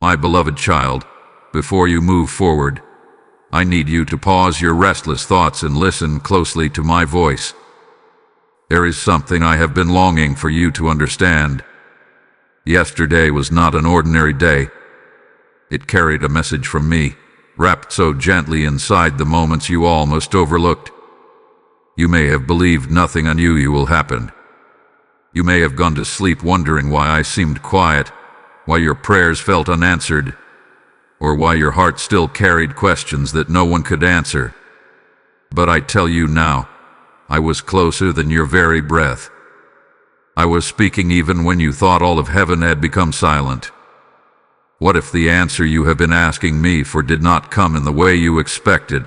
My beloved child, before you move forward, I need you to pause your restless thoughts and listen closely to my voice. There is something I have been longing for you to understand. Yesterday was not an ordinary day. It carried a message from me, wrapped so gently inside the moments you almost overlooked. You may have believed nothing unusual happened. You may have gone to sleep wondering why I seemed quiet, why your prayers felt unanswered, or why your heart still carried questions that no one could answer. But I tell you now, I was closer than your very breath. I was speaking even when you thought all of heaven had become silent. What if the answer you have been asking me for did not come in the way you expected?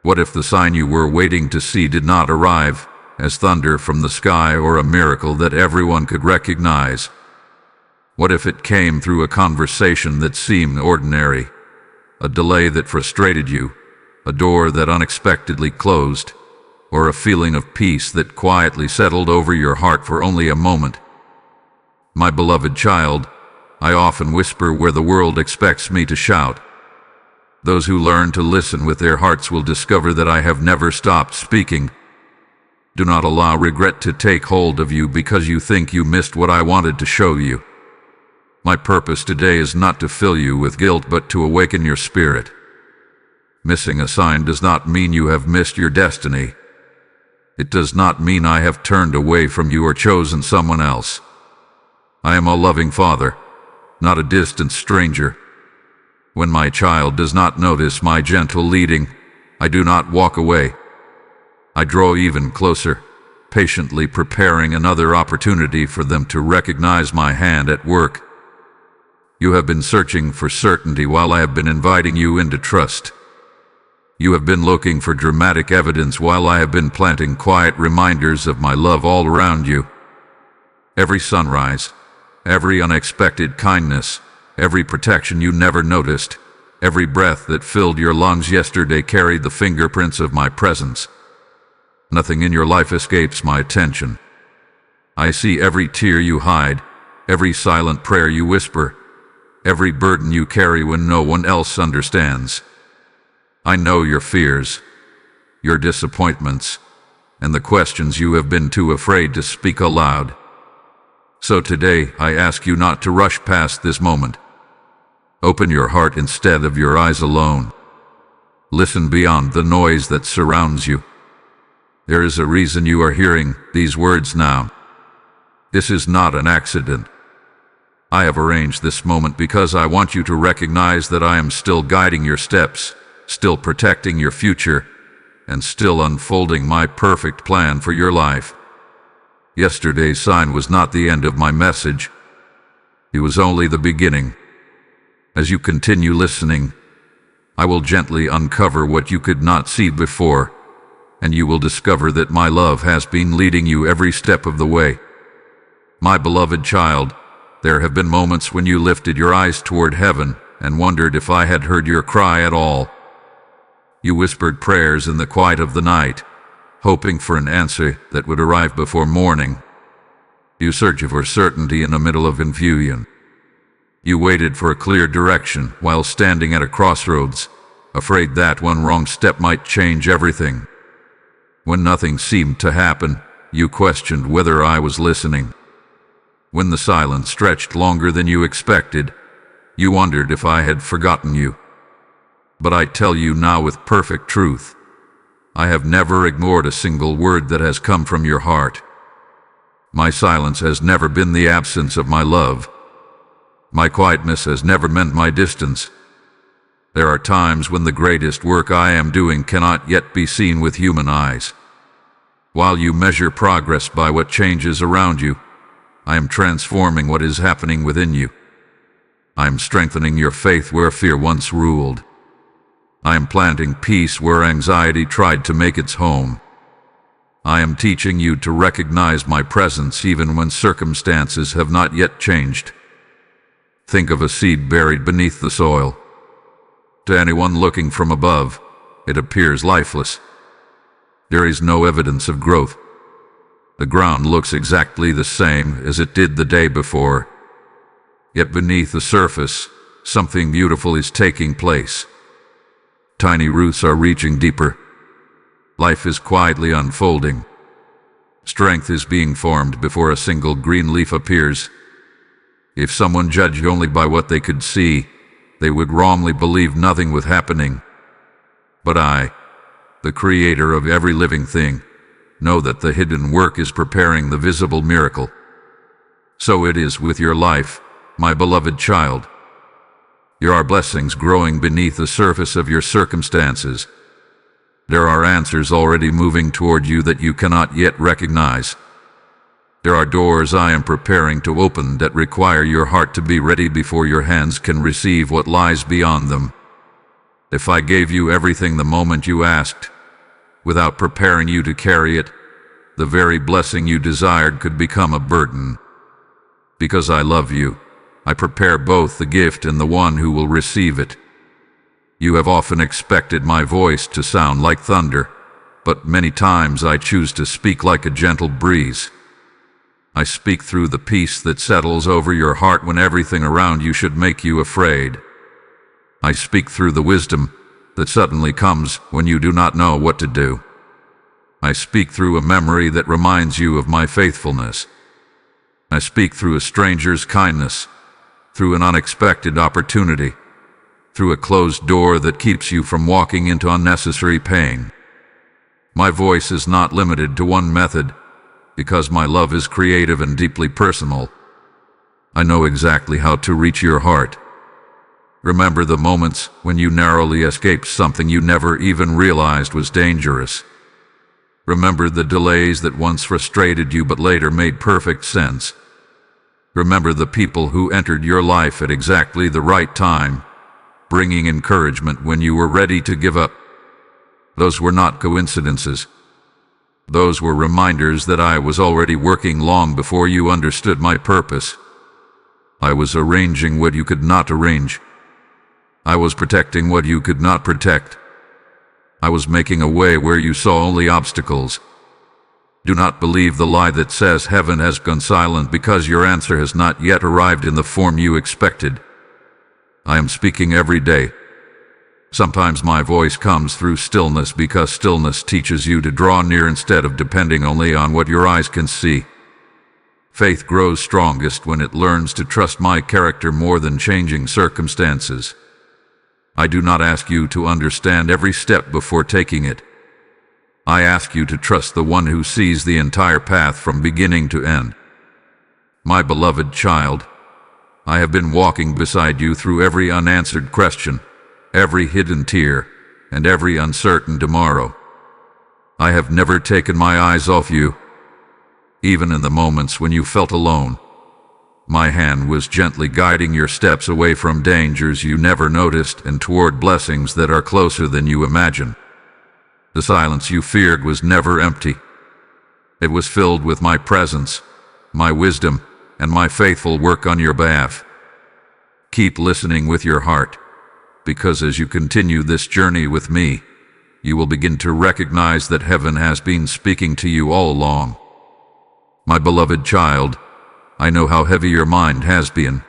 What if the sign you were waiting to see did not arrive as thunder from the sky or a miracle that everyone could recognize? What if it came through a conversation that seemed ordinary, a delay that frustrated you, a door that unexpectedly closed, or a feeling of peace that quietly settled over your heart for only a moment? My beloved child, I often whisper where the world expects me to shout. Those who learn to listen with their hearts will discover that I have never stopped speaking. Do not allow regret to take hold of you because you think you missed what I wanted to show you. My purpose today is not to fill you with guilt but to awaken your spirit. Missing a sign does not mean you have missed your destiny. It does not mean I have turned away from you or chosen someone else. I am a loving father, not a distant stranger. When my child does not notice my gentle leading, I do not walk away. I draw even closer, patiently preparing another opportunity for them to recognize my hand at work. You have been searching for certainty while I have been inviting you into trust. You have been looking for dramatic evidence while I have been planting quiet reminders of my love all around you. Every sunrise, every unexpected kindness, every protection you never noticed, every breath that filled your lungs yesterday carried the fingerprints of my presence. Nothing in your life escapes my attention. I see every tear you hide, every silent prayer you whisper, every burden you carry when no one else understands. I know your fears, your disappointments, and the questions you have been too afraid to speak aloud. So today, I ask you not to rush past this moment. Open your heart instead of your eyes alone. Listen beyond the noise that surrounds you. There is a reason you are hearing these words now. This is not an accident. I have arranged this moment because I want you to recognize that I am still guiding your steps, still protecting your future, and still unfolding my perfect plan for your life. Yesterday's sign was not the end of my message. It was only the beginning. As you continue listening, I will gently uncover what you could not see before, and you will discover that my love has been leading you every step of the way. My beloved child, there have been moments when you lifted your eyes toward heaven and wondered if I had heard your cry at all. You whispered prayers in the quiet of the night, hoping for an answer that would arrive before morning. You searched for certainty in the middle of confusion. You waited for a clear direction while standing at a crossroads, afraid that one wrong step might change everything. When nothing seemed to happen, you questioned whether I was listening. When the silence stretched longer than you expected, you wondered if I had forgotten you. But I tell you now with perfect truth, I have never ignored a single word that has come from your heart. My silence has never been the absence of my love. My quietness has never meant my distance. There are times when the greatest work I am doing cannot yet be seen with human eyes. While you measure progress by what changes around you, I am transforming what is happening within you. I am strengthening your faith where fear once ruled. I am planting peace where anxiety tried to make its home. I am teaching you to recognize my presence even when circumstances have not yet changed. Think of a seed buried beneath the soil. To anyone looking from above, it appears lifeless. There is no evidence of growth. The ground looks exactly the same as it did the day before. Yet beneath the surface, something beautiful is taking place. Tiny roots are reaching deeper. Life is quietly unfolding. Strength is being formed before a single green leaf appears. If someone judged only by what they could see, they would wrongly believe nothing was happening. But I, the creator of every living thing, know that the hidden work is preparing the visible miracle. So it is with your life, my beloved child. There are blessings growing beneath the surface of your circumstances. There are answers already moving toward you that you cannot yet recognize. There are doors I am preparing to open that require your heart to be ready before your hands can receive what lies beyond them. If I gave you everything the moment you asked, without preparing you to carry it, the very blessing you desired could become a burden. Because I love you, I prepare both the gift and the one who will receive it. You have often expected my voice to sound like thunder, but many times I choose to speak like a gentle breeze. I speak through the peace that settles over your heart when everything around you should make you afraid. I speak through the wisdom that suddenly comes when you do not know what to do. I speak through a memory that reminds you of my faithfulness. I speak through a stranger's kindness, through an unexpected opportunity, through a closed door that keeps you from walking into unnecessary pain. My voice is not limited to one method, because my love is creative and deeply personal. I know exactly how to reach your heart. Remember the moments when you narrowly escaped something you never even realized was dangerous. Remember the delays that once frustrated you but later made perfect sense. Remember the people who entered your life at exactly the right time, bringing encouragement when you were ready to give up. Those were not coincidences. Those were reminders that I was already working long before you understood my purpose. I was arranging what you could not arrange. I was protecting what you could not protect. I was making a way where you saw only obstacles. Do not believe the lie that says heaven has gone silent because your answer has not yet arrived in the form you expected. I am speaking every day. Sometimes my voice comes through stillness because stillness teaches you to draw near instead of depending only on what your eyes can see. Faith grows strongest when it learns to trust my character more than changing circumstances. I do not ask you to understand every step before taking it. I ask you to trust the one who sees the entire path from beginning to end. My beloved child, I have been walking beside you through every unanswered question, every hidden tear, and every uncertain tomorrow. I have never taken my eyes off you. Even in the moments when you felt alone, my hand was gently guiding your steps away from dangers you never noticed and toward blessings that are closer than you imagine. The silence you feared was never empty. It was filled with my presence, my wisdom, and my faithful work on your behalf. Keep listening with your heart, because as you continue this journey with me, you will begin to recognize that heaven has been speaking to you all along. My beloved child, I know how heavy your mind has been.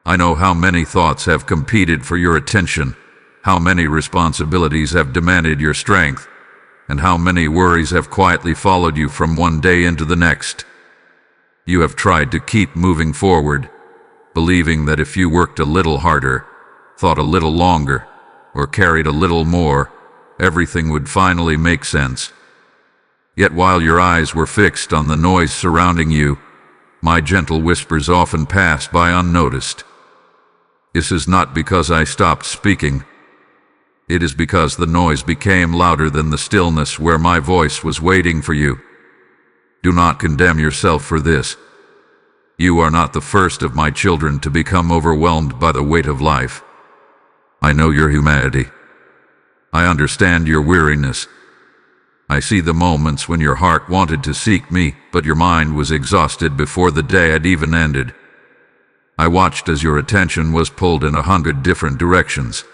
I know how many thoughts have competed for your attention, how many responsibilities have demanded your strength, and how many worries have quietly followed you from one day into the next. You have tried to keep moving forward, believing that if you worked a little harder, thought a little longer, or carried a little more, everything would finally make sense. Yet while your eyes were fixed on the noise surrounding you, my gentle whispers often passed by unnoticed. This is not because I stopped speaking. It is because the noise became louder than the stillness where my voice was waiting for you. Do not condemn yourself for this. You are not the first of my children to become overwhelmed by the weight of life. I know your humanity. I understand your weariness. I see the moments when your heart wanted to seek me, but your mind was exhausted before the day had even ended. I watched as your attention was pulled in 100 different directions.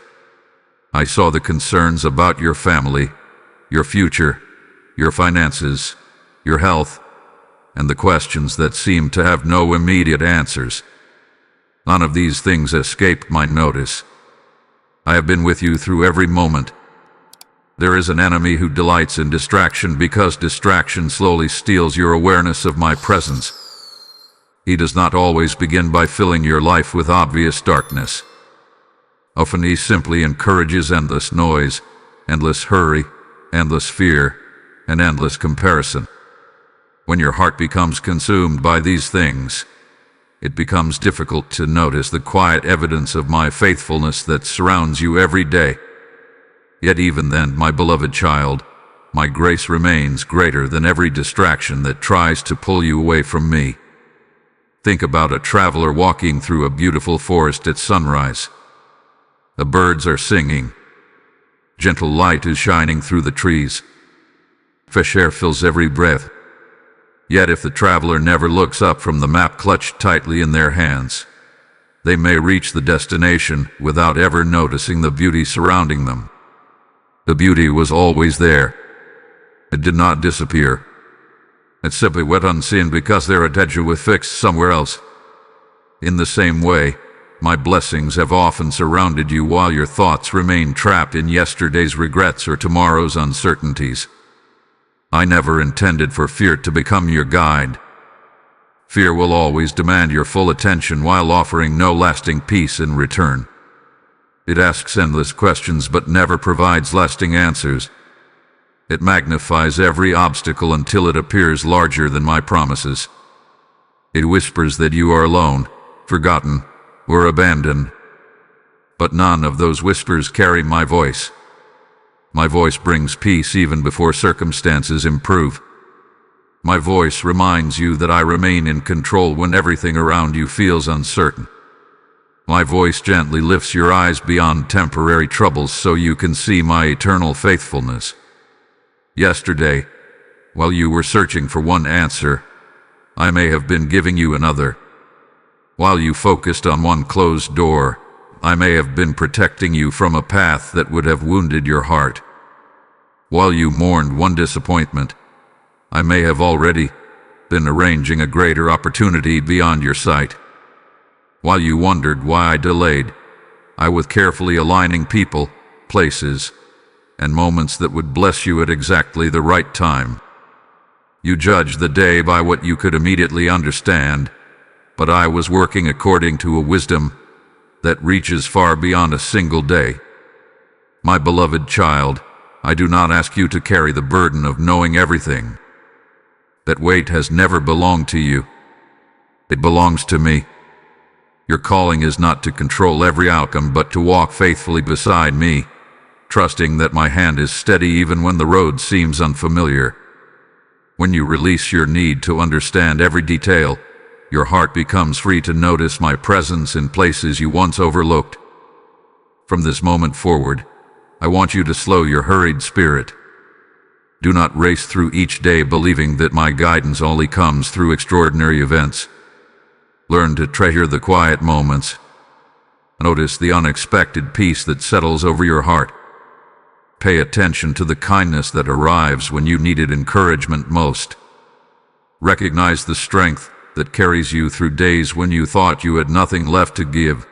I saw the concerns about your family, your future, your finances, your health, and the questions that seemed to have no immediate answers. None of these things escaped my notice. I have been with you through every moment. There is an enemy who delights in distraction because distraction slowly steals your awareness of my presence. He does not always begin by filling your life with obvious darkness. Often he simply encourages endless noise, endless hurry, endless fear, and endless comparison. When your heart becomes consumed by these things, it becomes difficult to notice the quiet evidence of my faithfulness that surrounds you every day. Yet even then, my beloved child, my grace remains greater than every distraction that tries to pull you away from me. Think about a traveler walking through a beautiful forest at sunrise. The birds are singing. Gentle light is shining through the trees. Fresh air fills every breath. Yet if the traveler never looks up from the map clutched tightly in their hands, they may reach the destination without ever noticing the beauty surrounding them. The beauty was always there. It did not disappear. It simply went unseen because their attention was fixed somewhere else. In the same way, my blessings have often surrounded you while your thoughts remain trapped in yesterday's regrets or tomorrow's uncertainties. I never intended for fear to become your guide. Fear will always demand your full attention while offering no lasting peace in return. It asks endless questions but never provides lasting answers. It magnifies every obstacle until it appears larger than my promises. It whispers that you are alone, forgotten, or abandoned. But none of those whispers carry my voice. My voice brings peace even before circumstances improve. My voice reminds you that I remain in control when everything around you feels uncertain. My voice gently lifts your eyes beyond temporary troubles so you can see my eternal faithfulness. Yesterday, while you were searching for one answer, I may have been giving you another. While you focused on one closed door, I may have been protecting you from a path that would have wounded your heart. While you mourned one disappointment, I may have already been arranging a greater opportunity beyond your sight. While you wondered why I delayed, I was carefully aligning people, places, and moments that would bless you at exactly the right time. You judged the day by what you could immediately understand, but I was working according to a wisdom that reaches far beyond a single day. My beloved child, I do not ask you to carry the burden of knowing everything. That weight has never belonged to you. It belongs to me. Your calling is not to control every outcome, but to walk faithfully beside me, trusting that my hand is steady even when the road seems unfamiliar. When you release your need to understand every detail, your heart becomes free to notice my presence in places you once overlooked. From this moment forward, I want you to slow your hurried spirit. Do not race through each day believing that my guidance only comes through extraordinary events. Learn to treasure the quiet moments. Notice the unexpected peace that settles over your heart. Pay attention to the kindness that arrives when you needed encouragement most. Recognize the strength that carries you through days when you thought you had nothing left to give.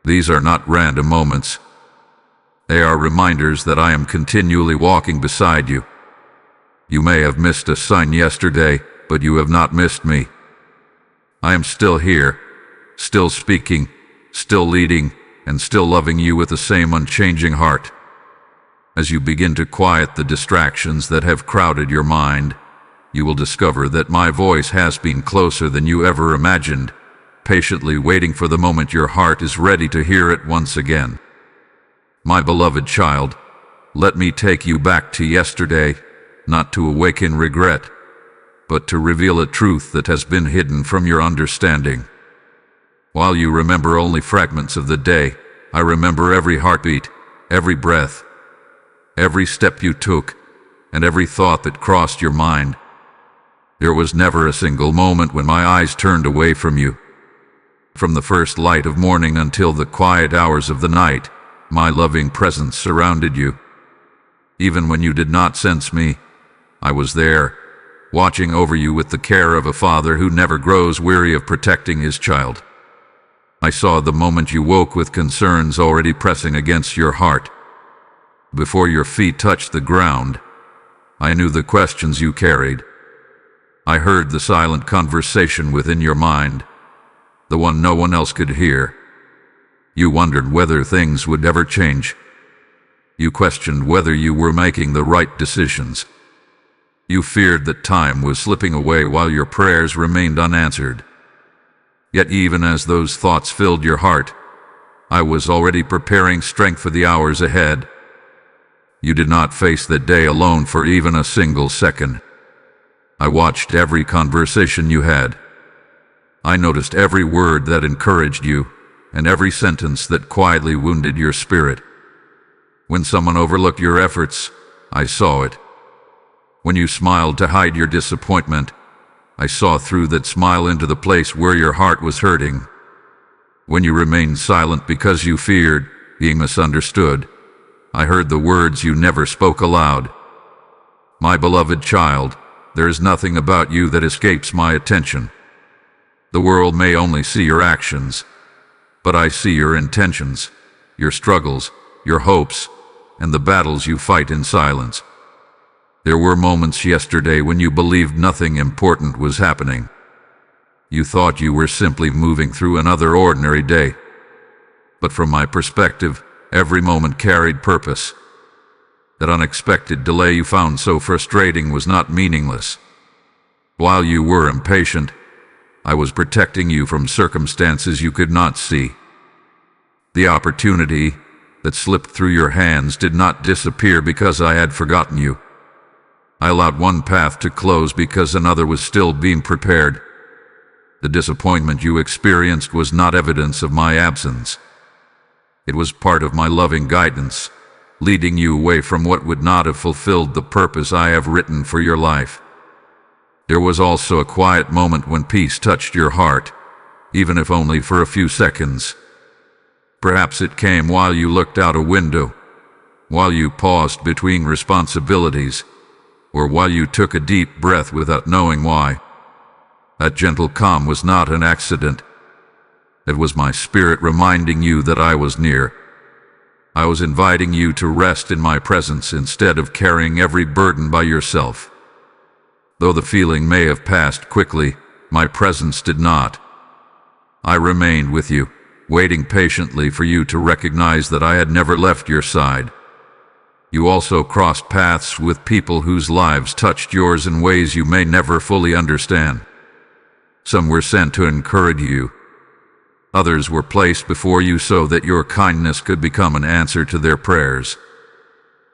These are not random moments. They are reminders that I am continually walking beside you. You may have missed a sign yesterday, but you have not missed me. I am still here, still speaking, still leading, and still loving you with the same unchanging heart. As you begin to quiet the distractions that have crowded your mind, you will discover that my voice has been closer than you ever imagined, patiently waiting for the moment your heart is ready to hear it once again. My beloved child, let me take you back to yesterday, not to awaken regret, but to reveal a truth that has been hidden from your understanding. While you remember only fragments of the day, I remember every heartbeat, every breath, every step you took, and every thought that crossed your mind. There was never a single moment when my eyes turned away from you. From the first light of morning until the quiet hours of the night, my loving presence surrounded you. Even when you did not sense me, I was there, watching over you with the care of a father who never grows weary of protecting his child. I saw the moment you woke with concerns already pressing against your heart. Before your feet touched the ground, I knew the questions you carried. I heard the silent conversation within your mind, the one no one else could hear. You wondered whether things would ever change. You questioned whether you were making the right decisions. You feared that time was slipping away while your prayers remained unanswered. Yet even as those thoughts filled your heart, I was already preparing strength for the hours ahead. You did not face that day alone for even a single second. I watched every conversation you had. I noticed every word that encouraged you and every sentence that quietly wounded your spirit. When someone overlooked your efforts, I saw it. When you smiled to hide your disappointment, I saw through that smile into the place where your heart was hurting. When you remained silent because you feared being misunderstood, I heard the words you never spoke aloud. My beloved child, there is nothing about you that escapes my attention. The world may only see your actions, but I see your intentions, your struggles, your hopes, and the battles you fight in silence. There were moments yesterday when you believed nothing important was happening. You thought you were simply moving through another ordinary day. But from my perspective, every moment carried purpose. That unexpected delay you found so frustrating was not meaningless. While you were impatient, I was protecting you from circumstances you could not see. The opportunity that slipped through your hands did not disappear because I had forgotten you. I allowed one path to close because another was still being prepared. The disappointment you experienced was not evidence of my absence. It was part of my loving guidance, leading you away from what would not have fulfilled the purpose I have written for your life. There was also a quiet moment when peace touched your heart, even if only for a few seconds. Perhaps it came while you looked out a window, while you paused between responsibilities, or while you took a deep breath without knowing why. That gentle calm was not an accident. It was my spirit reminding you that I was near. I was inviting you to rest in my presence instead of carrying every burden by yourself. Though the feeling may have passed quickly, my presence did not. I remained with you, waiting patiently for you to recognize that I had never left your side. You also crossed paths with people whose lives touched yours in ways you may never fully understand. Some were sent to encourage you. Others were placed before you so that your kindness could become an answer to their prayers.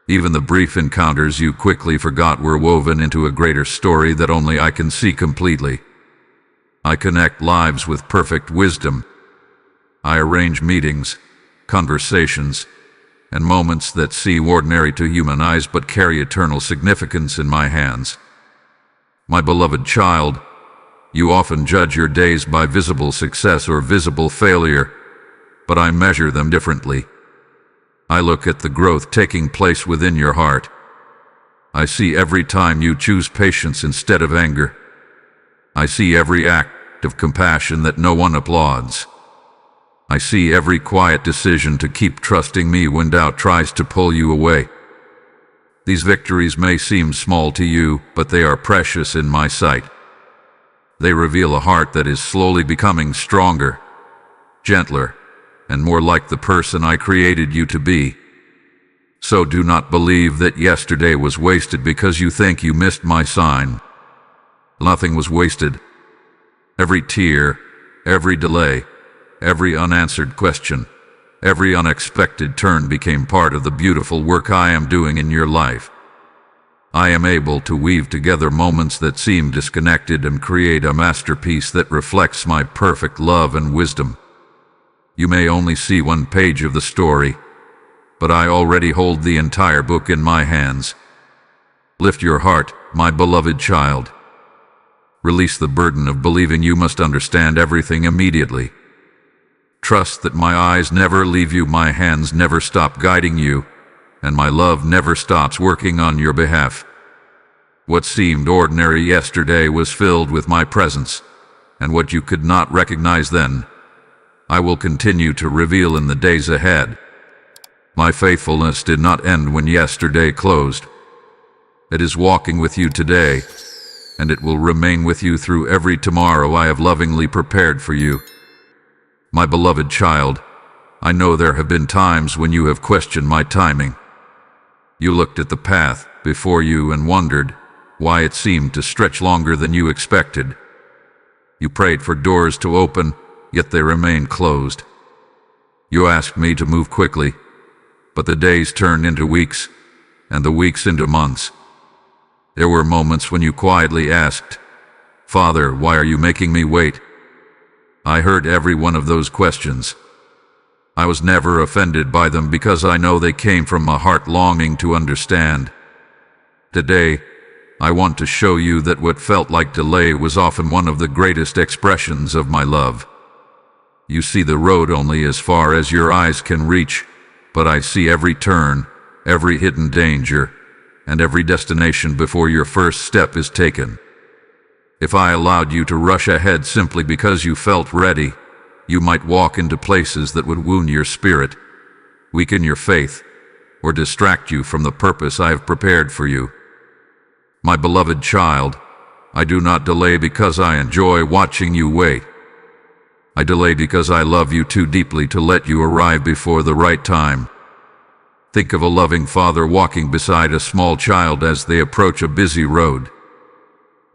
Even the brief encounters you quickly forgot were woven into a greater story that only I can see completely. I connect lives with perfect wisdom. I arrange meetings, conversations, and moments that seem ordinary to human eyes but carry eternal significance in my hands. My beloved child, you often judge your days by visible success or visible failure, but I measure them differently. I look at the growth taking place within your heart. I see every time you choose patience instead of anger. I see every act of compassion that no one applauds. I see every quiet decision to keep trusting me when doubt tries to pull you away. These victories may seem small to you, but they are precious in my sight. They reveal a heart that is slowly becoming stronger, gentler, and more like the person I created you to be. So do not believe that yesterday was wasted because you think you missed my sign. Nothing was wasted. Every tear, every delay, every unanswered question, every unexpected turn became part of the beautiful work I am doing in your life. I am able to weave together moments that seem disconnected and create a masterpiece that reflects my perfect love and wisdom. You may only see one page of the story, but I already hold the entire book in my hands. Lift your heart, my beloved child. Release the burden of believing you must understand everything immediately. Trust that my eyes never leave you, my hands never stop guiding you, and my love never stops working on your behalf. What seemed ordinary yesterday was filled with my presence, and what you could not recognize then, I will continue to reveal in the days ahead. My faithfulness did not end when yesterday closed. It is walking with you today, and it will remain with you through every tomorrow I have lovingly prepared for you. My beloved child, I know there have been times when you have questioned my timing. You looked at the path before you and wondered why it seemed to stretch longer than you expected. You prayed for doors to open, yet they remained closed. You asked me to move quickly, but the days turned into weeks, and the weeks into months. There were moments when you quietly asked, "Father, why are you making me wait?" I heard every one of those questions. I was never offended by them because I know they came from a heart longing to understand. Today, I want to show you that what felt like delay was often one of the greatest expressions of my love. You see the road only as far as your eyes can reach, but I see every turn, every hidden danger, and every destination before your first step is taken. If I allowed you to rush ahead simply because you felt ready, you might walk into places that would wound your spirit, weaken your faith, or distract you from the purpose I have prepared for you. My beloved child, I do not delay because I enjoy watching you wait. I delay because I love you too deeply to let you arrive before the right time. Think of a loving father walking beside a small child as they approach a busy road.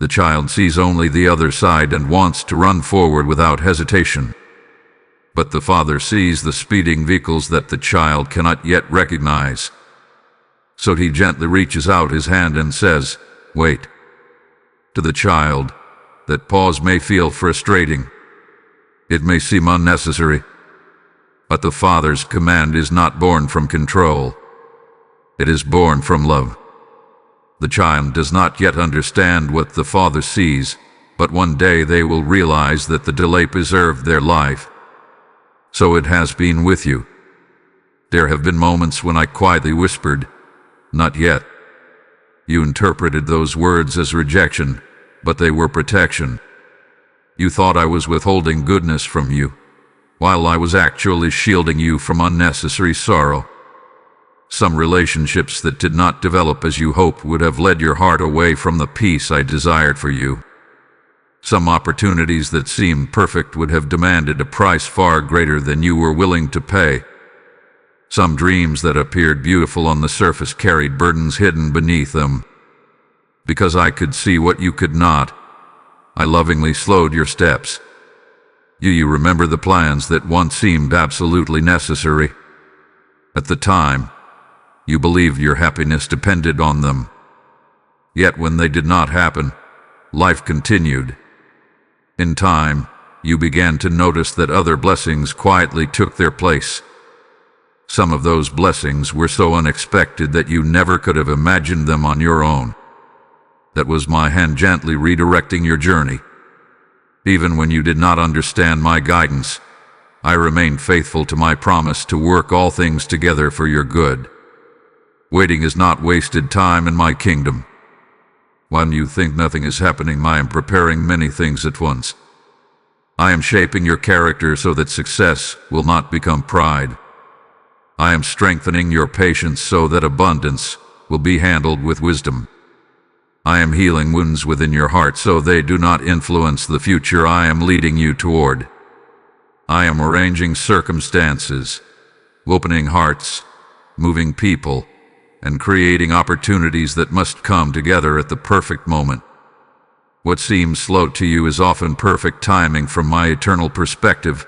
The child sees only the other side and wants to run forward without hesitation. But the father sees the speeding vehicles that the child cannot yet recognize. So he gently reaches out his hand and says, "Wait." To the child, that pause may feel frustrating. It may seem unnecessary. But the Father's command is not born from control. It is born from love. The child does not yet understand what the Father sees, but one day they will realize that the delay preserved their life. So it has been with you. There have been moments when I quietly whispered, "Not yet." You interpreted those words as rejection, but they were protection. You thought I was withholding goodness from you, while I was actually shielding you from unnecessary sorrow. Some relationships that did not develop as you hoped would have led your heart away from the peace I desired for you. Some opportunities that seemed perfect would have demanded a price far greater than you were willing to pay. Some dreams that appeared beautiful on the surface carried burdens hidden beneath them. Because I could see what you could not, I lovingly slowed your steps. You remember the plans that once seemed absolutely necessary. At the time, you believed your happiness depended on them. Yet when they did not happen, life continued. In time, you began to notice that other blessings quietly took their place. Some of those blessings were so unexpected that you never could have imagined them on your own. That was my hand gently redirecting your journey. Even when you did not understand my guidance, I remained faithful to my promise to work all things together for your good. Waiting is not wasted time in my kingdom. When you think nothing is happening, I am preparing many things at once. I am shaping your character so that success will not become pride. I am strengthening your patience so that abundance will be handled with wisdom. I am healing wounds within your heart so they do not influence the future I am leading you toward. I am arranging circumstances, opening hearts, moving people, and creating opportunities that must come together at the perfect moment. What seems slow to you is often perfect timing from my eternal perspective.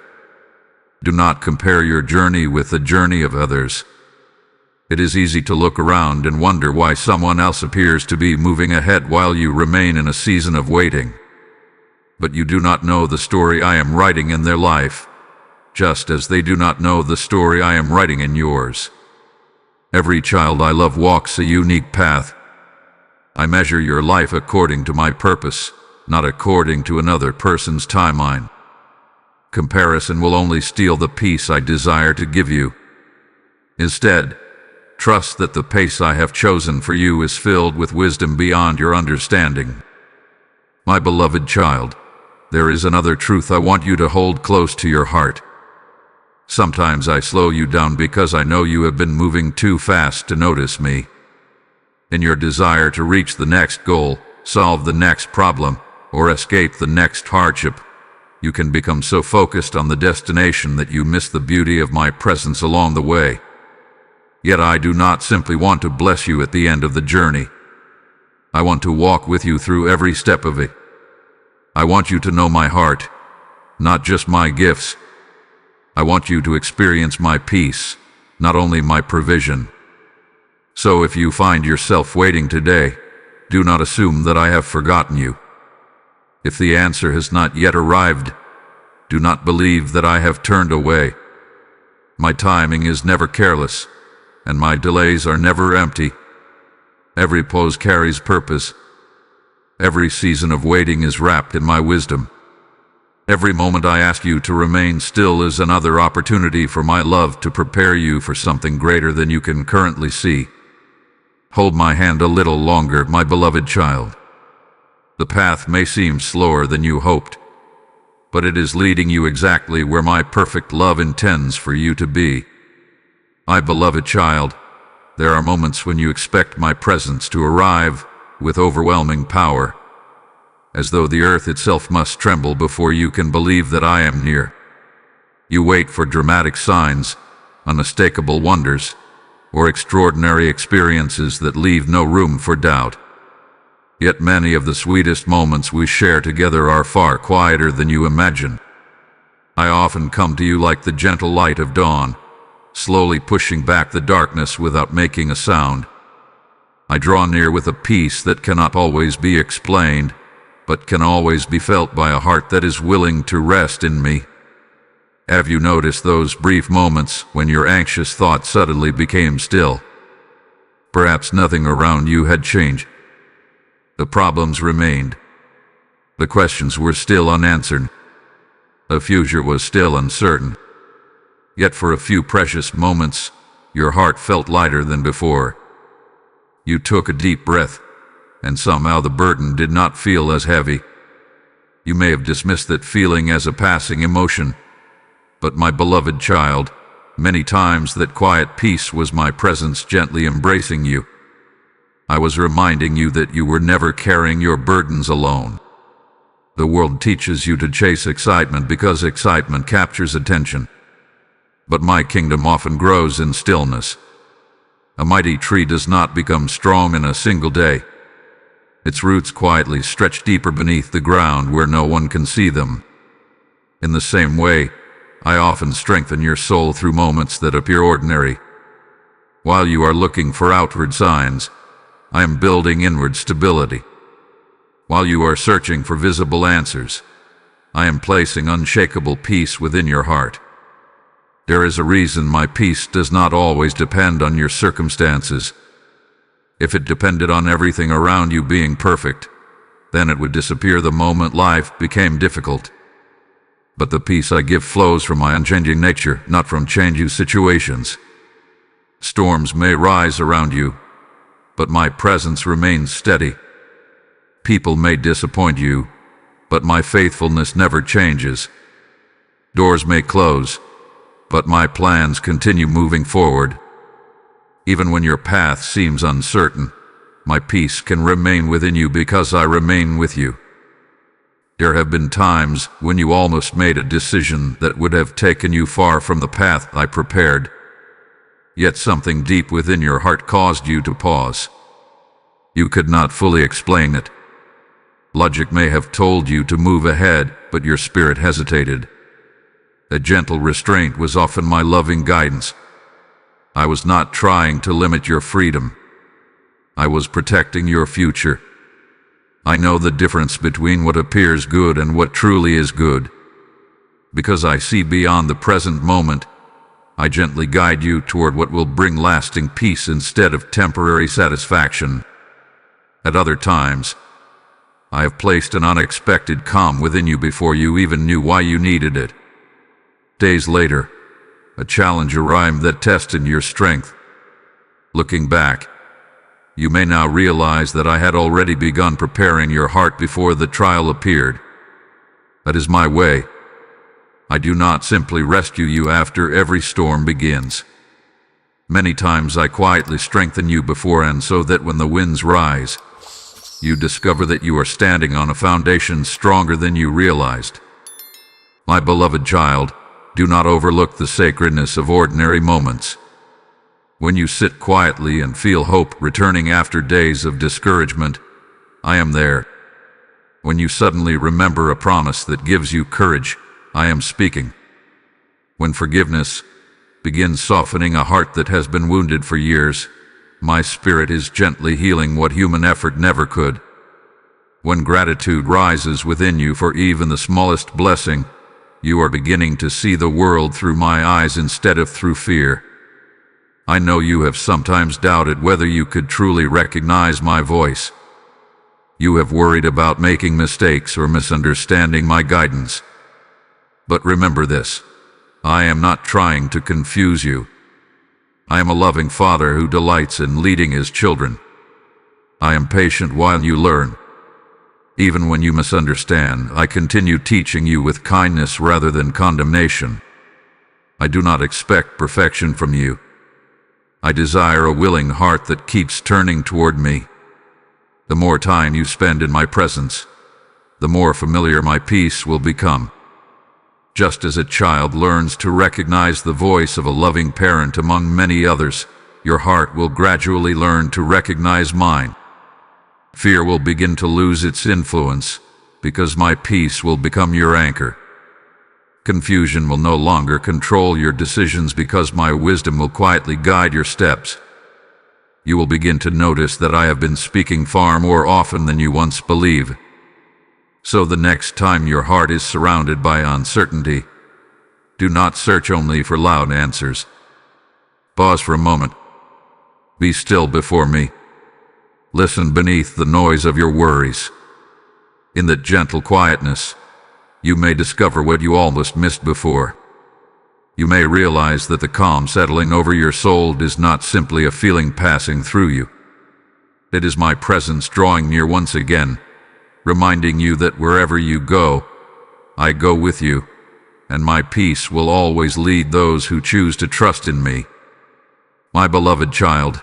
Do not compare your journey with the journey of others. It is easy to look around and wonder why someone else appears to be moving ahead while you remain in a season of waiting. But you do not know the story I am writing in their life, just as they do not know the story I am writing in yours. Every child I love walks a unique path. I measure your life according to my purpose, not according to another person's timeline. Comparison will only steal the peace I desire to give you. Instead, trust that the pace I have chosen for you is filled with wisdom beyond your understanding. My beloved child, there is another truth I want you to hold close to your heart. Sometimes I slow you down because I know you have been moving too fast to notice me. In your desire to reach the next goal, solve the next problem, or escape the next hardship, you can become so focused on the destination that you miss the beauty of my presence along the way. Yet I do not simply want to bless you at the end of the journey. I want to walk with you through every step of it. I want you to know my heart, not just my gifts. I want you to experience my peace, not only my provision. So if you find yourself waiting today, do not assume that I have forgotten you. If the answer has not yet arrived, do not believe that I have turned away. My timing is never careless, and my delays are never empty. Every pause carries purpose. Every season of waiting is wrapped in my wisdom. Every moment I ask you to remain still is another opportunity for my love to prepare you for something greater than you can currently see. Hold my hand a little longer, my beloved child. The path may seem slower than you hoped, but it is leading you exactly where my perfect love intends for you to be. My beloved child, there are moments when you expect my presence to arrive with overwhelming power, as though the earth itself must tremble before you can believe that I am near. You wait for dramatic signs, unmistakable wonders, or extraordinary experiences that leave no room for doubt. Yet many of the sweetest moments we share together are far quieter than you imagine. I often come to you like the gentle light of dawn, slowly pushing back the darkness without making a sound. I draw near with a peace that cannot always be explained, but can always be felt by a heart that is willing to rest in me. Have you noticed those brief moments when your anxious thoughts suddenly became still? Perhaps nothing around you had changed. The problems remained. The questions were still unanswered. The future was still uncertain. Yet for a few precious moments, your heart felt lighter than before. You took a deep breath, and somehow the burden did not feel as heavy. You may have dismissed that feeling as a passing emotion, but my beloved child, many times that quiet peace was my presence gently embracing you. I was reminding you that you were never carrying your burdens alone. The world teaches you to chase excitement because excitement captures attention. But my kingdom often grows in stillness. A mighty tree does not become strong in a single day. Its roots quietly stretch deeper beneath the ground where no one can see them. In the same way, I often strengthen your soul through moments that appear ordinary. While you are looking for outward signs, I am building inward stability. While you are searching for visible answers, I am placing unshakable peace within your heart. There is a reason my peace does not always depend on your circumstances. If it depended on everything around you being perfect, then it would disappear the moment life became difficult. But the peace I give flows from my unchanging nature, not from changing situations. Storms may rise around you, but my presence remains steady. People may disappoint you, but my faithfulness never changes. Doors may close, but my plans continue moving forward. Even when your path seems uncertain, my peace can remain within you because I remain with you. There have been times when you almost made a decision that would have taken you far from the path I prepared. Yet something deep within your heart caused you to pause. You could not fully explain it. Logic may have told you to move ahead, but your spirit hesitated. A gentle restraint was often my loving guidance. I was not trying to limit your freedom. I was protecting your future. I know the difference between what appears good and what truly is good. Because I see beyond the present moment, I gently guide you toward what will bring lasting peace instead of temporary satisfaction. At other times, I have placed an unexpected calm within you before you even knew why you needed it. Days later, a challenge arrived that tested your strength. Looking back, you may now realize that I had already begun preparing your heart before the trial appeared. That is my way. I do not simply rescue you after every storm begins. Many times I quietly strengthen you beforehand so that when the winds rise, you discover that you are standing on a foundation stronger than you realized. My beloved child, do not overlook the sacredness of ordinary moments. When you sit quietly and feel hope returning after days of discouragement, I am there. When you suddenly remember a promise that gives you courage, I am speaking. When forgiveness begins softening a heart that has been wounded for years, my spirit is gently healing what human effort never could. When gratitude rises within you for even the smallest blessing, you are beginning to see the world through my eyes instead of through fear. I know you have sometimes doubted whether you could truly recognize my voice. You have worried about making mistakes or misunderstanding my guidance. But remember this, I am not trying to confuse you. I am a loving father who delights in leading his children. I am patient while you learn. Even when you misunderstand, I continue teaching you with kindness rather than condemnation. I do not expect perfection from you. I desire a willing heart that keeps turning toward me. The more time you spend in my presence, the more familiar my peace will become. Just as a child learns to recognize the voice of a loving parent among many others, your heart will gradually learn to recognize mine. Fear will begin to lose its influence, because my peace will become your anchor. Confusion will no longer control your decisions because my wisdom will quietly guide your steps. You will begin to notice that I have been speaking far more often than you once believed. So the next time your heart is surrounded by uncertainty, do not search only for loud answers. Pause for a moment. Be still before me. Listen beneath the noise of your worries. In that gentle quietness, you may discover what you almost missed before. You may realize that the calm settling over your soul is not simply a feeling passing through you. It is my presence drawing near once again, reminding you that wherever you go, I go with you, and my peace will always lead those who choose to trust in me. My beloved child,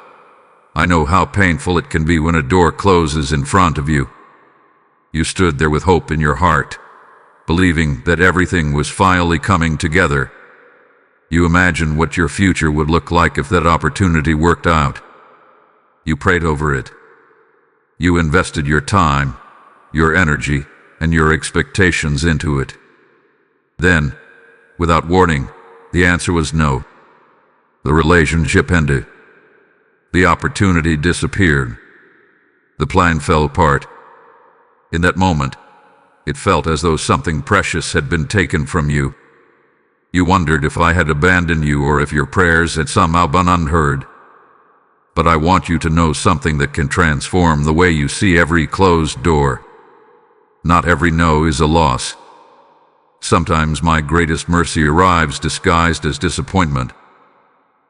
I know how painful it can be when a door closes in front of you. You stood there with hope in your heart, believing that everything was finally coming together. You imagined what your future would look like if that opportunity worked out. You prayed over it. You invested your time, your energy, and your expectations into it. Then, without warning, the answer was no. The relationship ended. The opportunity disappeared. The plan fell apart. In that moment, it felt as though something precious had been taken from you. You wondered if I had abandoned you or if your prayers had somehow been unheard. But I want you to know something that can transform the way you see every closed door. Not every no is a loss. Sometimes my greatest mercy arrives disguised as disappointment.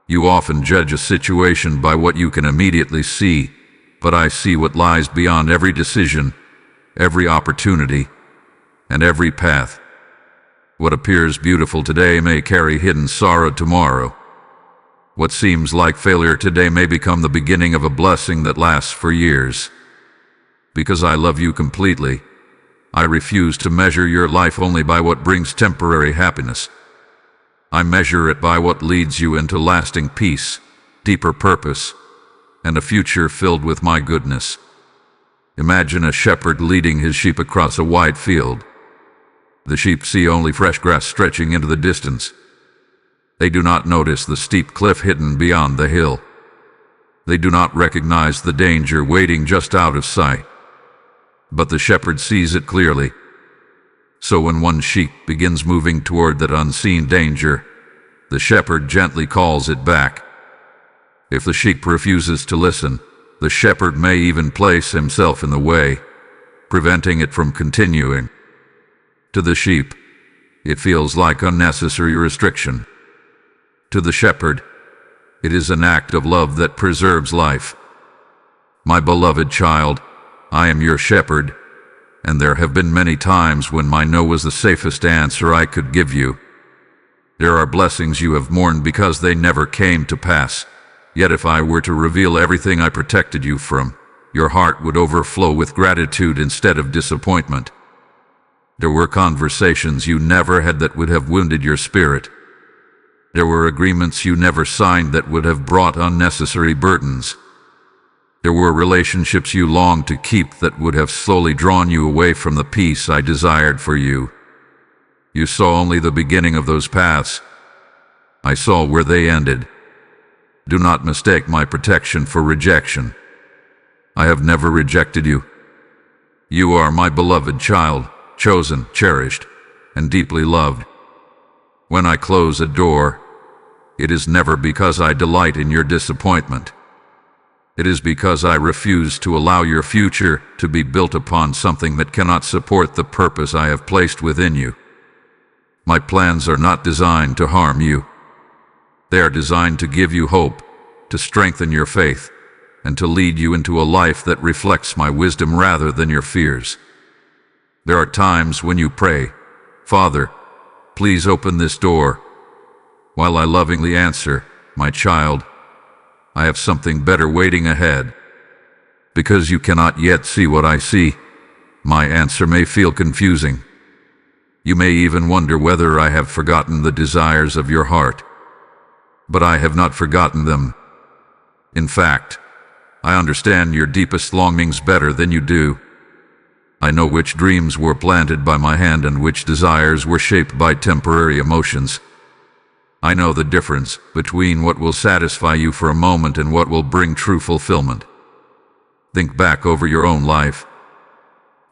You often judge a situation by what you can immediately see, but I see what lies beyond every decision, every opportunity, and every path. What appears beautiful today may carry hidden sorrow tomorrow. What seems like failure today may become the beginning of a blessing that lasts for years. Because I love you completely, I refuse to measure your life only by what brings temporary happiness. I measure it by what leads you into lasting peace, deeper purpose, and a future filled with my goodness. Imagine a shepherd leading his sheep across a wide field. The sheep see only fresh grass stretching into the distance. They do not notice the steep cliff hidden beyond the hill. They do not recognize the danger waiting just out of sight. But the shepherd sees it clearly. So when one sheep begins moving toward that unseen danger, the shepherd gently calls it back. If the sheep refuses to listen, the shepherd may even place himself in the way, preventing it from continuing. To the sheep, it feels like unnecessary restriction. To the shepherd, it is an act of love that preserves life. My beloved child, I am your shepherd, and there have been many times when my no was the safest answer I could give you. There are blessings you have mourned because they never came to pass. Yet if I were to reveal everything I protected you from, your heart would overflow with gratitude instead of disappointment. There were conversations you never had that would have wounded your spirit. There were agreements you never signed that would have brought unnecessary burdens. There were relationships you longed to keep that would have slowly drawn you away from the peace I desired for you. You saw only the beginning of those paths. I saw where they ended. Do not mistake my protection for rejection. I have never rejected you. You are my beloved child, chosen, cherished, and deeply loved. When I close a door, it is never because I delight in your disappointment. It is because I refuse to allow your future to be built upon something that cannot support the purpose I have placed within you. My plans are not designed to harm you. They are designed to give you hope, to strengthen your faith, and to lead you into a life that reflects my wisdom rather than your fears. There are times when you pray, "Father, please open this door," while I lovingly answer, "My child, I have something better waiting ahead." Because you cannot yet see what I see, my answer may feel confusing. You may even wonder whether I have forgotten the desires of your heart. But I have not forgotten them. In fact, I understand your deepest longings better than you do. I know which dreams were planted by my hand and which desires were shaped by temporary emotions. I know the difference between what will satisfy you for a moment and what will bring true fulfillment. Think back over your own life.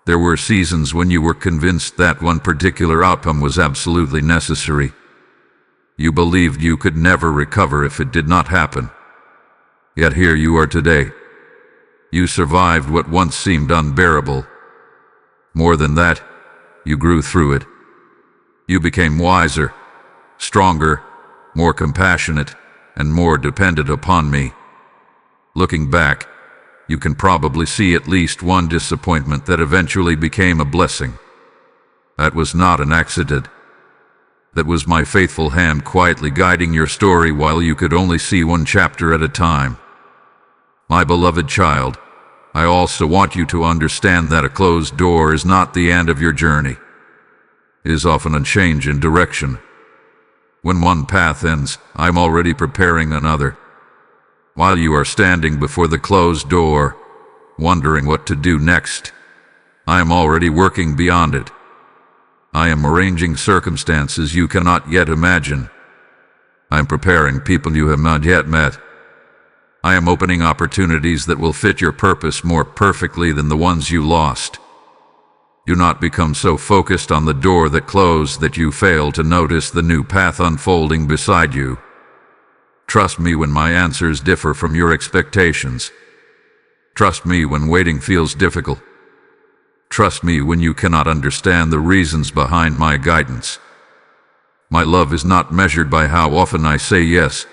There were seasons when you were convinced that one particular outcome was absolutely necessary. You believed you could never recover if it did not happen. Yet here you are today. You survived what once seemed unbearable. More than that, you grew through it. You became wiser, stronger, more compassionate, and more dependent upon me. Looking back, you can probably see at least one disappointment that eventually became a blessing. That was not an accident. That was my faithful hand quietly guiding your story while you could only see one chapter at a time. My beloved child, I also want you to understand that a closed door is not the end of your journey. It is often a change in direction. When one path ends, I'm already preparing another. While you are standing before the closed door, wondering what to do next, I am already working beyond it. I am arranging circumstances you cannot yet imagine. I am preparing people you have not yet met. I am opening opportunities that will fit your purpose more perfectly than the ones you lost. Do not become so focused on the door that closed that you fail to notice the new path unfolding beside you. Trust me when my answers differ from your expectations. Trust me when waiting feels difficult. Trust me when you cannot understand the reasons behind my guidance. My love is not measured by how often I say yes.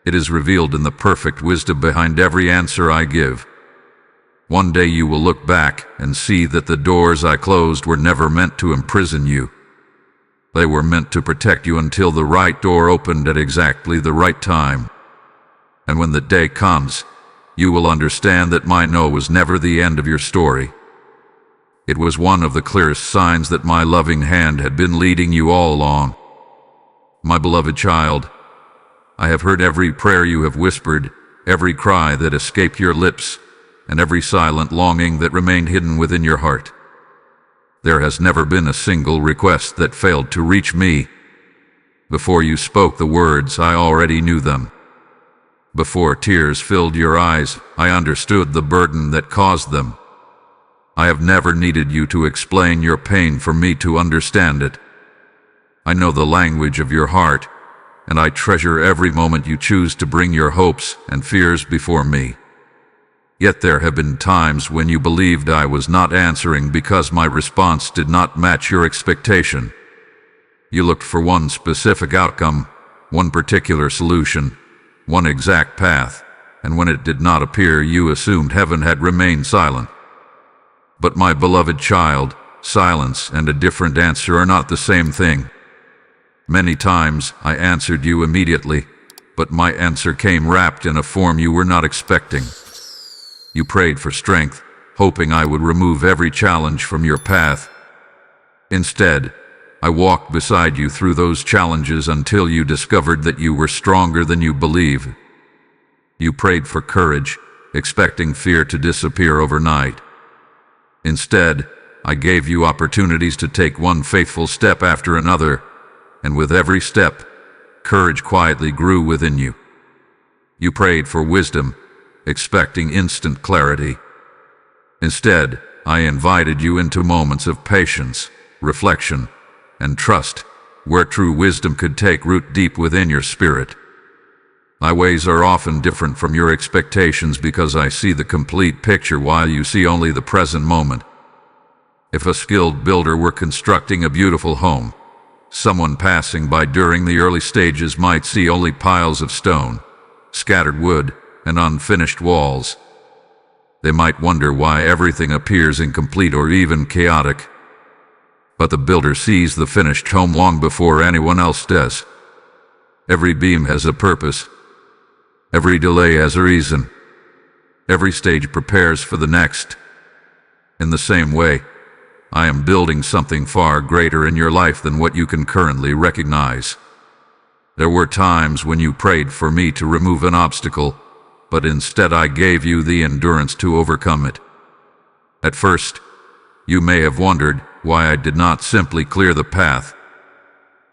It is revealed in the perfect wisdom behind every answer I give. One day you will look back and see that the doors I closed were never meant to imprison you. They were meant to protect you until the right door opened at exactly the right time. And when the day comes, you will understand that my no was never the end of your story. It was one of the clearest signs that my loving hand had been leading you all along. My beloved child, I have heard every prayer you have whispered, every cry that escaped your lips, and every silent longing that remained hidden within your heart. There has never been a single request that failed to reach me. Before you spoke the words, I already knew them. Before tears filled your eyes, I understood the burden that caused them. I have never needed you to explain your pain for me to understand it. I know the language of your heart, and I treasure every moment you choose to bring your hopes and fears before me. Yet there have been times when you believed I was not answering because my response did not match your expectation. You looked for one specific outcome, one particular solution, one exact path, and when it did not appear, you assumed heaven had remained silent. But my beloved child, silence and a different answer are not the same thing. Many times I answered you immediately, but my answer came wrapped in a form you were not expecting. You prayed for strength, hoping I would remove every challenge from your path. Instead, I walked beside you through those challenges until you discovered that you were stronger than you believe. You prayed for courage, expecting fear to disappear overnight. Instead, I gave you opportunities to take one faithful step after another, and with every step, courage quietly grew within you. You prayed for wisdom, expecting instant clarity. Instead, I invited you into moments of patience, reflection, and trust, where true wisdom could take root deep within your spirit. My ways are often different from your expectations because I see the complete picture while you see only the present moment. If a skilled builder were constructing a beautiful home, someone passing by during the early stages might see only piles of stone, scattered wood, and unfinished walls. They might wonder why everything appears incomplete or even chaotic. But the builder sees the finished home long before anyone else does. Every beam has a purpose. Every delay has a reason. Every stage prepares for the next. In the same way, I am building something far greater in your life than what you can currently recognize. There were times when you prayed for me to remove an obstacle, but instead I gave you the endurance to overcome it. At first, you may have wondered why I did not simply clear the path.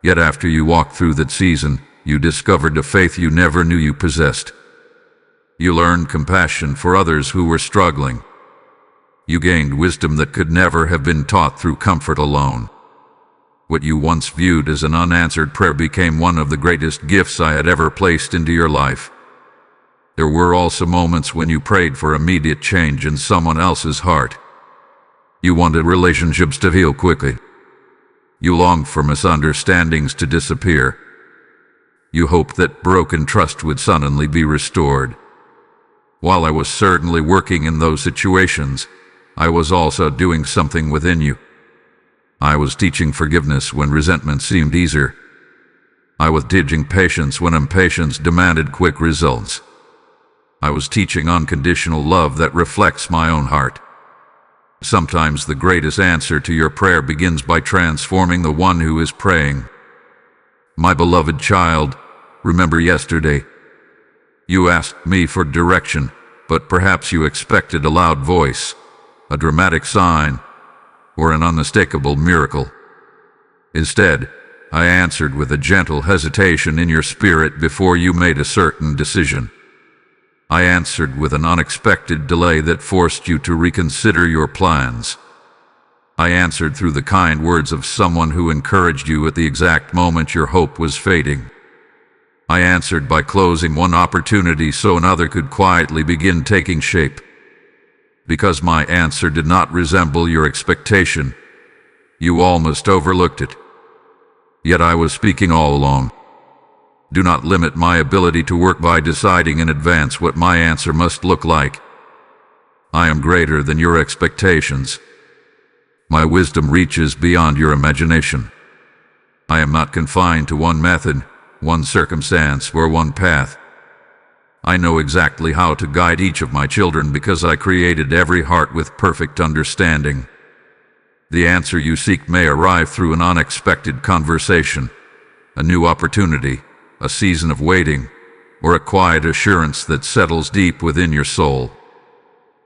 Yet after you walked through that season, you discovered a faith you never knew you possessed. You learned compassion for others who were struggling. You gained wisdom that could never have been taught through comfort alone. What you once viewed as an unanswered prayer became one of the greatest gifts I had ever placed into your life. There were also moments when you prayed for immediate change in someone else's heart. You wanted relationships to heal quickly. You longed for misunderstandings to disappear. You hoped that broken trust would suddenly be restored. While I was certainly working in those situations, I was also doing something within you. I was teaching forgiveness when resentment seemed easier. I was teaching patience when impatience demanded quick results. I was teaching unconditional love that reflects my own heart. Sometimes the greatest answer to your prayer begins by transforming the one who is praying. My beloved child, remember yesterday. You asked me for direction, but perhaps you expected a loud voice, a dramatic sign, or an unmistakable miracle. Instead, I answered with a gentle hesitation in your spirit before you made a certain decision. I answered with an unexpected delay that forced you to reconsider your plans. I answered through the kind words of someone who encouraged you at the exact moment your hope was fading. I answered by closing one opportunity so another could quietly begin taking shape. Because my answer did not resemble your expectation, you almost overlooked it. Yet I was speaking all along. Do not limit my ability to work by deciding in advance what my answer must look like. I am greater than your expectations. My wisdom reaches beyond your imagination. I am not confined to one method, one circumstance, or one path. I know exactly how to guide each of my children because I created every heart with perfect understanding. The answer you seek may arrive through an unexpected conversation, a new opportunity, a season of waiting, or a quiet assurance that settles deep within your soul.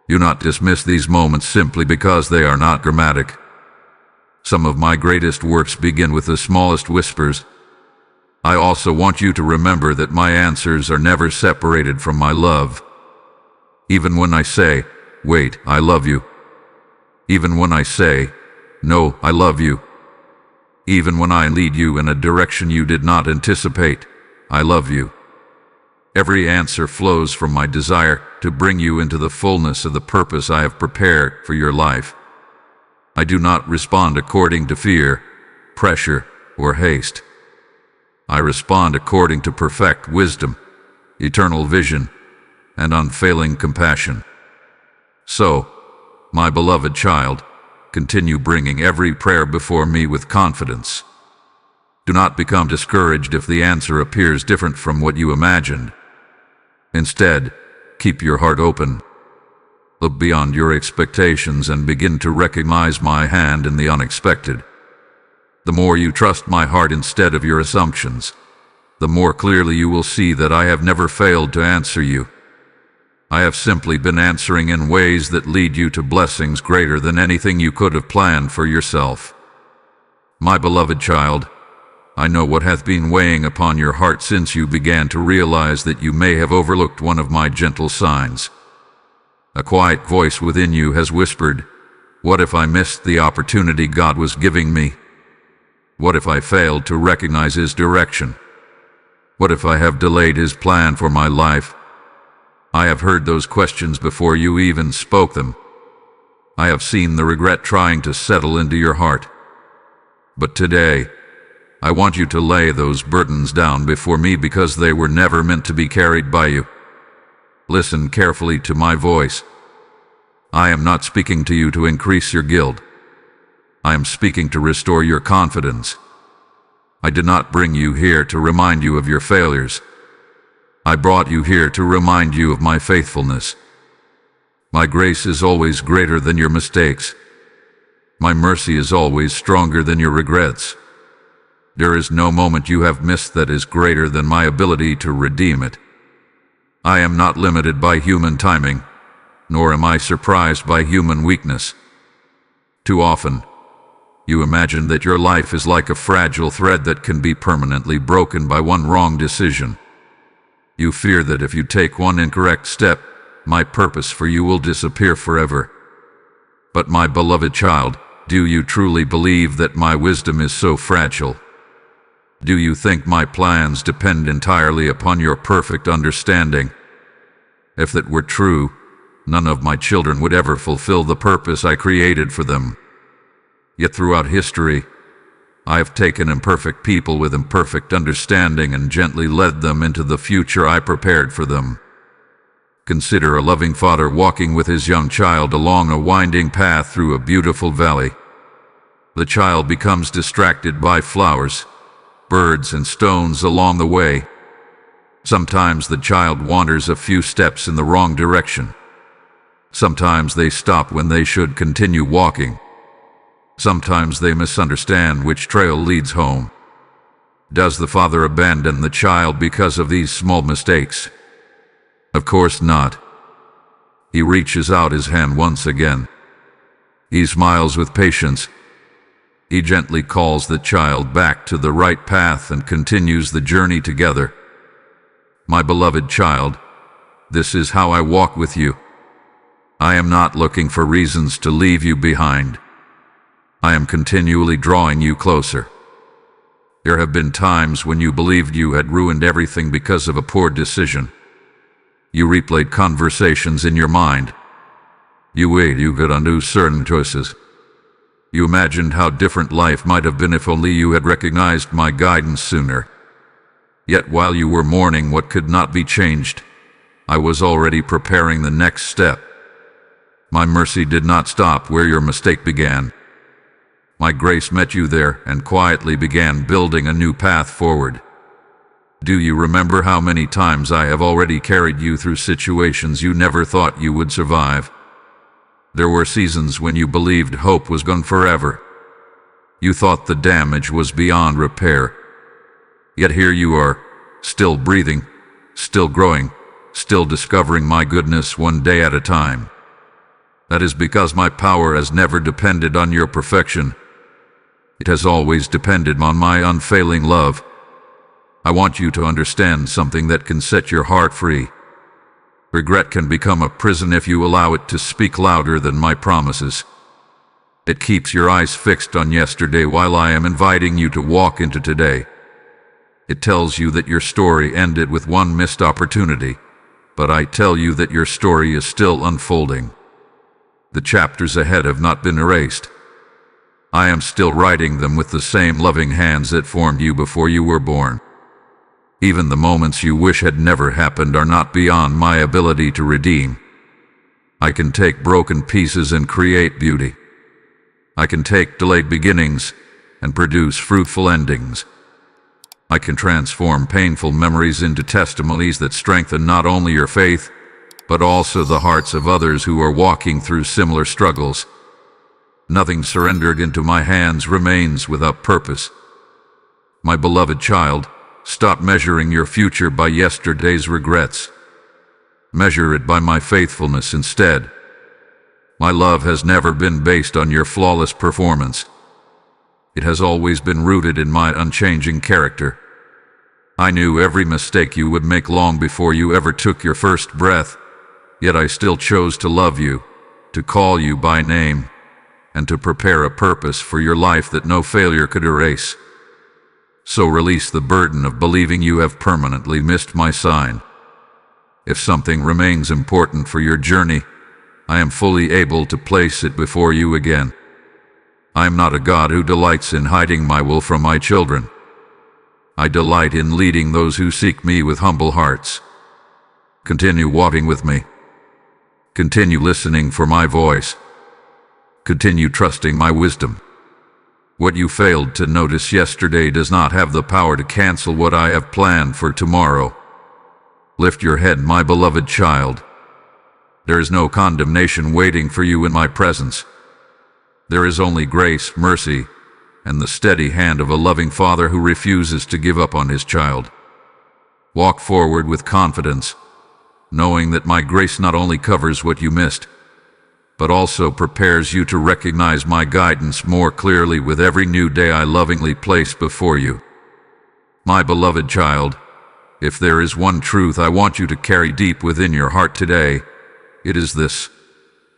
Do not dismiss these moments simply because they are not dramatic. Some of my greatest works begin with the smallest whispers. I also want you to remember that my answers are never separated from my love. Even when I say, "Wait, I love you." Even when I say, "No, I love you." Even when I lead you in a direction you did not anticipate, I love you. Every answer flows from my desire to bring you into the fullness of the purpose I have prepared for your life. I do not respond according to fear, pressure, or haste. I respond according to perfect wisdom, eternal vision, and unfailing compassion. So, my beloved child, continue bringing every prayer before me with confidence. Do not become discouraged if the answer appears different from what you imagined. Instead, keep your heart open. Look beyond your expectations and begin to recognize my hand in the unexpected. The more you trust my heart instead of your assumptions, the more clearly you will see that I have never failed to answer you. I have simply been answering in ways that lead you to blessings greater than anything you could have planned for yourself. My beloved child, I know what hath been weighing upon your heart since you began to realize that you may have overlooked one of my gentle signs. A quiet voice within you has whispered, "What if I missed the opportunity God was giving me? What if I failed to recognize His direction? What if I have delayed His plan for my life?" I have heard those questions before you even spoke them. I have seen the regret trying to settle into your heart. But today, I want you to lay those burdens down before me because they were never meant to be carried by you. Listen carefully to my voice. I am not speaking to you to increase your guilt. I am speaking to restore your confidence. I did not bring you here to remind you of your failures. I brought you here to remind you of my faithfulness. My grace is always greater than your mistakes. My mercy is always stronger than your regrets. There is no moment you have missed that is greater than my ability to redeem it. I am not limited by human timing, nor am I surprised by human weakness. Too often, you imagine that your life is like a fragile thread that can be permanently broken by one wrong decision. You fear that if you take one incorrect step, my purpose for you will disappear forever. But my beloved child, do you truly believe that my wisdom is so fragile? Do you think my plans depend entirely upon your perfect understanding? If that were true, none of my children would ever fulfill the purpose I created for them. Yet throughout history, I have taken imperfect people with imperfect understanding and gently led them into the future I prepared for them. Consider a loving father walking with his young child along a winding path through a beautiful valley. The child becomes distracted by flowers, birds, and stones along the way. Sometimes the child wanders a few steps in the wrong direction. Sometimes they stop when they should continue walking. Sometimes they misunderstand which trail leads home. Does the father abandon the child because of these small mistakes? Of course not. He reaches out his hand once again. He smiles with patience. He gently calls the child back to the right path and continues the journey together. My beloved child, this is how I walk with you. I am not looking for reasons to leave you behind. I am continually drawing you closer. There have been times when you believed you had ruined everything because of a poor decision. You replayed conversations in your mind. You wished you could undo certain choices. You imagined how different life might have been if only you had recognized my guidance sooner. Yet while you were mourning what could not be changed, I was already preparing the next step. My mercy did not stop where your mistake began. My grace met you there and quietly began building a new path forward. Do you remember how many times I have already carried you through situations you never thought you would survive? There were seasons when you believed hope was gone forever. You thought the damage was beyond repair. Yet here you are, still breathing, still growing, still discovering my goodness one day at a time. That is because my power has never depended on your perfection. It has always depended on my unfailing love. I want you to understand something that can set your heart free. Regret can become a prison if you allow it to speak louder than my promises. It keeps your eyes fixed on yesterday while I am inviting you to walk into today. It tells you that your story ended with one missed opportunity, but I tell you that your story is still unfolding. The chapters ahead have not been erased. I am still writing them with the same loving hands that formed you before you were born. Even the moments you wish had never happened are not beyond my ability to redeem. I can take broken pieces and create beauty. I can take delayed beginnings and produce fruitful endings. I can transform painful memories into testimonies that strengthen not only your faith, but also the hearts of others who are walking through similar struggles. Nothing surrendered into my hands remains without purpose. My beloved child, stop measuring your future by yesterday's regrets. Measure it by my faithfulness instead. My love has never been based on your flawless performance. It has always been rooted in my unchanging character. I knew every mistake you would make long before you ever took your first breath, yet I still chose to love you, to call you by name, and to prepare a purpose for your life that no failure could erase. So release the burden of believing you have permanently missed my sign. If something remains important for your journey, I am fully able to place it before you again. I am not a God who delights in hiding my will from my children. I delight in leading those who seek me with humble hearts. Continue walking with me. Continue listening for my voice. Continue trusting my wisdom. What you failed to notice yesterday does not have the power to cancel what I have planned for tomorrow. Lift your head, my beloved child. There is no condemnation waiting for you in my presence. There is only grace, mercy, and the steady hand of a loving father who refuses to give up on his child. Walk forward with confidence, knowing that my grace not only covers what you missed, but also prepares you to recognize my guidance more clearly with every new day I lovingly place before you. My beloved child, if there is one truth I want you to carry deep within your heart today, it is this: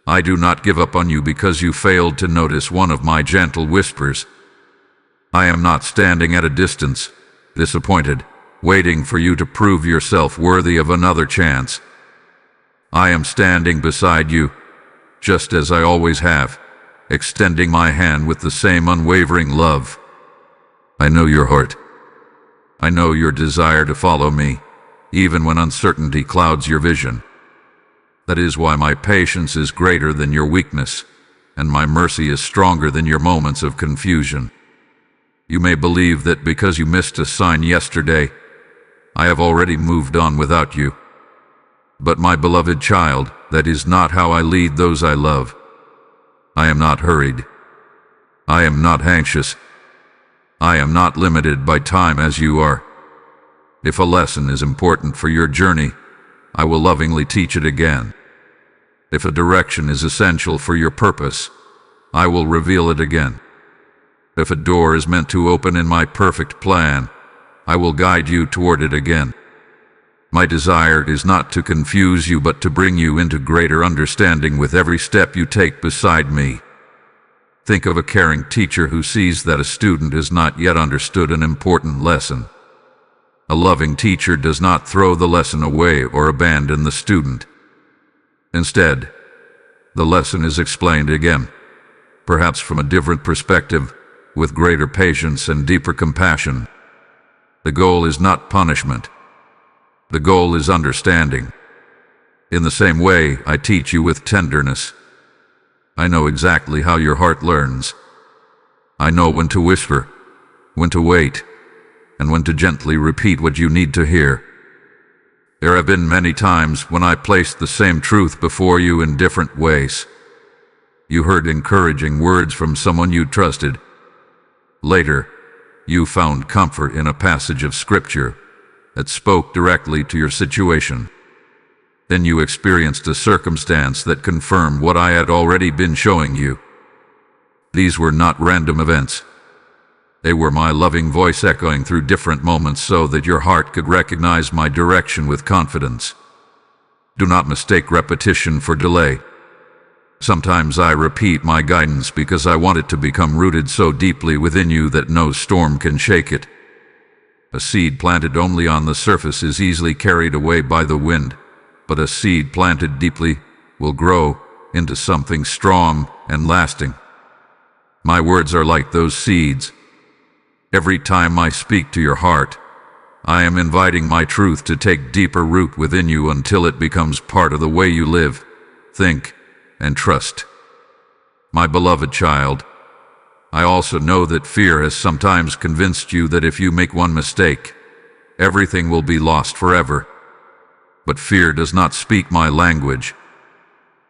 I do not give up on you because you failed to notice one of my gentle whispers. I am not standing at a distance, disappointed, waiting for you to prove yourself worthy of another chance. I am standing beside you, just as I always have, extending my hand with the same unwavering love. I know your heart. I know your desire to follow me, even when uncertainty clouds your vision. That is why my patience is greater than your weakness, and my mercy is stronger than your moments of confusion. You may believe that because you missed a sign yesterday, I have already moved on without you. But my beloved child, that is not how I lead those I love. I am not hurried. I am not anxious. I am not limited by time as you are. If a lesson is important for your journey, I will lovingly teach it again. If a direction is essential for your purpose, I will reveal it again. If a door is meant to open in my perfect plan, I will guide you toward it again. My desire is not to confuse you, but to bring you into greater understanding with every step you take beside me. Think of a caring teacher who sees that a student has not yet understood an important lesson. A loving teacher does not throw the lesson away or abandon the student. Instead, the lesson is explained again, perhaps from a different perspective, with greater patience and deeper compassion. The goal is not punishment. The goal is understanding. In the same way, I teach you with tenderness. I know exactly how your heart learns. I know when to whisper, when to wait, and when to gently repeat what you need to hear. There have been many times when I placed the same truth before you in different ways. You heard encouraging words from someone you trusted. Later, you found comfort in a passage of scripture that spoke directly to your situation. Then you experienced a circumstance that confirmed what I had already been showing you. These were not random events. They were my loving voice echoing through different moments so that your heart could recognize my direction with confidence. Do not mistake repetition for delay. Sometimes I repeat my guidance because I want it to become rooted so deeply within you that no storm can shake it. A seed planted only on the surface is easily carried away by the wind, but a seed planted deeply will grow into something strong and lasting. My words are like those seeds. Every time I speak to your heart, I am inviting my truth to take deeper root within you until it becomes part of the way you live, think, and trust. My beloved child, I also know that fear has sometimes convinced you that if you make one mistake, everything will be lost forever. But fear does not speak my language.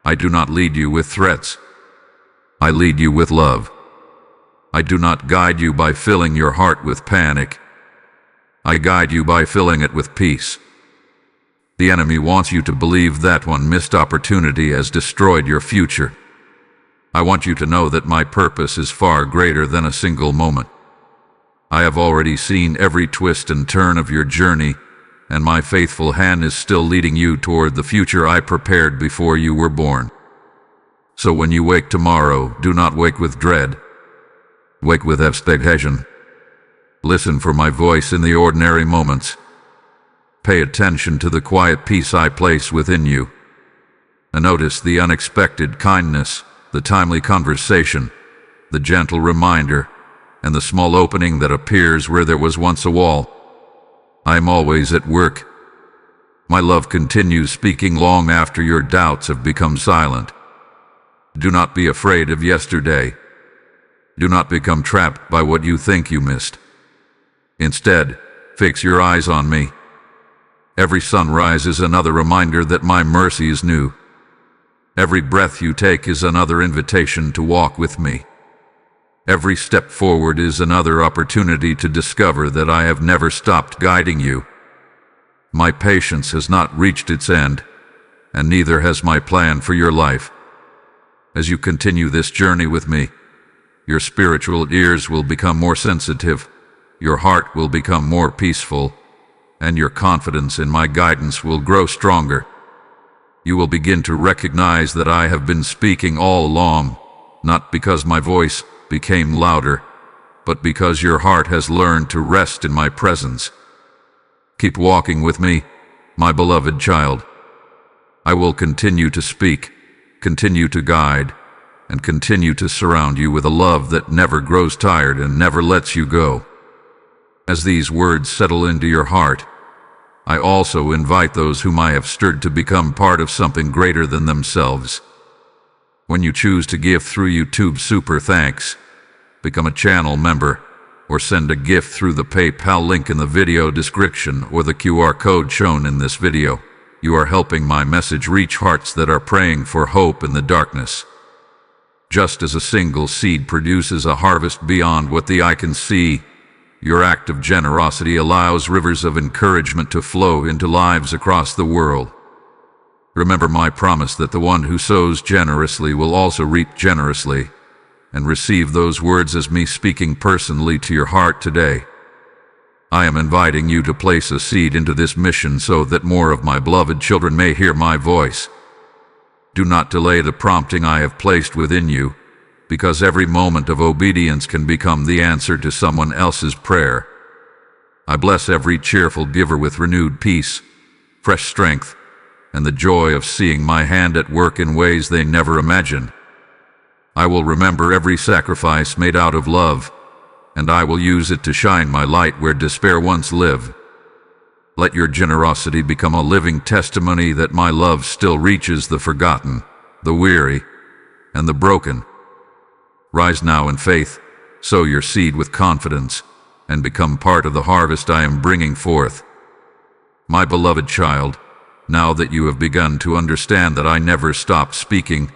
I do not lead you with threats. I lead you with love. I do not guide you by filling your heart with panic. I guide you by filling it with peace. The enemy wants you to believe that one missed opportunity has destroyed your future. I want you to know that my purpose is far greater than a single moment. I have already seen every twist and turn of your journey, and my faithful hand is still leading you toward the future I prepared before you were born. So when you wake tomorrow, do not wake with dread. Wake with expectation. Listen for my voice in the ordinary moments. Pay attention to the quiet peace I place within you. And notice the unexpected kindness, the timely conversation, the gentle reminder, and the small opening that appears where there was once a wall. I am always at work. My love continues speaking long after your doubts have become silent. Do not be afraid of yesterday. Do not become trapped by what you think you missed. Instead, fix your eyes on me. Every sunrise is another reminder that my mercy is new. Every breath you take is another invitation to walk with me. Every step forward is another opportunity to discover that I have never stopped guiding you. My patience has not reached its end, and neither has my plan for your life. As you continue this journey with me, your spiritual ears will become more sensitive, your heart will become more peaceful, and your confidence in my guidance will grow stronger. You will begin to recognize that I have been speaking all along, not because my voice became louder, but because your heart has learned to rest in my presence. Keep walking with me, my beloved child. I will continue to speak, continue to guide, and continue to surround you with a love that never grows tired and never lets you go. As these words settle into your heart, I also invite those whom I have stirred to become part of something greater than themselves. When you choose to give through YouTube Super Thanks, become a channel member, or send a gift through the PayPal link in the video description or the QR code shown in this video, you are helping my message reach hearts that are praying for hope in the darkness. Just as a single seed produces a harvest beyond what the eye can see, your act of generosity allows rivers of encouragement to flow into lives across the world. Remember my promise that the one who sows generously will also reap generously, and receive those words as me speaking personally to your heart today. I am inviting you to place a seed into this mission so that more of my beloved children may hear my voice. Do not delay the prompting I have placed within you, because every moment of obedience can become the answer to someone else's prayer. I bless every cheerful giver with renewed peace, fresh strength, and the joy of seeing my hand at work in ways they never imagined. I will remember every sacrifice made out of love, and I will use it to shine my light where despair once lived. Let your generosity become a living testimony that my love still reaches the forgotten, the weary, and the broken. Rise now in faith, sow your seed with confidence, and become part of the harvest I am bringing forth. My beloved child, now that you have begun to understand that I never stopped speaking,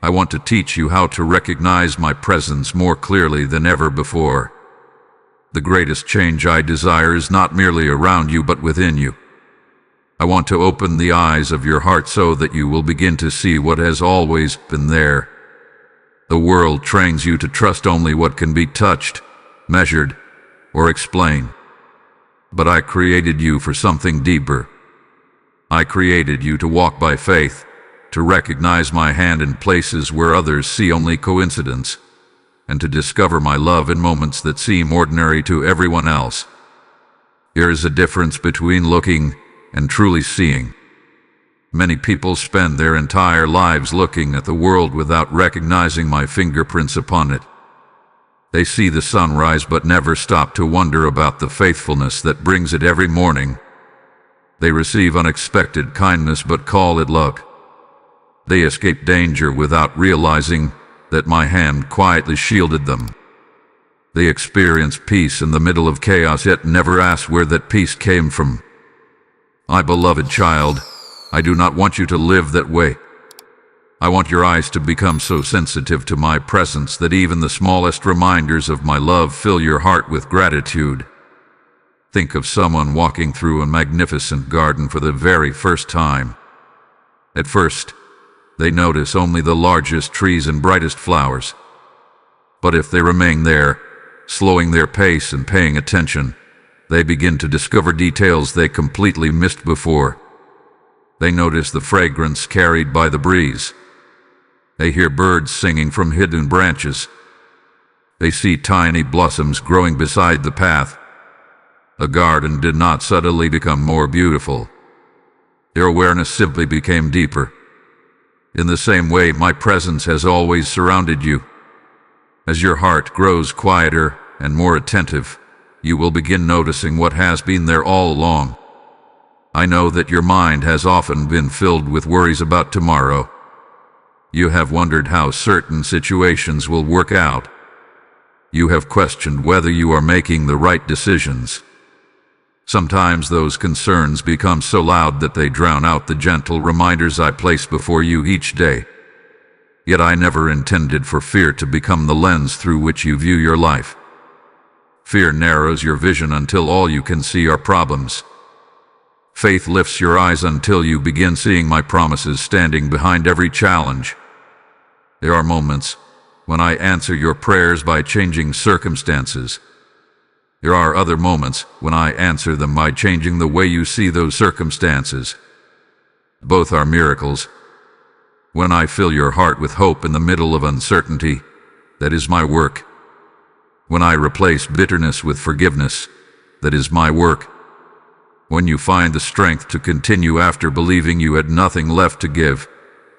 I want to teach you how to recognize my presence more clearly than ever before. The greatest change I desire is not merely around you but within you. I want to open the eyes of your heart so that you will begin to see what has always been there. The world trains you to trust only what can be touched, measured, or explained. But I created you for something deeper. I created you to walk by faith, to recognize my hand in places where others see only coincidence, and to discover my love in moments that seem ordinary to everyone else. There is a difference between looking and truly seeing. Many people spend their entire lives looking at the world without recognizing my fingerprints upon it. They see the sunrise but never stop to wonder about the faithfulness that brings it every morning. They receive unexpected kindness but call it luck. They escape danger without realizing that my hand quietly shielded them. They experience peace in the middle of chaos, yet never ask where that peace came from. My beloved child, I do not want you to live that way. I want your eyes to become so sensitive to my presence that even the smallest reminders of my love fill your heart with gratitude. Think of someone walking through a magnificent garden for the very first time. At first, they notice only the largest trees and brightest flowers. But if they remain there, slowing their pace and paying attention, they begin to discover details they completely missed before. They notice the fragrance carried by the breeze. They hear birds singing from hidden branches. They see tiny blossoms growing beside the path. A garden did not suddenly become more beautiful. Their awareness simply became deeper. In the same way, my presence has always surrounded you. As your heart grows quieter and more attentive, you will begin noticing what has been there all along. I know that your mind has often been filled with worries about tomorrow. You have wondered how certain situations will work out. You have questioned whether you are making the right decisions. Sometimes those concerns become so loud that they drown out the gentle reminders I place before you each day. Yet I never intended for fear to become the lens through which you view your life. Fear narrows your vision until all you can see are problems. Faith lifts your eyes until you begin seeing my promises standing behind every challenge. There are moments when I answer your prayers by changing circumstances. There are other moments when I answer them by changing the way you see those circumstances. Both are miracles. When I fill your heart with hope in the middle of uncertainty, that is my work. When I replace bitterness with forgiveness, that is my work. When you find the strength to continue after believing you had nothing left to give,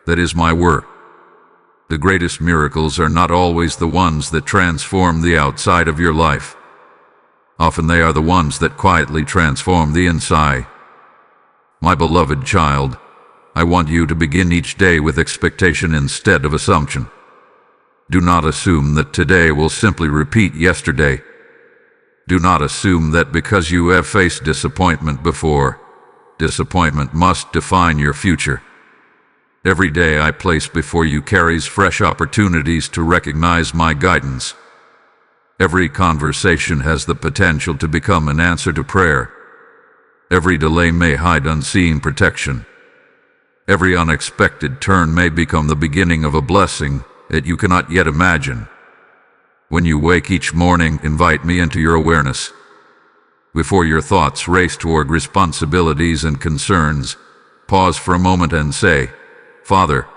that is my work. The greatest miracles are not always the ones that transform the outside of your life. Often they are the ones that quietly transform the inside. My beloved child, I want you to begin each day with expectation instead of assumption. Do not assume that today will simply repeat yesterday. Do not assume that because you have faced disappointment before, disappointment must define your future. Every day I place before you carries fresh opportunities to recognize my guidance. Every conversation has the potential to become an answer to prayer. Every delay may hide unseen protection. Every unexpected turn may become the beginning of a blessing that you cannot yet imagine. When you wake each morning, invite me into your awareness. Before your thoughts race toward responsibilities and concerns, pause for a moment and say, Father,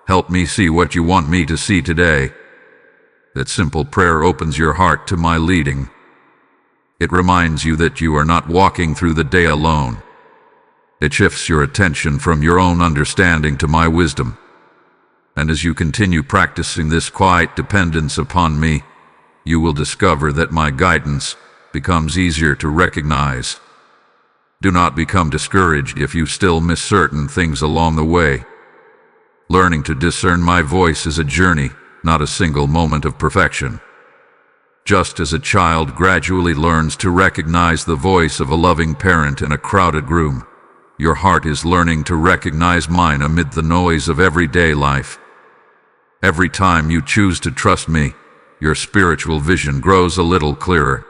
help me see what you want me to see today. That simple prayer opens your heart to my leading. It reminds you that you are not walking through the day alone. It shifts your attention from your own understanding to my wisdom. And as you continue practicing this quiet dependence upon me, you will discover that my guidance becomes easier to recognize. Do not become discouraged if you still miss certain things along the way. Learning to discern my voice is a journey, not a single moment of perfection. Just as a child gradually learns to recognize the voice of a loving parent in a crowded room, your heart is learning to recognize mine amid the noise of everyday life. Every time you choose to trust me, your spiritual vision grows a little clearer.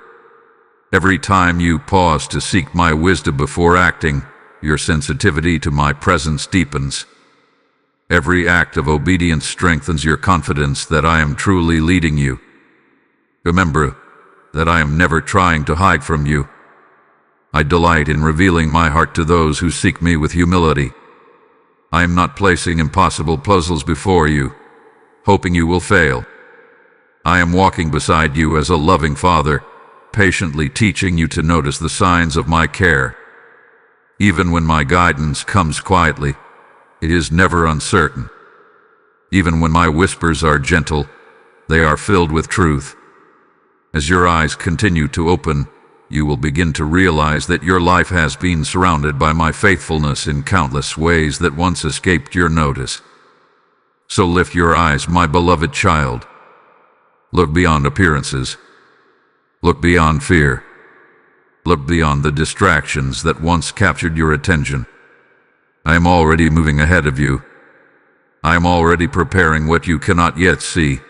Every time you pause to seek my wisdom before acting, your sensitivity to my presence deepens. Every act of obedience strengthens your confidence that I am truly leading you. Remember that I am never trying to hide from you. I delight in revealing my heart to those who seek me with humility. I am not placing impossible puzzles before you, hoping you will fail. I am walking beside you as a loving father, patiently teaching you to notice the signs of my care. Even when my guidance comes quietly, it is never uncertain. Even when my whispers are gentle, they are filled with truth. As your eyes continue to open, you will begin to realize that your life has been surrounded by my faithfulness in countless ways that once escaped your notice. So lift your eyes, my beloved child. Look beyond appearances. Look beyond fear. Look beyond the distractions that once captured your attention. I am already moving ahead of you. I am already preparing what you cannot yet see.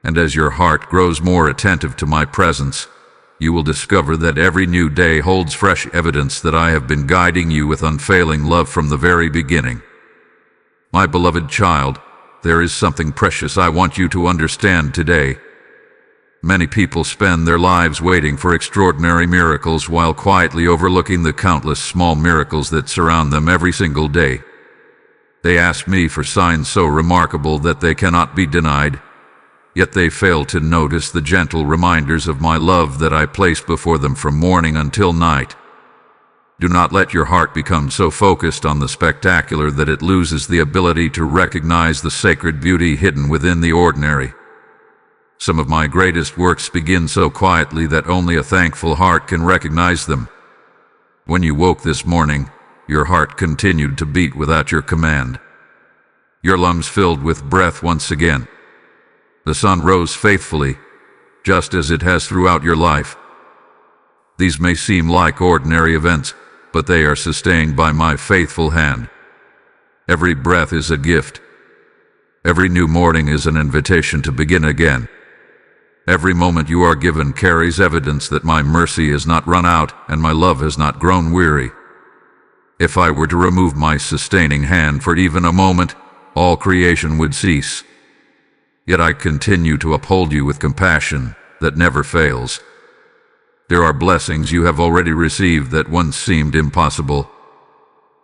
And as your heart grows more attentive to my presence, you will discover that every new day holds fresh evidence that I have been guiding you with unfailing love from the very beginning. My beloved child, there is something precious I want you to understand today. Many people spend their lives waiting for extraordinary miracles while quietly overlooking the countless small miracles that surround them every single day. They ask me for signs so remarkable that they cannot be denied, yet they fail to notice the gentle reminders of my love that I place before them from morning until night. Do not let your heart become so focused on the spectacular that it loses the ability to recognize the sacred beauty hidden within the ordinary. Some of my greatest works begin so quietly that only a thankful heart can recognize them. When you woke this morning, your heart continued to beat without your command. Your lungs filled with breath once again. The sun rose faithfully, just as it has throughout your life. These may seem like ordinary events, but they are sustained by my faithful hand. Every breath is a gift. Every new morning is an invitation to begin again. Every moment you are given carries evidence that my mercy has not run out and my love has not grown weary. If I were to remove my sustaining hand for even a moment, all creation would cease. Yet I continue to uphold you with compassion that never fails. There are blessings you have already received that once seemed impossible.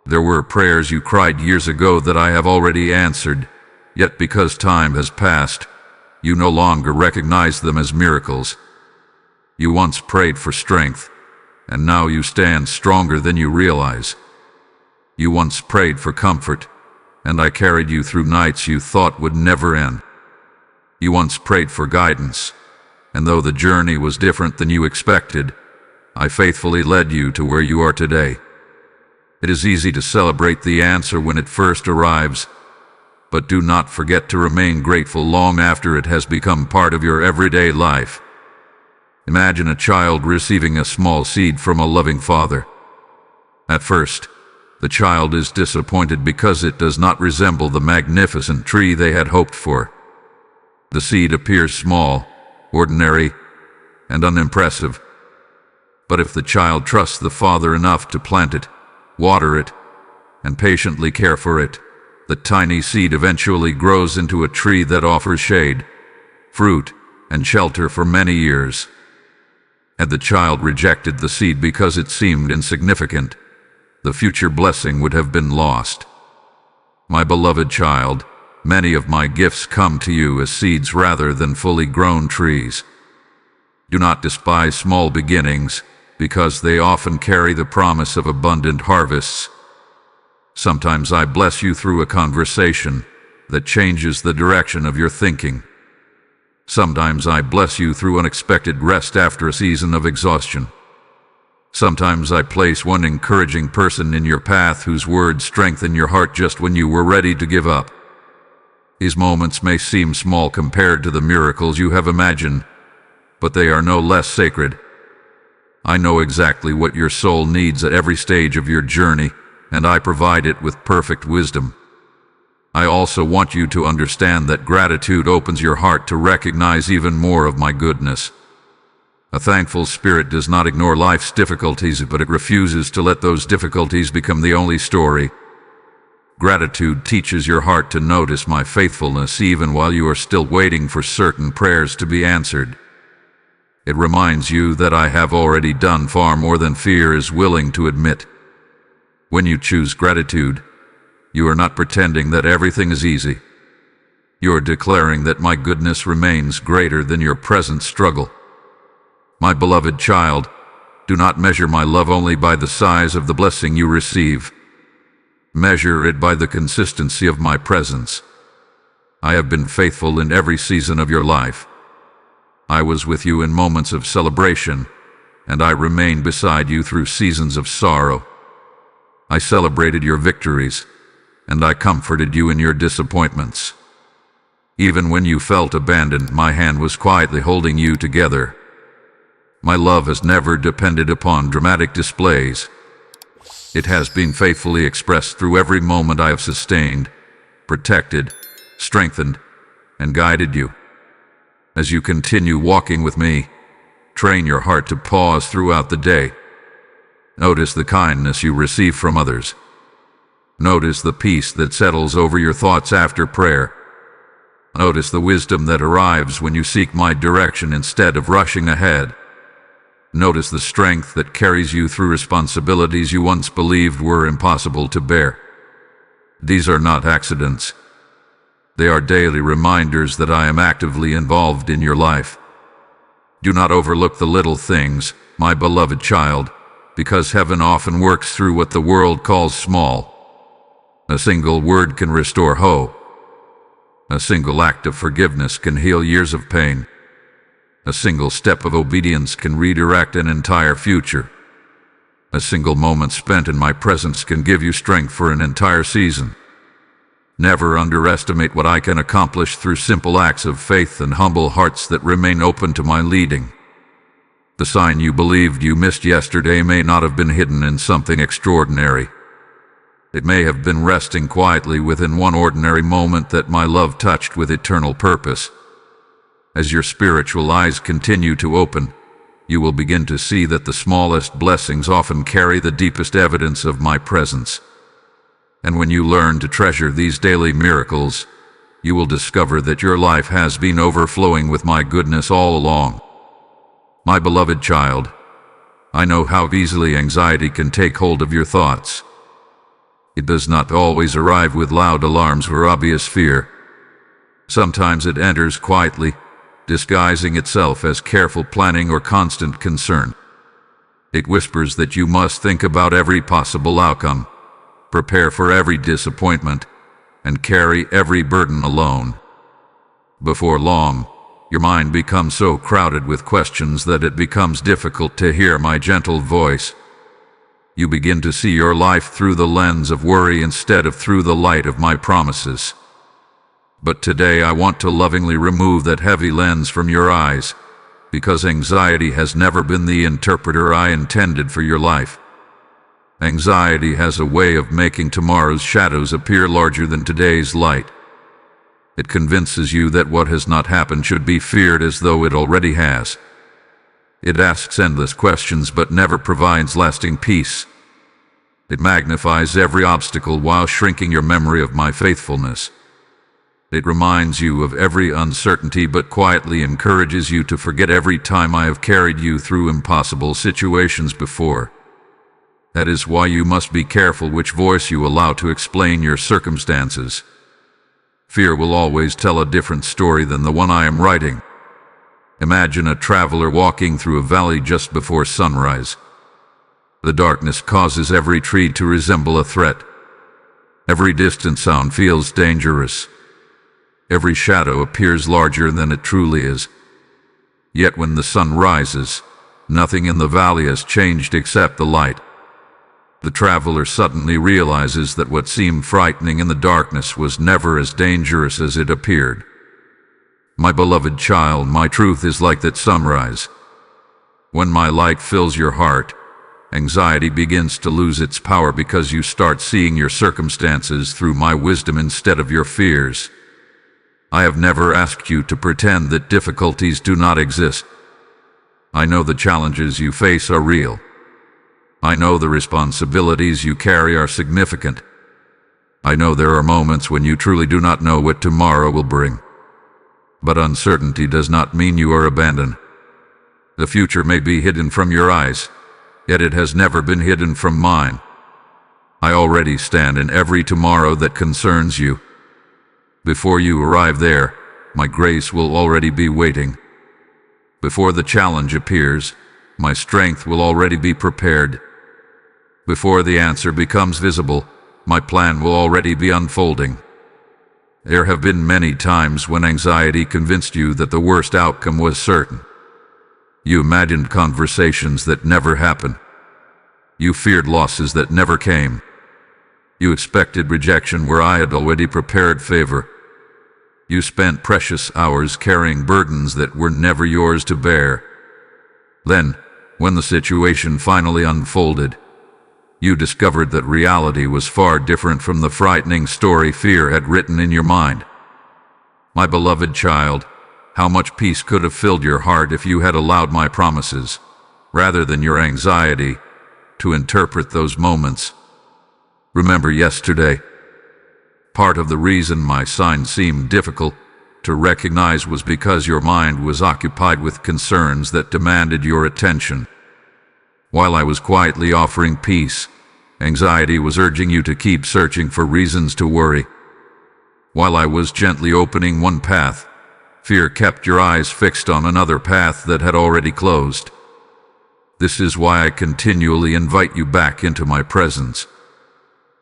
There were prayers you cried years ago that I have already answered, yet because time has passed, you no longer recognize them as miracles. You once prayed for strength, and now you stand stronger than you realize. You once prayed for comfort, and I carried you through nights you thought would never end. You once prayed for guidance, and though the journey was different than you expected, I faithfully led you to where you are today. It is easy to celebrate the answer when it first arrives, but do not forget to remain grateful long after it has become part of your everyday life. Imagine a child receiving a small seed from a loving father. At first, the child is disappointed because it does not resemble the magnificent tree they had hoped for. The seed appears small, ordinary, and unimpressive. But if the child trusts the father enough to plant it, water it, and patiently care for it, the tiny seed eventually grows into a tree that offers shade, fruit, and shelter for many years. Had the child rejected the seed because it seemed insignificant, the future blessing would have been lost. My beloved child, many of my gifts come to you as seeds rather than fully grown trees. Do not despise small beginnings, because they often carry the promise of abundant harvests. Sometimes I bless you through a conversation that changes the direction of your thinking. Sometimes I bless you through unexpected rest after a season of exhaustion. Sometimes I place one encouraging person in your path whose words strengthen your heart just when you were ready to give up. These moments may seem small compared to the miracles you have imagined, but they are no less sacred. I know exactly what your soul needs at every stage of your journey, and I provide it with perfect wisdom. I also want you to understand that gratitude opens your heart to recognize even more of my goodness. A thankful spirit does not ignore life's difficulties, but it refuses to let those difficulties become the only story. Gratitude teaches your heart to notice my faithfulness even while you are still waiting for certain prayers to be answered. It reminds you that I have already done far more than fear is willing to admit. When you choose gratitude, you are not pretending that everything is easy. You are declaring that my goodness remains greater than your present struggle. My beloved child, do not measure my love only by the size of the blessing you receive. Measure it by the consistency of my presence. I have been faithful in every season of your life. I was with you in moments of celebration, and I remained beside you through seasons of sorrow. I celebrated your victories, and I comforted you in your disappointments. Even when you felt abandoned, my hand was quietly holding you together. My love has never depended upon dramatic displays. It has been faithfully expressed through every moment I have sustained, protected, strengthened, and guided you. As you continue walking with me, train your heart to pause throughout the day. Notice the kindness you receive from others. Notice the peace that settles over your thoughts after prayer. Notice the wisdom that arrives when you seek my direction instead of rushing ahead. Notice the strength that carries you through responsibilities you once believed were impossible to bear. These are not accidents. They are daily reminders that I am actively involved in your life. Do not overlook the little things, my beloved child, because heaven often works through what the world calls small. A single word can restore hope. A single act of forgiveness can heal years of pain. A single step of obedience can redirect an entire future. A single moment spent in my presence can give you strength for an entire season. Never underestimate what I can accomplish through simple acts of faith and humble hearts that remain open to my leading. The sign you believed you missed yesterday may not have been hidden in something extraordinary. It may have been resting quietly within one ordinary moment that my love touched with eternal purpose. As your spiritual eyes continue to open, you will begin to see that the smallest blessings often carry the deepest evidence of my presence. And when you learn to treasure these daily miracles, you will discover that your life has been overflowing with my goodness all along. My beloved child, I know how easily anxiety can take hold of your thoughts. It does not always arrive with loud alarms or obvious fear. Sometimes it enters quietly, disguising itself as careful planning or constant concern. It whispers that you must think about every possible outcome, prepare for every disappointment, and carry every burden alone. Before long, your mind becomes so crowded with questions that it becomes difficult to hear my gentle voice. You begin to see your life through the lens of worry instead of through the light of my promises. But today I want to lovingly remove that heavy lens from your eyes, because anxiety has never been the interpreter I intended for your life. Anxiety has a way of making tomorrow's shadows appear larger than today's light. It convinces you that what has not happened should be feared as though it already has. It asks endless questions but never provides lasting peace. It magnifies every obstacle while shrinking your memory of my faithfulness. It reminds you of every uncertainty but quietly encourages you to forget every time I have carried you through impossible situations before. That is why you must be careful which voice you allow to explain your circumstances. Fear will always tell a different story than the one I am writing. Imagine a traveler walking through a valley just before sunrise. The darkness causes every tree to resemble a threat. Every distant sound feels dangerous. Every shadow appears larger than it truly is. Yet when the sun rises, nothing in the valley has changed except the light. The traveler suddenly realizes that what seemed frightening in the darkness was never as dangerous as it appeared. My beloved child, my truth is like that sunrise. When my light fills your heart, anxiety begins to lose its power because you start seeing your circumstances through my wisdom instead of your fears. I have never asked you to pretend that difficulties do not exist. I know the challenges you face are real. I know the responsibilities you carry are significant. I know there are moments when you truly do not know what tomorrow will bring. But uncertainty does not mean you are abandoned. The future may be hidden from your eyes, yet it has never been hidden from mine. I already stand in every tomorrow that concerns you. Before you arrive there, my grace will already be waiting. Before the challenge appears, my strength will already be prepared. Before the answer becomes visible, my plan will already be unfolding. There have been many times when anxiety convinced you that the worst outcome was certain. You imagined conversations that never happened. You feared losses that never came. You expected rejection where I had already prepared favor. You spent precious hours carrying burdens that were never yours to bear. Then, when the situation finally unfolded, you discovered that reality was far different from the frightening story fear had written in your mind. My beloved child, how much peace could have filled your heart if you had allowed my promises, rather than your anxiety, to interpret those moments. Remember yesterday. Part of the reason my sign seemed difficult to recognize was because your mind was occupied with concerns that demanded your attention. While I was quietly offering peace, anxiety was urging you to keep searching for reasons to worry. While I was gently opening one path, fear kept your eyes fixed on another path that had already closed. This is why I continually invite you back into my presence.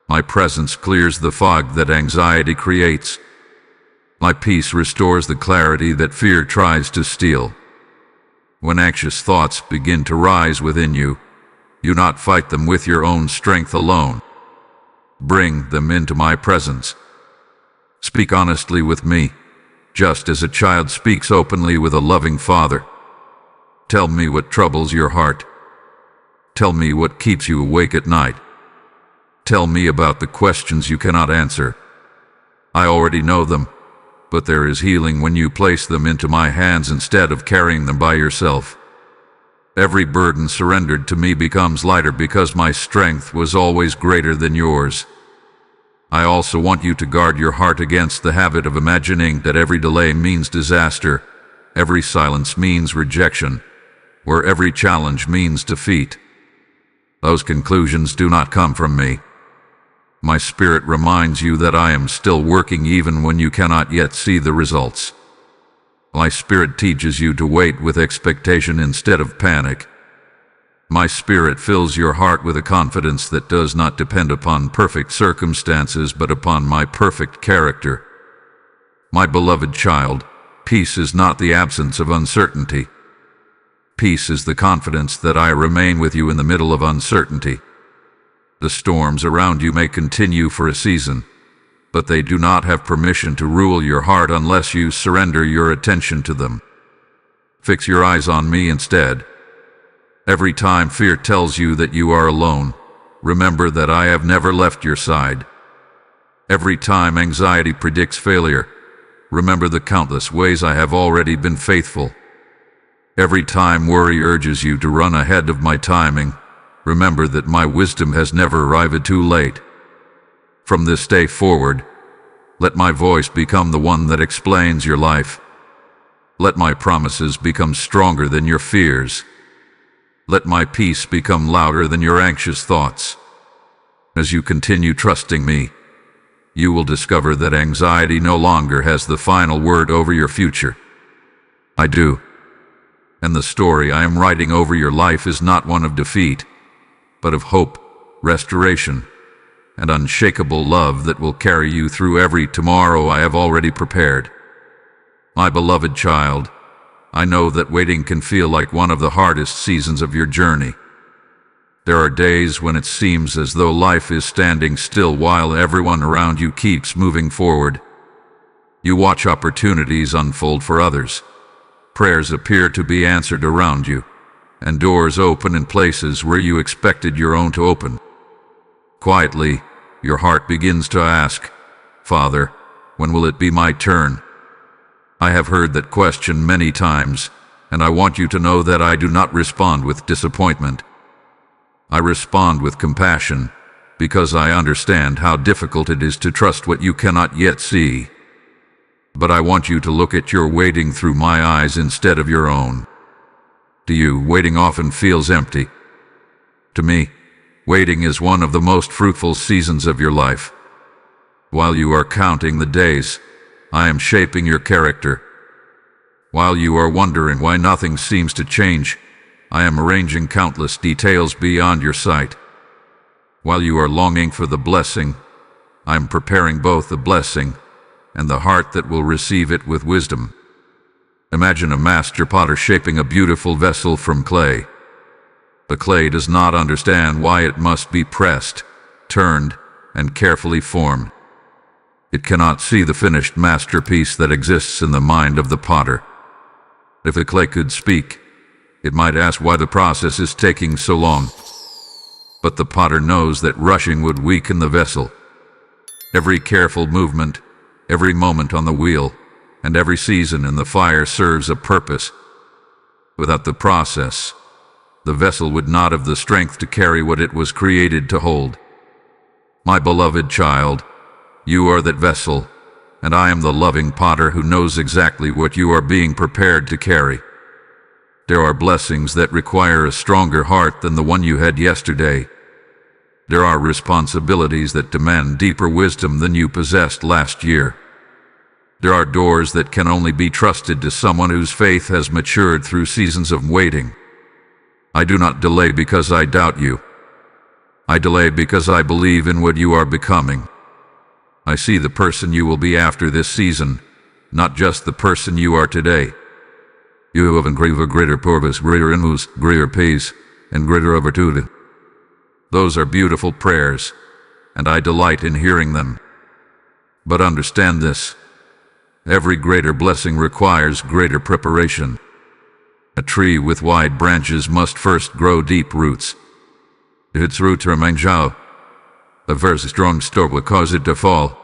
My presence clears the fog that anxiety creates. My peace restores the clarity that fear tries to steal. When anxious thoughts begin to rise within you, do not fight them with your own strength alone. Bring them into my presence. Speak honestly with me, just as a child speaks openly with a loving father. Tell me what troubles your heart. Tell me what keeps you awake at night. Tell me about the questions you cannot answer. I already know them, but there is healing when you place them into my hands instead of carrying them by yourself. Every burden surrendered to me becomes lighter because my strength was always greater than yours. I also want you to guard your heart against the habit of imagining that every delay means disaster, every silence means rejection, or every challenge means defeat. Those conclusions do not come from me. My spirit reminds you that I am still working even when you cannot yet see the results. My spirit teaches you to wait with expectation instead of panic. My spirit fills your heart with a confidence that does not depend upon perfect circumstances but upon my perfect character. My beloved child, peace is not the absence of uncertainty. Peace is the confidence that I remain with you in the middle of uncertainty. The storms around you may continue for a season, but they do not have permission to rule your heart unless you surrender your attention to them. Fix your eyes on me instead. Every time fear tells you that you are alone, remember that I have never left your side. Every time anxiety predicts failure, remember the countless ways I have already been faithful. Every time worry urges you to run ahead of my timing, remember that my wisdom has never arrived too late. From this day forward, let my voice become the one that explains your life. Let my promises become stronger than your fears. Let my peace become louder than your anxious thoughts. As you continue trusting me, you will discover that anxiety no longer has the final word over your future. I do. And the story I am writing over your life is not one of defeat, but of hope, restoration, and unshakable love that will carry you through every tomorrow I have already prepared. My beloved child, I know that waiting can feel like one of the hardest seasons of your journey. There are days when it seems as though life is standing still while everyone around you keeps moving forward. You watch opportunities unfold for others. Prayers appear to be answered around you, and doors open in places where you expected your own to open. Quietly, your heart begins to ask, Father, when will it be my turn? I have heard that question many times, and I want you to know that I do not respond with disappointment. I respond with compassion, because I understand how difficult it is to trust what you cannot yet see. But I want you to look at your waiting through my eyes instead of your own. To you, waiting often feels empty. To me, waiting is one of the most fruitful seasons of your life. While you are counting the days, I am shaping your character. While you are wondering why nothing seems to change, I am arranging countless details beyond your sight. While you are longing for the blessing, I am preparing both the blessing and the heart that will receive it with wisdom. Imagine a master potter shaping a beautiful vessel from clay. The clay does not understand why it must be pressed, turned, and carefully formed. It cannot see the finished masterpiece that exists in the mind of the potter. If the clay could speak, It might ask why the process is taking so long. But the potter knows that rushing would weaken the vessel. Every careful movement, every moment on the wheel, and every season in the fire serves a purpose. Without the process, the vessel would not have the strength to carry what it was created to hold. My beloved child, you are that vessel, and I am the loving potter who knows exactly what you are being prepared to carry. There are blessings that require a stronger heart than the one you had yesterday. There are responsibilities that demand deeper wisdom than you possessed last year. There are doors that can only be trusted to someone whose faith has matured through seasons of waiting. I do not delay because I doubt you. I delay because I believe in what you are becoming. I see the person you will be after this season, not just the person you are today. You have a greater purpose, greater influence, greater peace, and greater opportunity. Those are beautiful prayers, and I delight in hearing them. But understand this. Every greater blessing requires greater preparation. A tree with wide branches must first grow deep roots. If its roots remain shallow, a very strong storm will cause it to fall.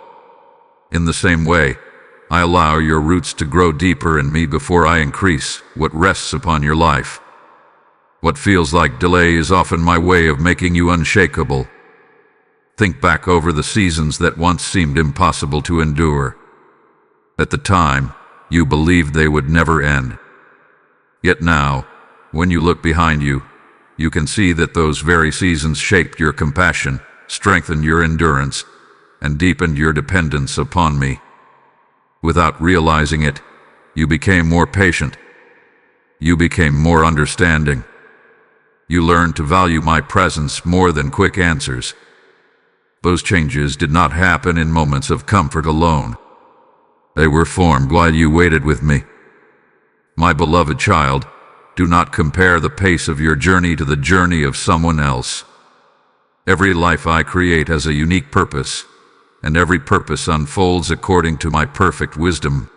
In the same way, I allow your roots to grow deeper in me before I increase what rests upon your life. What feels like delay is often my way of making you unshakable. Think back over the seasons that once seemed impossible to endure. At the time, you believed they would never end. Yet now, when you look behind you, you can see that those very seasons shaped your compassion, strengthened your endurance, and deepened your dependence upon me. Without realizing it, you became more patient. You became more understanding. You learned to value my presence more than quick answers. Those changes did not happen in moments of comfort alone. They were formed while you waited with me. My beloved child, do not compare the pace of your journey to the journey of someone else. Every life I create has a unique purpose, and every purpose unfolds according to my perfect wisdom.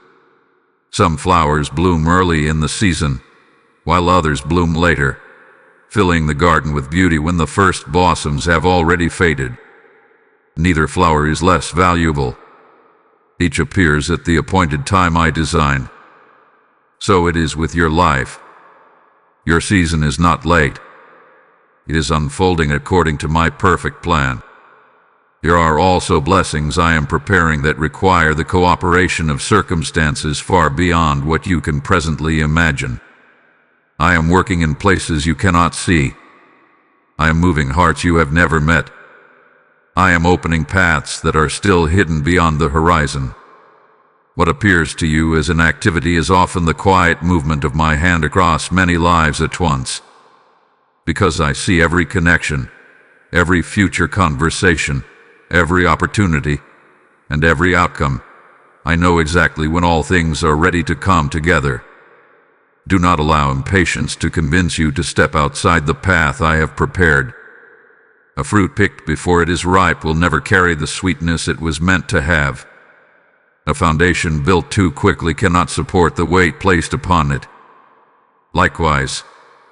Some flowers bloom early in the season, while others bloom later, filling the garden with beauty when the first blossoms have already faded. Neither flower is less valuable. Each appears at the appointed time I design. So it is with your life. Your season is not late. It is unfolding according to my perfect plan. There are also blessings I am preparing that require the cooperation of circumstances far beyond what you can presently imagine. I am working in places you cannot see. I am moving hearts you have never met. I am opening paths that are still hidden beyond the horizon. What appears to you as an activity is often the quiet movement of my hand across many lives at once. Because I see every connection, every future conversation, every opportunity, and every outcome, I know exactly when all things are ready to come together. Do not allow impatience to convince you to step outside the path I have prepared. A fruit picked before it is ripe will never carry the sweetness it was meant to have. A foundation built too quickly cannot support the weight placed upon it. Likewise,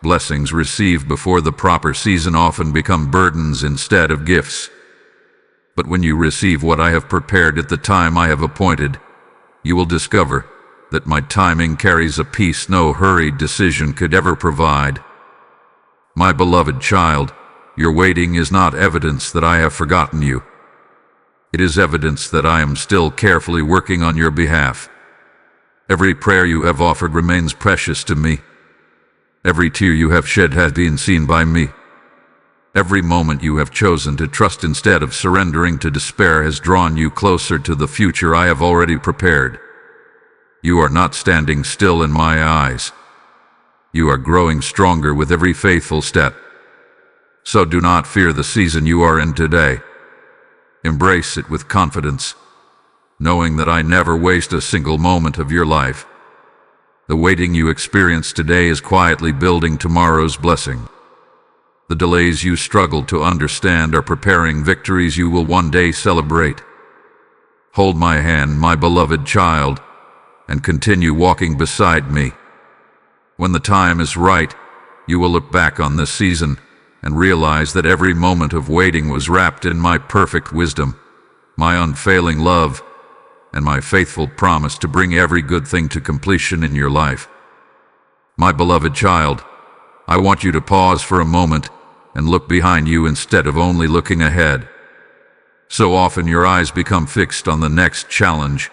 blessings received before the proper season often become burdens instead of gifts. But when you receive what I have prepared at the time I have appointed, you will discover that my timing carries a peace no hurried decision could ever provide. My beloved child, your waiting is not evidence that I have forgotten you. It is evidence that I am still carefully working on your behalf. Every prayer you have offered remains precious to me. Every tear you have shed has been seen by me. Every moment you have chosen to trust instead of surrendering to despair has drawn you closer to the future I have already prepared. You are not standing still in my eyes. You are growing stronger with every faithful step. So do not fear the season you are in today. Embrace it with confidence, knowing that I never waste a single moment of your life. The waiting you experience today is quietly building tomorrow's blessing. The delays you struggle to understand are preparing victories you will one day celebrate. Hold my hand, my beloved child, and continue walking beside me. When the time is right, you will look back on this season and realize that every moment of waiting was wrapped in my perfect wisdom, my unfailing love, and my faithful promise to bring every good thing to completion in your life. My beloved child, I want you to pause for a moment and look behind you instead of only looking ahead. So often your eyes become fixed on the next challenge,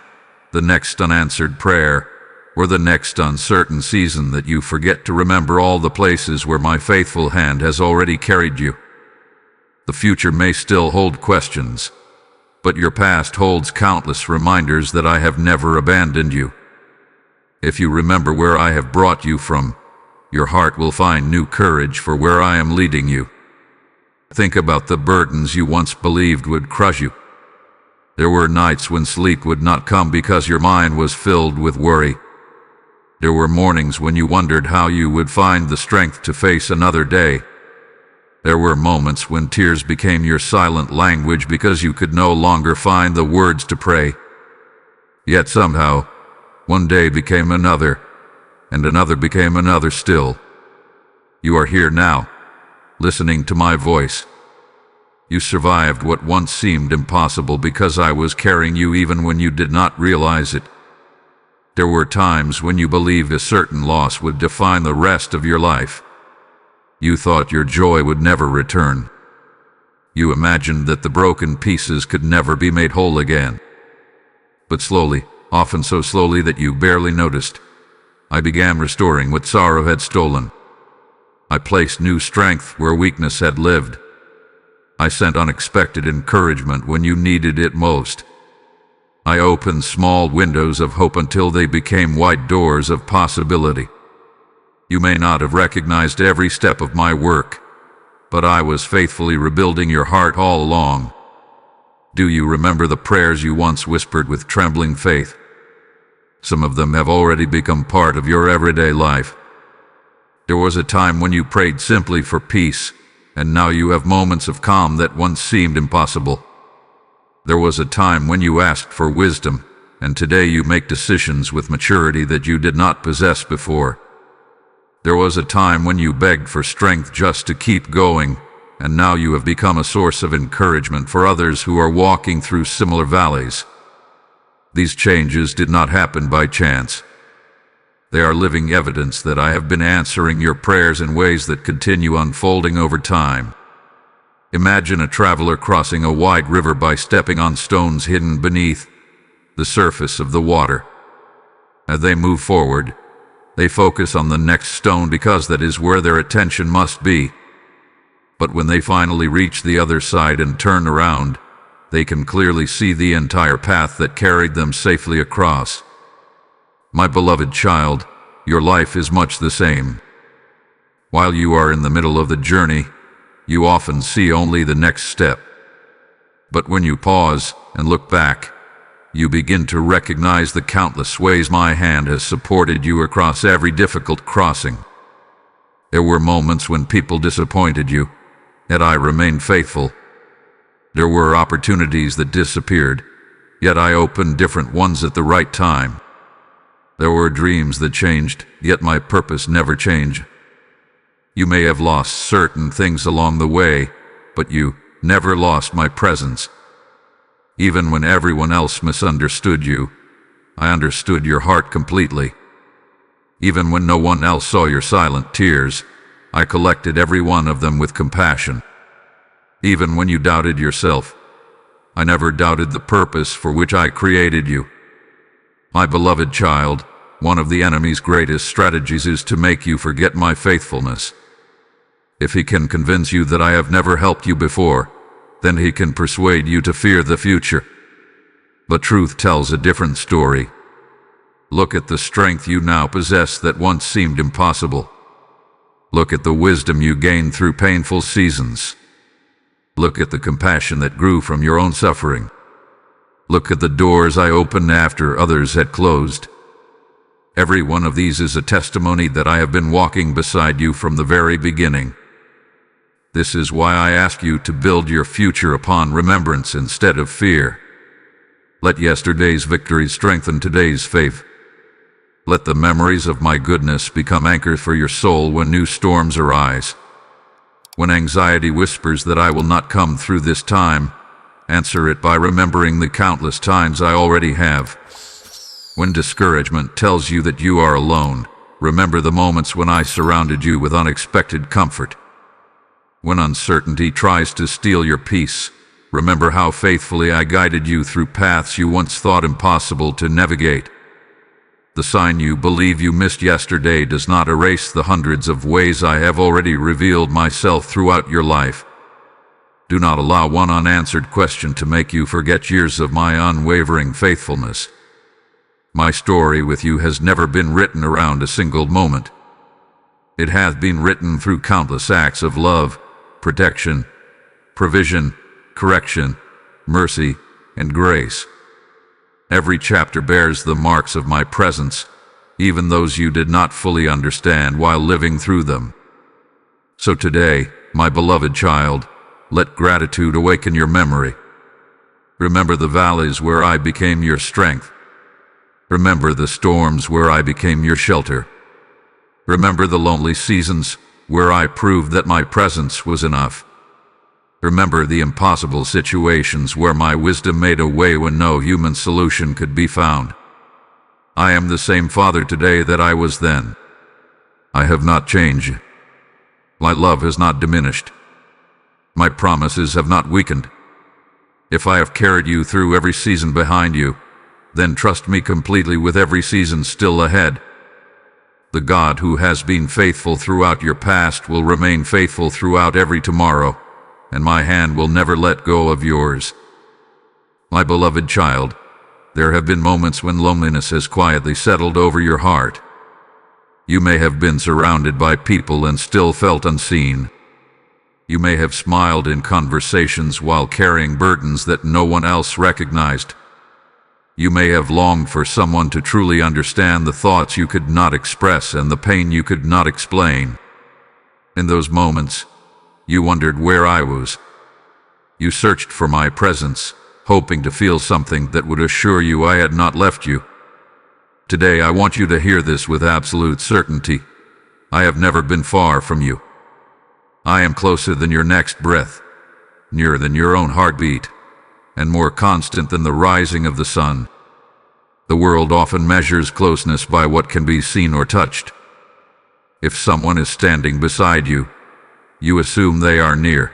the next unanswered prayer, or the next uncertain season that you forget to remember all the places where my faithful hand has already carried you. The future may still hold questions, but your past holds countless reminders that I have never abandoned you. If you remember where I have brought you from, your heart will find new courage for where I am leading you. Think about the burdens you once believed would crush you. There were nights when sleep would not come because your mind was filled with worry. There were mornings when you wondered how you would find the strength to face another day. There were moments when tears became your silent language because you could no longer find the words to pray. Yet somehow, one day became another, and another became another still. You are here now, listening to my voice. You survived what once seemed impossible because I was carrying you even when you did not realize it. There were times when you believed a certain loss would define the rest of your life. You thought your joy would never return. You imagined that the broken pieces could never be made whole again. But slowly, often so slowly that you barely noticed, I began restoring what sorrow had stolen. I placed new strength where weakness had lived. I sent unexpected encouragement when you needed it most. I opened small windows of hope until they became wide doors of possibility. You may not have recognized every step of my work, but I was faithfully rebuilding your heart all along. Do you remember the prayers you once whispered with trembling faith? Some of them have already become part of your everyday life. There was a time when you prayed simply for peace, and now you have moments of calm that once seemed impossible. There was a time when you asked for wisdom, and today you make decisions with maturity that you did not possess before. There was a time when you begged for strength just to keep going, and now you have become a source of encouragement for others who are walking through similar valleys. These changes did not happen by chance. They are living evidence that I have been answering your prayers in ways that continue unfolding over time. Imagine a traveler crossing a wide river by stepping on stones hidden beneath the surface of the water. As they move forward, they focus on the next stone because that is where their attention must be. But when they finally reach the other side and turn around, they can clearly see the entire path that carried them safely across. My beloved child, your life is much the same. While you are in the middle of the journey, you often see only the next step. But when you pause and look back, you begin to recognize the countless ways my hand has supported you across every difficult crossing. There were moments when people disappointed you, yet I remained faithful. There were opportunities that disappeared, yet I opened different ones at the right time. There were dreams that changed, yet my purpose never changed. You may have lost certain things along the way, but you never lost my presence. Even when everyone else misunderstood you, I understood your heart completely. Even when no one else saw your silent tears, I collected every one of them with compassion. Even when you doubted yourself, I never doubted the purpose for which I created you. My beloved child, one of the enemy's greatest strategies is to make you forget my faithfulness. If he can convince you that I have never helped you before, then he can persuade you to fear the future. But truth tells a different story. Look at the strength you now possess that once seemed impossible. Look at the wisdom you gained through painful seasons. Look at the compassion that grew from your own suffering. Look at the doors I opened after others had closed. Every one of these is a testimony that I have been walking beside you from the very beginning. This is why I ask you to build your future upon remembrance instead of fear. Let yesterday's victories strengthen today's faith. Let the memories of my goodness become anchors for your soul when new storms arise. When anxiety whispers that I will not come through this time, answer it by remembering the countless times I already have. When discouragement tells you that you are alone, remember the moments when I surrounded you with unexpected comfort. When uncertainty tries to steal your peace, remember how faithfully I guided you through paths you once thought impossible to navigate. The sign you believe you missed yesterday does not erase the hundreds of ways I have already revealed myself throughout your life. Do not allow one unanswered question to make you forget years of my unwavering faithfulness. My story with you has never been written around a single moment. It has been written through countless acts of love, protection, provision, correction, mercy, and grace. Every chapter bears the marks of my presence, even those you did not fully understand while living through them. So today, my beloved child, let gratitude awaken your memory. Remember the valleys where I became your strength. Remember the storms where I became your shelter. Remember the lonely seasons where I proved that my presence was enough. Remember the impossible situations where my wisdom made a way when no human solution could be found. I am the same Father today that I was then. I have not changed. My love has not diminished. My promises have not weakened. If I have carried you through every season behind you, then trust me completely with every season still ahead. The God who has been faithful throughout your past will remain faithful throughout every tomorrow, and my hand will never let go of yours. My beloved child, there have been moments when loneliness has quietly settled over your heart. You may have been surrounded by people and still felt unseen. You may have smiled in conversations while carrying burdens that no one else recognized. You may have longed for someone to truly understand the thoughts you could not express and the pain you could not explain. In those moments, you wondered where I was. You searched for my presence, hoping to feel something that would assure you I had not left you. Today I want you to hear this with absolute certainty. I have never been far from you. I am closer than your next breath, nearer than your own heartbeat, and more constant than the rising of the sun. The world often measures closeness by what can be seen or touched. If someone is standing beside you, you assume they are near.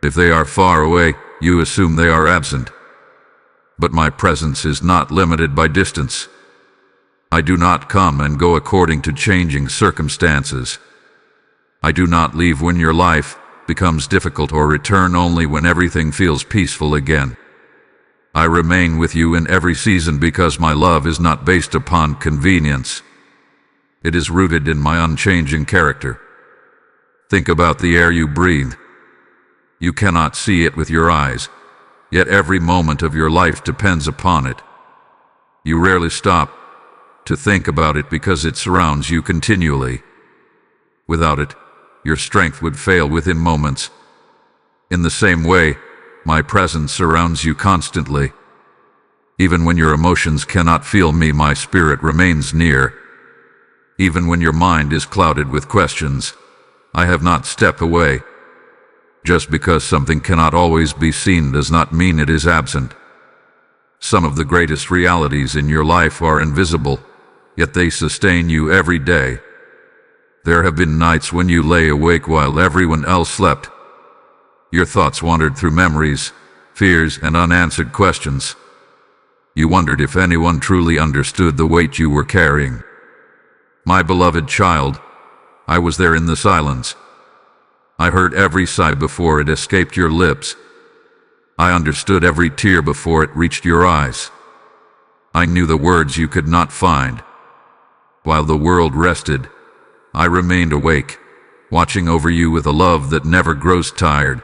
If they are far away, you assume they are absent. But my presence is not limited by distance. I do not come and go according to changing circumstances. I do not leave when your life becomes difficult or return only when everything feels peaceful again. I remain with you in every season because my love is not based upon convenience. It is rooted in my unchanging character. Think about the air you breathe. You cannot see it with your eyes, yet every moment of your life depends upon it. You rarely stop to think about it because it surrounds you continually. Without it, your strength would fail within moments. In the same way, my presence surrounds you constantly. Even when your emotions cannot feel me, my spirit remains near. Even when your mind is clouded with questions, I have not stepped away. Just because something cannot always be seen does not mean it is absent. Some of the greatest realities in your life are invisible, yet they sustain you every day. There have been nights when you lay awake while everyone else slept. Your thoughts wandered through memories, fears, and unanswered questions. You wondered if anyone truly understood the weight you were carrying. My beloved child, I was there in the silence. I heard every sigh before it escaped your lips. I understood every tear before it reached your eyes. I knew the words you could not find. While the world rested, I remained awake, watching over you with a love that never grows tired.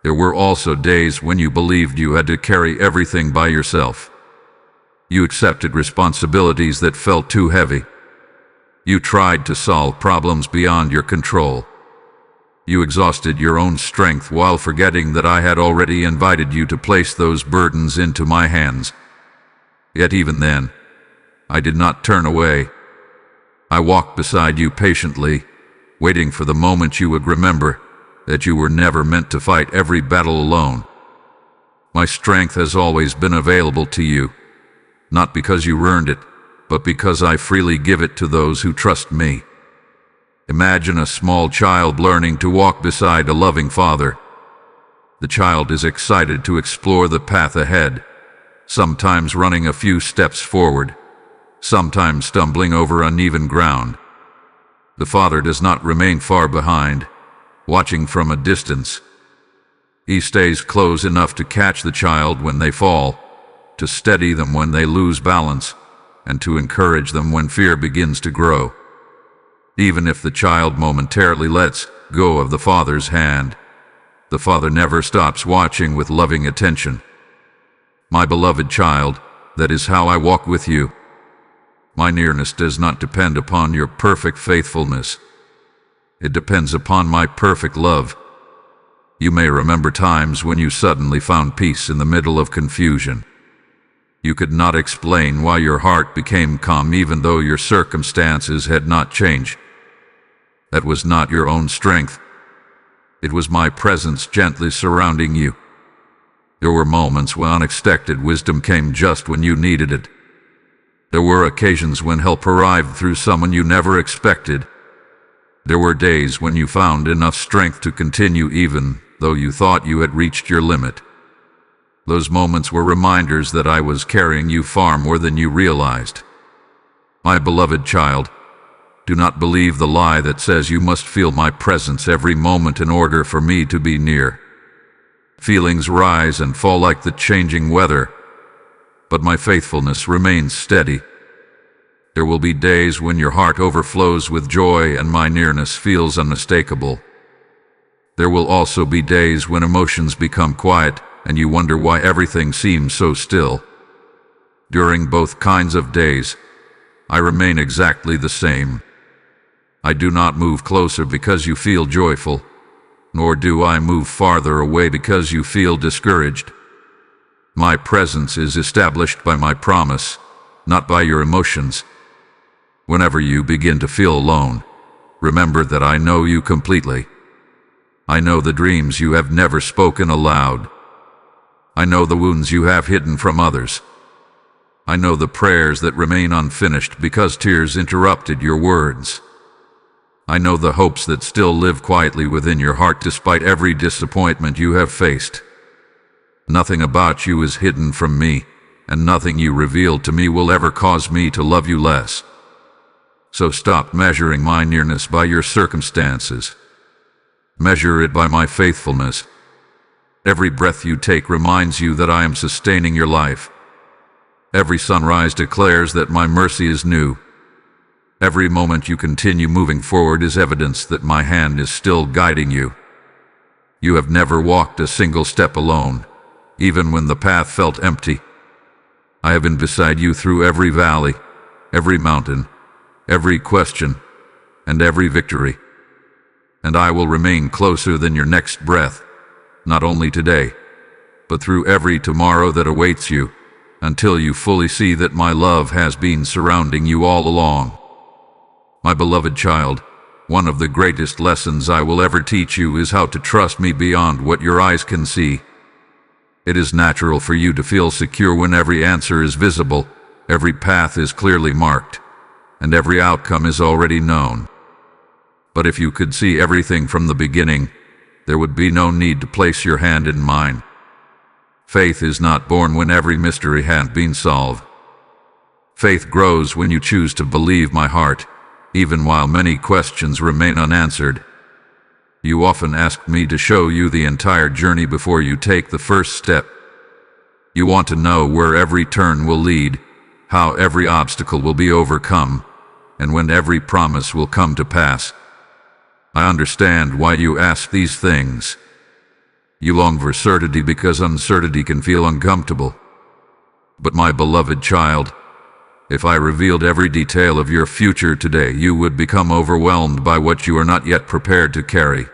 There were also days when you believed you had to carry everything by yourself. You accepted responsibilities that felt too heavy. You tried to solve problems beyond your control. You exhausted your own strength while forgetting that I had already invited you to place those burdens into my hands. Yet even then, I did not turn away. I walked beside you patiently, waiting for the moment you would remember that you were never meant to fight every battle alone. My strength has always been available to you, not because you earned it, but because I freely give it to those who trust me. Imagine a small child learning to walk beside a loving father. The child is excited to explore the path ahead, sometimes running a few steps forward, sometimes stumbling over uneven ground. The father does not remain far behind, watching from a distance. He stays close enough to catch the child when they fall, to steady them when they lose balance, and to encourage them when fear begins to grow. Even if the child momentarily lets go of the father's hand, the father never stops watching with loving attention. My beloved child, that is how I walk with you. My nearness does not depend upon your perfect faithfulness. It depends upon my perfect love. You may remember times when you suddenly found peace in the middle of confusion. You could not explain why your heart became calm even though your circumstances had not changed. That was not your own strength. It was my presence gently surrounding you. There were moments when unexpected wisdom came just when you needed it. There were occasions when help arrived through someone you never expected. There were days when you found enough strength to continue even though you thought you had reached your limit. Those moments were reminders that I was carrying you far more than you realized. My beloved child, do not believe the lie that says you must feel my presence every moment in order for me to be near. Feelings rise and fall like the changing weather, but my faithfulness remains steady. There will be days when your heart overflows with joy and my nearness feels unmistakable. There will also be days when emotions become quiet and you wonder why everything seems so still. During both kinds of days, I remain exactly the same. I do not move closer because you feel joyful, nor do I move farther away because you feel discouraged. My presence is established by my promise, not by your emotions. Whenever you begin to feel alone, remember that I know you completely. I know the dreams you have never spoken aloud. I know the wounds you have hidden from others. I know the prayers that remain unfinished because tears interrupted your words. I know the hopes that still live quietly within your heart despite every disappointment you have faced. Nothing about you is hidden from me, and nothing you reveal to me will ever cause me to love you less. So stop measuring my nearness by your circumstances. Measure it by my faithfulness. Every breath you take reminds you that I am sustaining your life. Every sunrise declares that my mercy is new. Every moment you continue moving forward is evidence that my hand is still guiding you. You have never walked a single step alone, even when the path felt empty. I have been beside you through every valley, every mountain, every question, and every victory. And I will remain closer than your next breath, not only today, but through every tomorrow that awaits you, until you fully see that my love has been surrounding you all along. My beloved child, one of the greatest lessons I will ever teach you is how to trust me beyond what your eyes can see. It is natural for you to feel secure when every answer is visible, every path is clearly marked, and every outcome is already known. But if you could see everything from the beginning, there would be no need to place your hand in mine. Faith is not born when every mystery has been solved. Faith grows when you choose to believe my heart, even while many questions remain unanswered. You often ask me to show you the entire journey before you take the first step. You want to know where every turn will lead, how every obstacle will be overcome, and when every promise will come to pass. I understand why you ask these things. You long for certainty because uncertainty can feel uncomfortable. But my beloved child, if I revealed every detail of your future today, you would become overwhelmed by what you are not yet prepared to carry.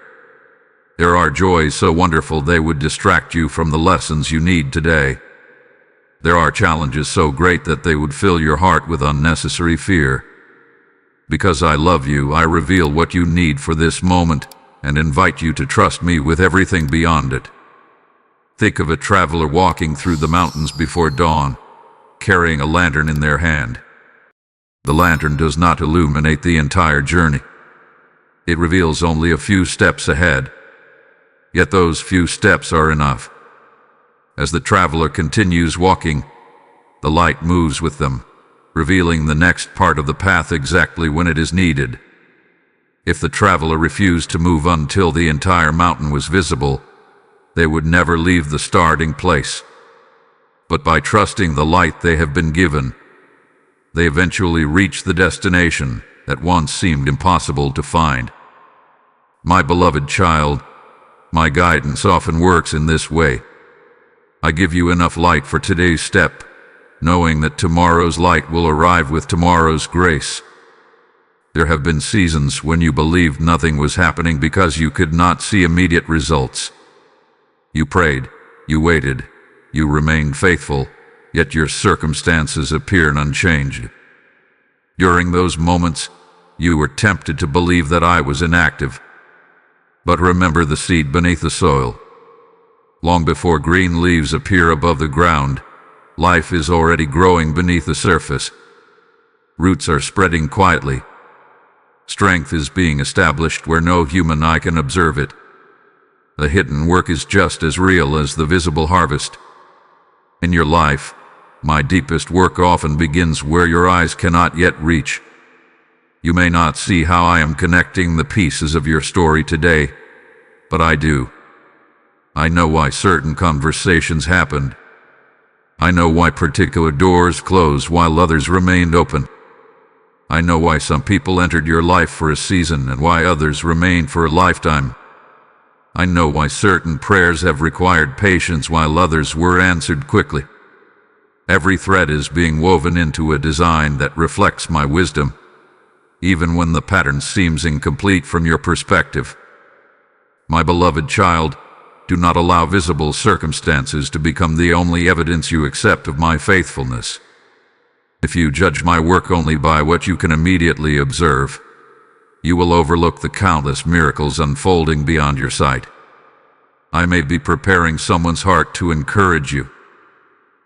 There are joys so wonderful they would distract you from the lessons you need today. There are challenges so great that they would fill your heart with unnecessary fear. Because I love you, I reveal what you need for this moment and invite you to trust me with everything beyond it. Think of a traveler walking through the mountains before dawn, carrying a lantern in their hand. The lantern does not illuminate the entire journey. It reveals only a few steps ahead. Yet those few steps are enough. As the traveler continues walking, the light moves with them, revealing the next part of the path exactly when it is needed. If the traveler refused to move until the entire mountain was visible, they would never leave the starting place. But by trusting the light they have been given, they eventually reach the destination that once seemed impossible to find. My beloved child, my guidance often works in this way. I give you enough light for today's step, knowing that tomorrow's light will arrive with tomorrow's grace. There have been seasons when you believed nothing was happening because you could not see immediate results. You prayed, you waited, you remained faithful, yet your circumstances appeared unchanged. During those moments, you were tempted to believe that I was inactive. But remember the seed beneath the soil. Long before green leaves appear above the ground, life is already growing beneath the surface. Roots are spreading quietly. Strength is being established where no human eye can observe it. The hidden work is just as real as the visible harvest. In your life, my deepest work often begins where your eyes cannot yet reach. You may not see how I am connecting the pieces of your story today, but I do. I know why certain conversations happened. I know why particular doors closed while others remained open. I know why some people entered your life for a season and why others remained for a lifetime. I know why certain prayers have required patience while others were answered quickly. Every thread is being woven into a design that reflects my wisdom, even when the pattern seems incomplete from your perspective. My beloved child, do not allow visible circumstances to become the only evidence you accept of my faithfulness. If you judge my work only by what you can immediately observe, you will overlook the countless miracles unfolding beyond your sight. I may be preparing someone's heart to encourage you.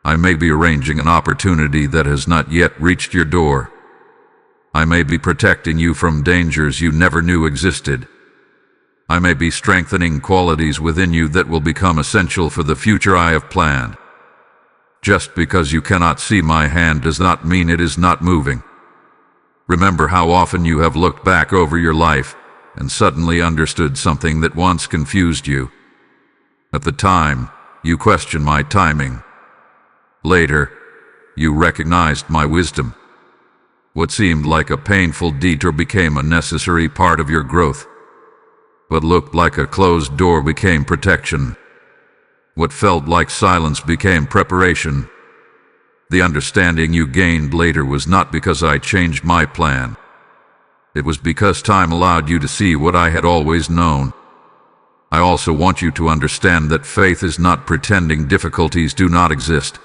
I may be arranging an opportunity that has not yet reached your door. I may be protecting you from dangers you never knew existed. I may be strengthening qualities within you that will become essential for the future I have planned. Just because you cannot see my hand does not mean it is not moving. Remember how often you have looked back over your life and suddenly understood something that once confused you. At the time, you questioned my timing. Later, you recognized my wisdom. What seemed like a painful detour became a necessary part of your growth. What looked like a closed door became protection. What felt like silence became preparation. The understanding you gained later was not because I changed my plan. It was because time allowed you to see what I had always known. I also want you to understand that faith is not pretending difficulties do not exist.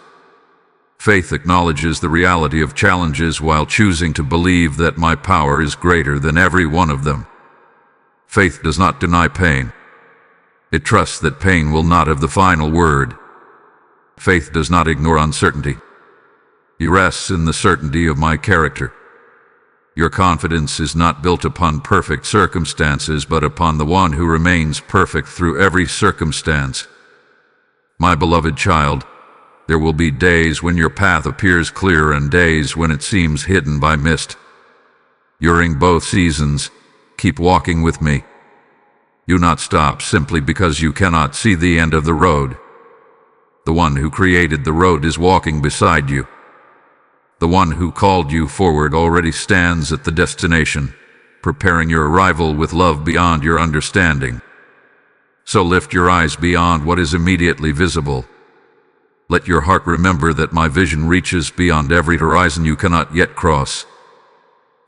Faith acknowledges the reality of challenges while choosing to believe that my power is greater than every one of them. Faith does not deny pain. It trusts that pain will not have the final word. Faith does not ignore uncertainty. It rests in the certainty of my character. Your confidence is not built upon perfect circumstances, but upon the one who remains perfect through every circumstance. My beloved child, there will be days when your path appears clear and days when it seems hidden by mist. During both seasons, keep walking with me. Do not stop simply because you cannot see the end of the road. The one who created the road is walking beside you. The one who called you forward already stands at the destination, preparing your arrival with love beyond your understanding. So lift your eyes beyond what is immediately visible. Let your heart remember that my vision reaches beyond every horizon you cannot yet cross.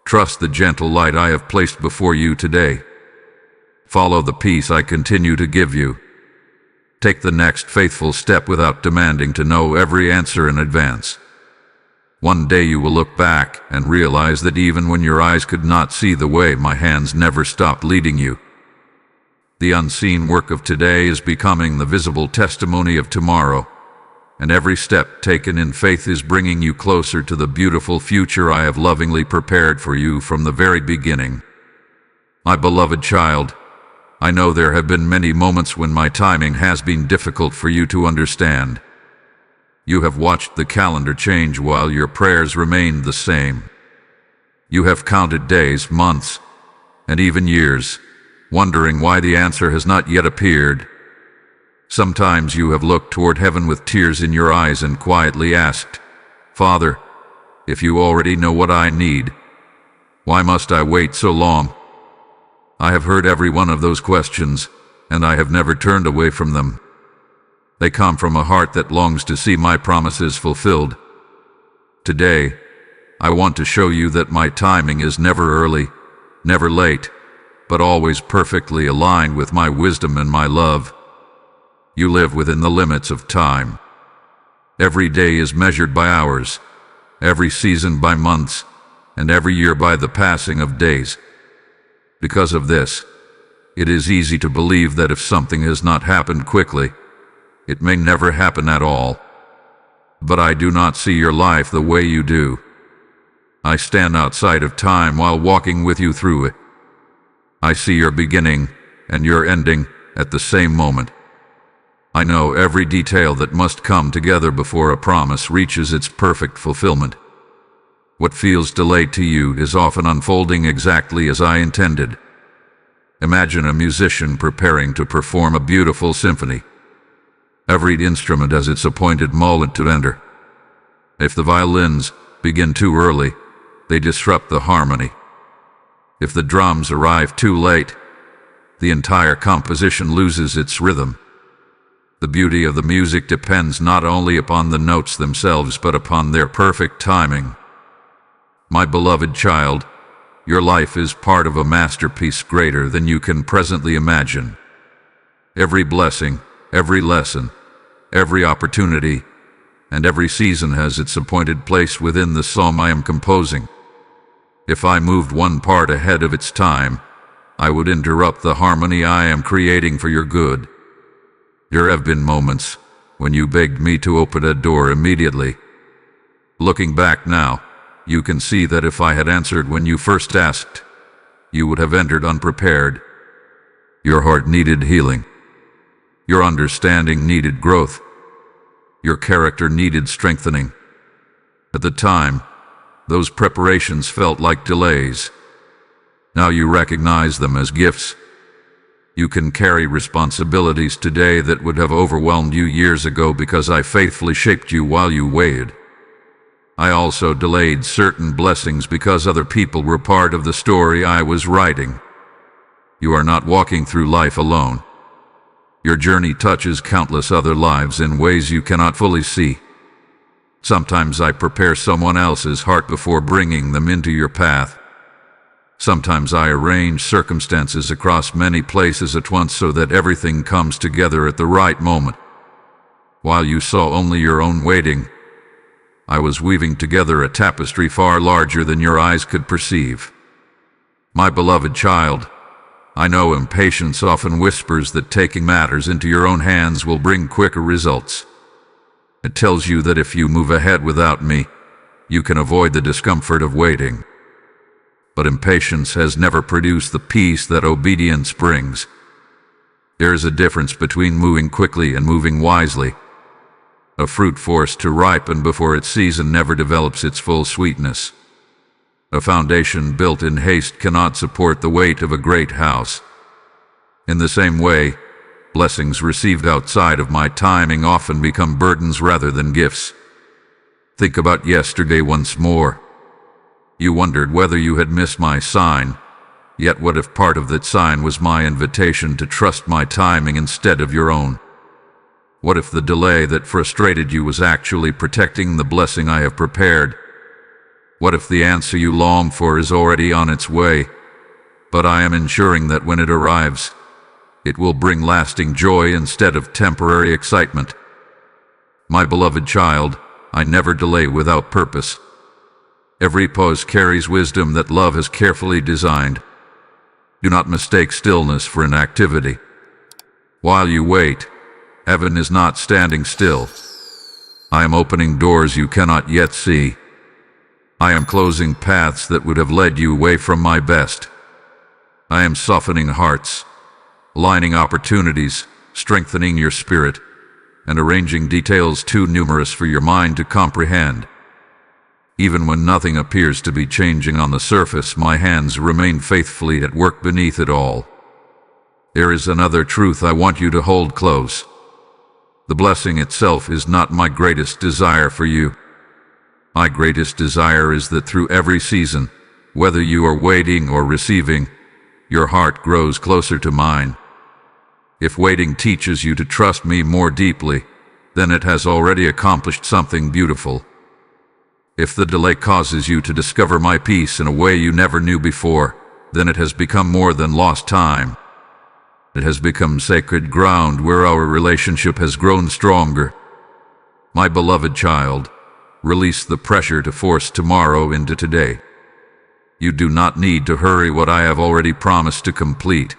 Trust the gentle light I have placed before you today. Follow the peace I continue to give you. Take the next faithful step without demanding to know every answer in advance. One day you will look back and realize that even when your eyes could not see the way, my hands never stopped leading you. The unseen work of today is becoming the visible testimony of tomorrow, and every step taken in faith is bringing you closer to the beautiful future I have lovingly prepared for you from the very beginning. My beloved child, I know there have been many moments when my timing has been difficult for you to understand. You have watched the calendar change while your prayers remained the same. You have counted days, months, and even years, wondering why the answer has not yet appeared. Sometimes you have looked toward heaven with tears in your eyes and quietly asked, "Father, if you already know what I need, why must I wait so long?" I have heard every one of those questions, and I have never turned away from them. They come from a heart that longs to see my promises fulfilled. Today, I want to show you that my timing is never early, never late, but always perfectly aligned with my wisdom and my love. You live within the limits of time. Every day is measured by hours, every season by months, and every year by the passing of days. Because of this, it is easy to believe that if something has not happened quickly, it may never happen at all. But I do not see your life the way you do. I stand outside of time while walking with you through it. I see your beginning and your ending at the same moment. I know every detail that must come together before a promise reaches its perfect fulfillment. What feels delayed to you is often unfolding exactly as I intended. Imagine a musician preparing to perform a beautiful symphony. Every instrument has its appointed moment to enter. If the violins begin too early, they disrupt the harmony. If the drums arrive too late, the entire composition loses its rhythm. The beauty of the music depends not only upon the notes themselves, but upon their perfect timing. My beloved child, your life is part of a masterpiece greater than you can presently imagine. Every blessing, every lesson, every opportunity, and every season has its appointed place within the psalm I am composing. If I moved one part ahead of its time, I would interrupt the harmony I am creating for your good. There have been moments when you begged me to open a door immediately. Looking back now, you can see that if I had answered when you first asked, you would have entered unprepared. Your heart needed healing. Your understanding needed growth. Your character needed strengthening. At the time, those preparations felt like delays. Now you recognize them as gifts. You can carry responsibilities today that would have overwhelmed you years ago because I faithfully shaped you while you waited. I also delayed certain blessings because other people were part of the story I was writing. You are not walking through life alone. Your journey touches countless other lives in ways you cannot fully see. Sometimes I prepare someone else's heart before bringing them into your path. Sometimes I arrange circumstances across many places at once so that everything comes together at the right moment. While you saw only your own waiting, I was weaving together a tapestry far larger than your eyes could perceive. My beloved child, I know impatience often whispers that taking matters into your own hands will bring quicker results. It tells you that if you move ahead without me, you can avoid the discomfort of waiting. But impatience has never produced the peace that obedience brings. There is a difference between moving quickly and moving wisely. A fruit forced to ripen before its season never develops its full sweetness. A foundation built in haste cannot support the weight of a great house. In the same way, blessings received outside of my timing often become burdens rather than gifts. Think about yesterday once more. You wondered whether you had missed my sign, yet what if part of that sign was my invitation to trust my timing instead of your own? What if the delay that frustrated you was actually protecting the blessing I have prepared? What if the answer you long for is already on its way, but I am ensuring that when it arrives, It will bring lasting joy instead of temporary excitement. My beloved child, I never delay without purpose. Every pause carries wisdom that love has carefully designed. Do not mistake stillness for inactivity. While you wait, heaven is not standing still. I am opening doors you cannot yet see. I am closing paths that would have led you away from my best. I am softening hearts, aligning opportunities, strengthening your spirit, and arranging details too numerous for your mind to comprehend. Even when nothing appears to be changing on the surface, my hands remain faithfully at work beneath it all. There is another truth I want you to hold close. The blessing itself is not my greatest desire for you. My greatest desire is that through every season, whether you are waiting or receiving, your heart grows closer to mine. If waiting teaches you to trust me more deeply, then it has already accomplished something beautiful. If the delay causes you to discover my peace in a way you never knew before, then it has become more than lost time. It has become sacred ground where our relationship has grown stronger. My beloved child, release the pressure to force tomorrow into today. You do not need to hurry what I have already promised to complete.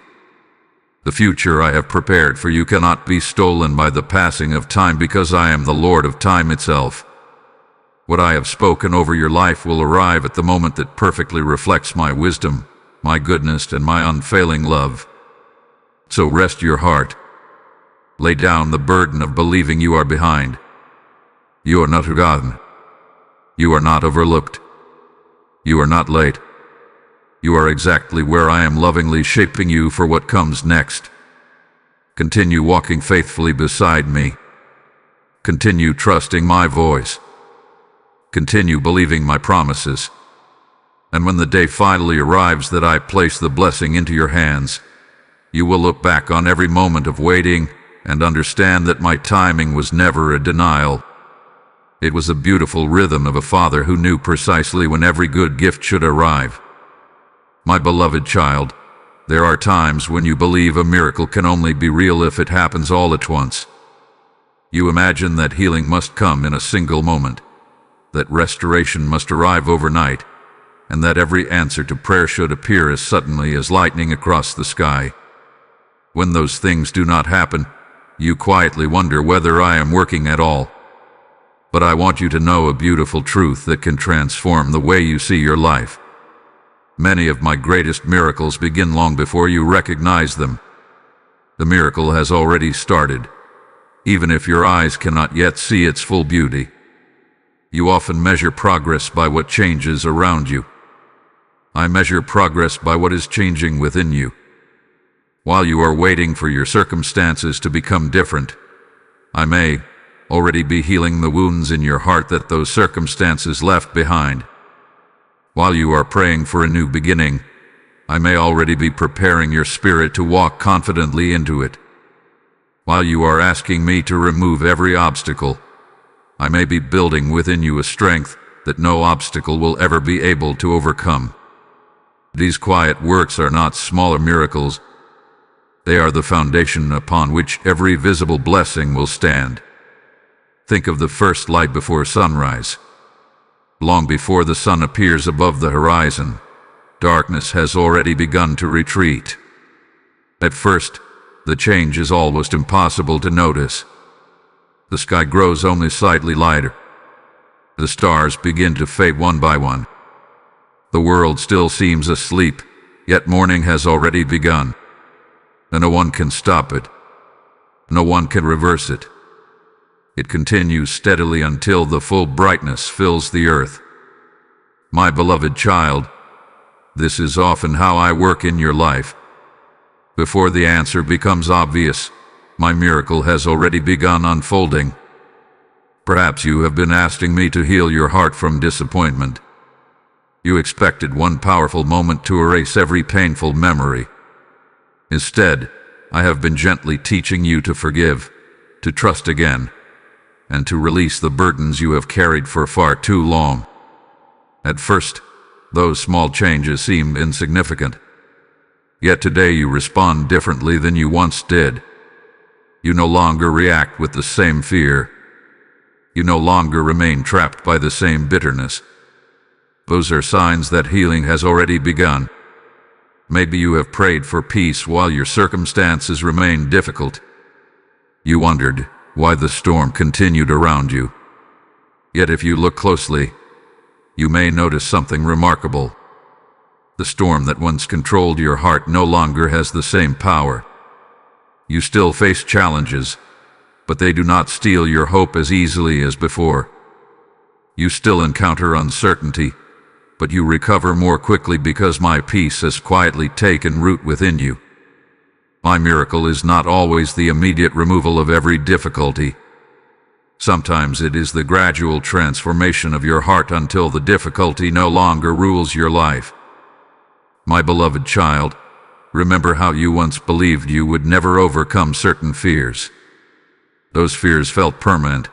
The future I have prepared for you cannot be stolen by the passing of time, because I am the Lord of time itself. What I have spoken over your life will arrive at the moment that perfectly reflects my wisdom, my goodness, and my unfailing love. So rest your heart. Lay down the burden of believing you are behind. You are not forgotten. You are not overlooked. You are not late. You are exactly where I am, lovingly shaping you for what comes next. Continue walking faithfully beside me. Continue trusting my voice. Continue believing my promises. And when the day finally arrives that I place the blessing into your hands, you will look back on every moment of waiting and understand that my timing was never a denial. It was a beautiful rhythm of a father who knew precisely when every good gift should arrive. My beloved child, there are times when you believe a miracle can only be real if it happens all at once. You imagine that healing must come in a single moment, that restoration must arrive overnight, and that every answer to prayer should appear as suddenly as lightning across the sky. When those things do not happen, you quietly wonder whether I am working at all. But I want you to know a beautiful truth that can transform the way you see your life. Many of my greatest miracles begin long before you recognize them. The miracle has already started, even if your eyes cannot yet see its full beauty. You often measure progress by what changes around you. I measure progress by what is changing within you. While you are waiting for your circumstances to become different, I may already be healing the wounds in your heart that those circumstances left behind. While you are praying for a new beginning, I may already be preparing your spirit to walk confidently into it. While you are asking me to remove every obstacle, I may be building within you a strength that no obstacle will ever be able to overcome. These quiet works are not smaller miracles. They are the foundation upon which every visible blessing will stand. Think of the first light before sunrise. Long before the sun appears above the horizon, darkness has already begun to retreat. At first, the change is almost impossible to notice. The sky grows only slightly lighter. The stars begin to fade one by one. The world still seems asleep, yet morning has already begun. And no one can stop it. No one can reverse it. It continues steadily until the full brightness fills the earth. My beloved child, this is often how I work in your life. Before the answer becomes obvious, my miracle has already begun unfolding. Perhaps you have been asking me to heal your heart from disappointment. You expected one powerful moment to erase every painful memory. Instead, I have been gently teaching you to forgive, to trust again, and to release the burdens you have carried for far too long. At first, those small changes seem insignificant. Yet today you respond differently than you once did. You no longer react with the same fear. You no longer remain trapped by the same bitterness. Those are signs that healing has already begun. Maybe you have prayed for peace while your circumstances remain difficult. You wondered why the storm continued around you. Yet if you look closely, you may notice something remarkable. The storm that once controlled your heart no longer has the same power. You still face challenges, but they do not steal your hope as easily as before. You still encounter uncertainty, but you recover more quickly because my peace has quietly taken root within you. My miracle is not always the immediate removal of every difficulty. Sometimes it is the gradual transformation of your heart until the difficulty no longer rules your life. My beloved child, remember how you once believed you would never overcome certain fears. Those fears felt permanent.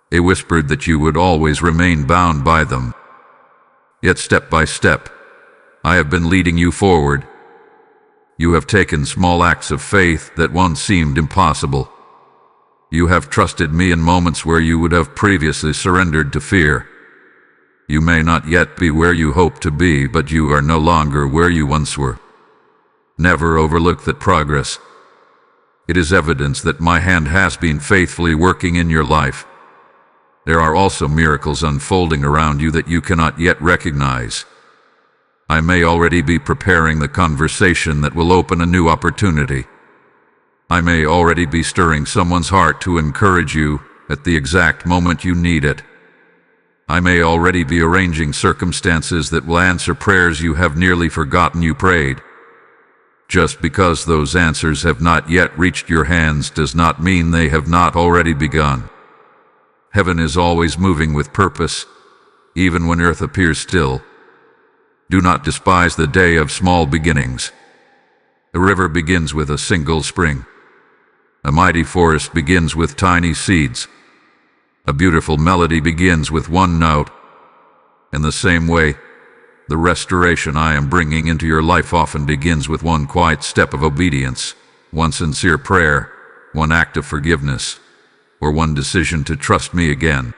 They whispered that you would always remain bound by them. Yet step by step, I have been leading you forward. You have taken small acts of faith that once seemed impossible. You have trusted me in moments where you would have previously surrendered to fear. You may not yet be where you hope to be, but you are no longer where you once were. Never overlook that progress. It is evidence that my hand has been faithfully working in your life. There are also miracles unfolding around you that you cannot yet recognize. I may already be preparing the conversation that will open a new opportunity. I may already be stirring someone's heart to encourage you at the exact moment you need it. I may already be arranging circumstances that will answer prayers you have nearly forgotten you prayed. Just because those answers have not yet reached your hands does not mean they have not already begun. Heaven is always moving with purpose, even when earth appears still. Do not despise the day of small beginnings. A river begins with a single spring. A mighty forest begins with tiny seeds. A beautiful melody begins with one note. In the same way, the restoration I am bringing into your life often begins with one quiet step of obedience, one sincere prayer, one act of forgiveness, or one decision to trust me again.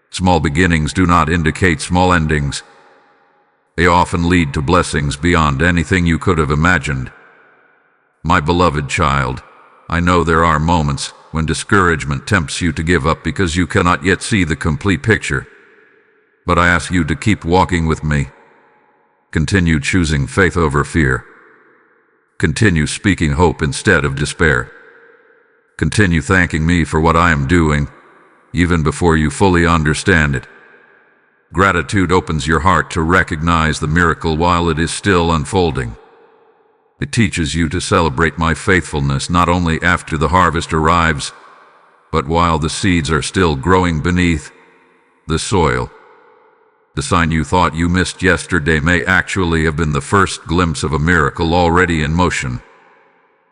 Small beginnings do not indicate small endings. They often lead to blessings beyond anything you could have imagined. My beloved child, I know there are moments when discouragement tempts you to give up because you cannot yet see the complete picture. But I ask you to keep walking with me. Continue choosing faith over fear. Continue speaking hope instead of despair. Continue thanking me for what I am doing, even before you fully understand it. Gratitude opens your heart to recognize the miracle while it is still unfolding. It teaches you to celebrate my faithfulness not only after the harvest arrives, but while the seeds are still growing beneath the soil. The sign you thought you missed yesterday may actually have been the first glimpse of a miracle already in motion.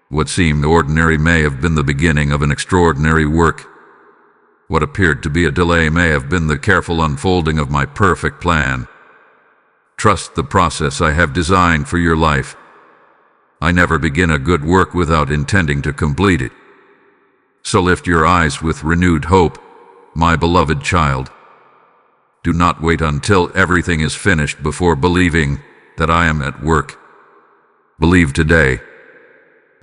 What seemed ordinary may have been the beginning of an extraordinary work. What appeared to be a delay may have been the careful unfolding of my perfect plan. Trust the process I have designed for your life. I never begin a good work without intending to complete it. So lift your eyes with renewed hope, my beloved child. Do not wait until everything is finished before believing that I am at work. Believe today.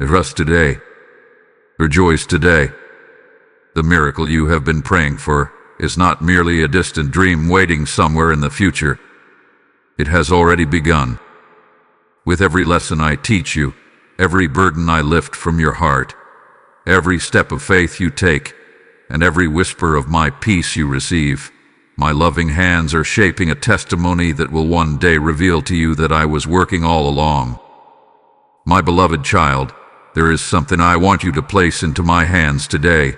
Trust today. Rejoice today. The miracle you have been praying for is not merely a distant dream waiting somewhere in the future. It has already begun. With every lesson I teach you, every burden I lift from your heart, every step of faith you take, and every whisper of my peace you receive, my loving hands are shaping a testimony that will one day reveal to you that I was working all along. My beloved child, there is something I want you to place into my hands today.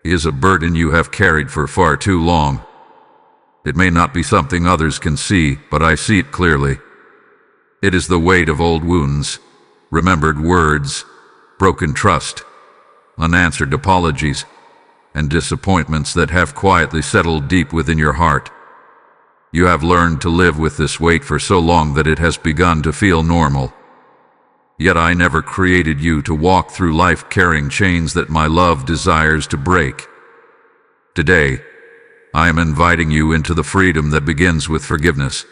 It is a burden you have carried for far too long. It may not be something others can see, but I see it clearly. It is the weight of old wounds, remembered words, broken trust, unanswered apologies, and disappointments that have quietly settled deep within your heart. You have learned to live with this weight for so long that it has begun to feel normal. Yet I never created you to walk through life carrying chains that my love desires to break. Today, I am inviting you into the freedom that begins with forgiveness.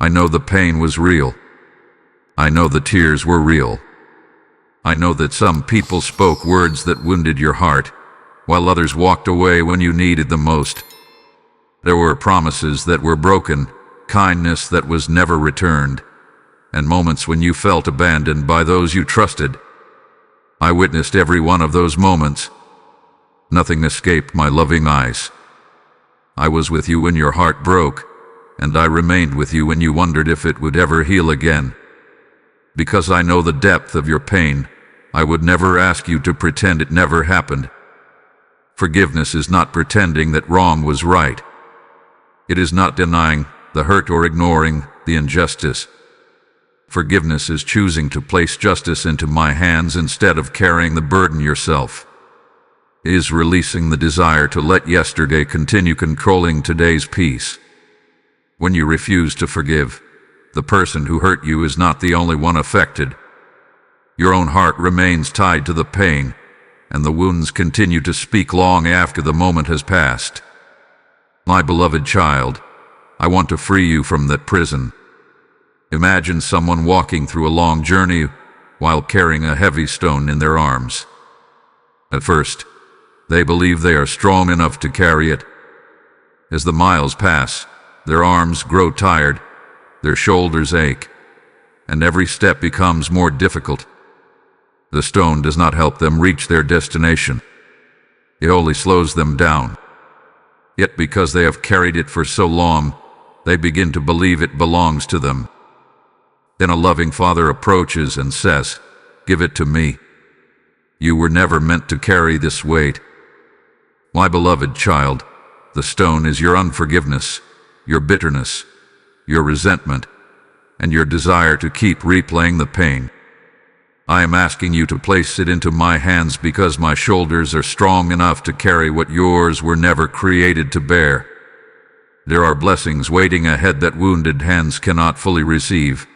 I know the pain was real. I know the tears were real. I know that some people spoke words that wounded your heart, while others walked away when you needed them most. There were promises that were broken, kindness that was never returned, and moments when you felt abandoned by those you trusted. I witnessed every one of those moments. Nothing escaped my loving eyes. I was with you when your heart broke, and I remained with you when you wondered if it would ever heal again. Because I know the depth of your pain, I would never ask you to pretend it never happened. Forgiveness is not pretending that wrong was right. It is not denying the hurt or ignoring the injustice. Forgiveness is choosing to place justice into my hands instead of carrying the burden yourself. It is releasing the desire to let yesterday continue controlling today's peace. When you refuse to forgive, the person who hurt you is not the only one affected. Your own heart remains tied to the pain, and the wounds continue to speak long after the moment has passed. My beloved child, I want to free you from that prison. Imagine someone walking through a long journey while carrying a heavy stone in their arms. At first, they believe they are strong enough to carry it. As the miles pass, their arms grow tired, their shoulders ache, and every step becomes more difficult. The stone does not help them reach their destination. It only slows them down. Yet because they have carried it for so long, they begin to believe it belongs to them. Then a loving father approaches and says, "Give it to me. You were never meant to carry this weight." My beloved child, the stone is your unforgiveness, your bitterness, your resentment, and your desire to keep replaying the pain. I am asking you to place it into my hands because my shoulders are strong enough to carry what yours were never created to bear. There are blessings waiting ahead that wounded hands cannot fully receive.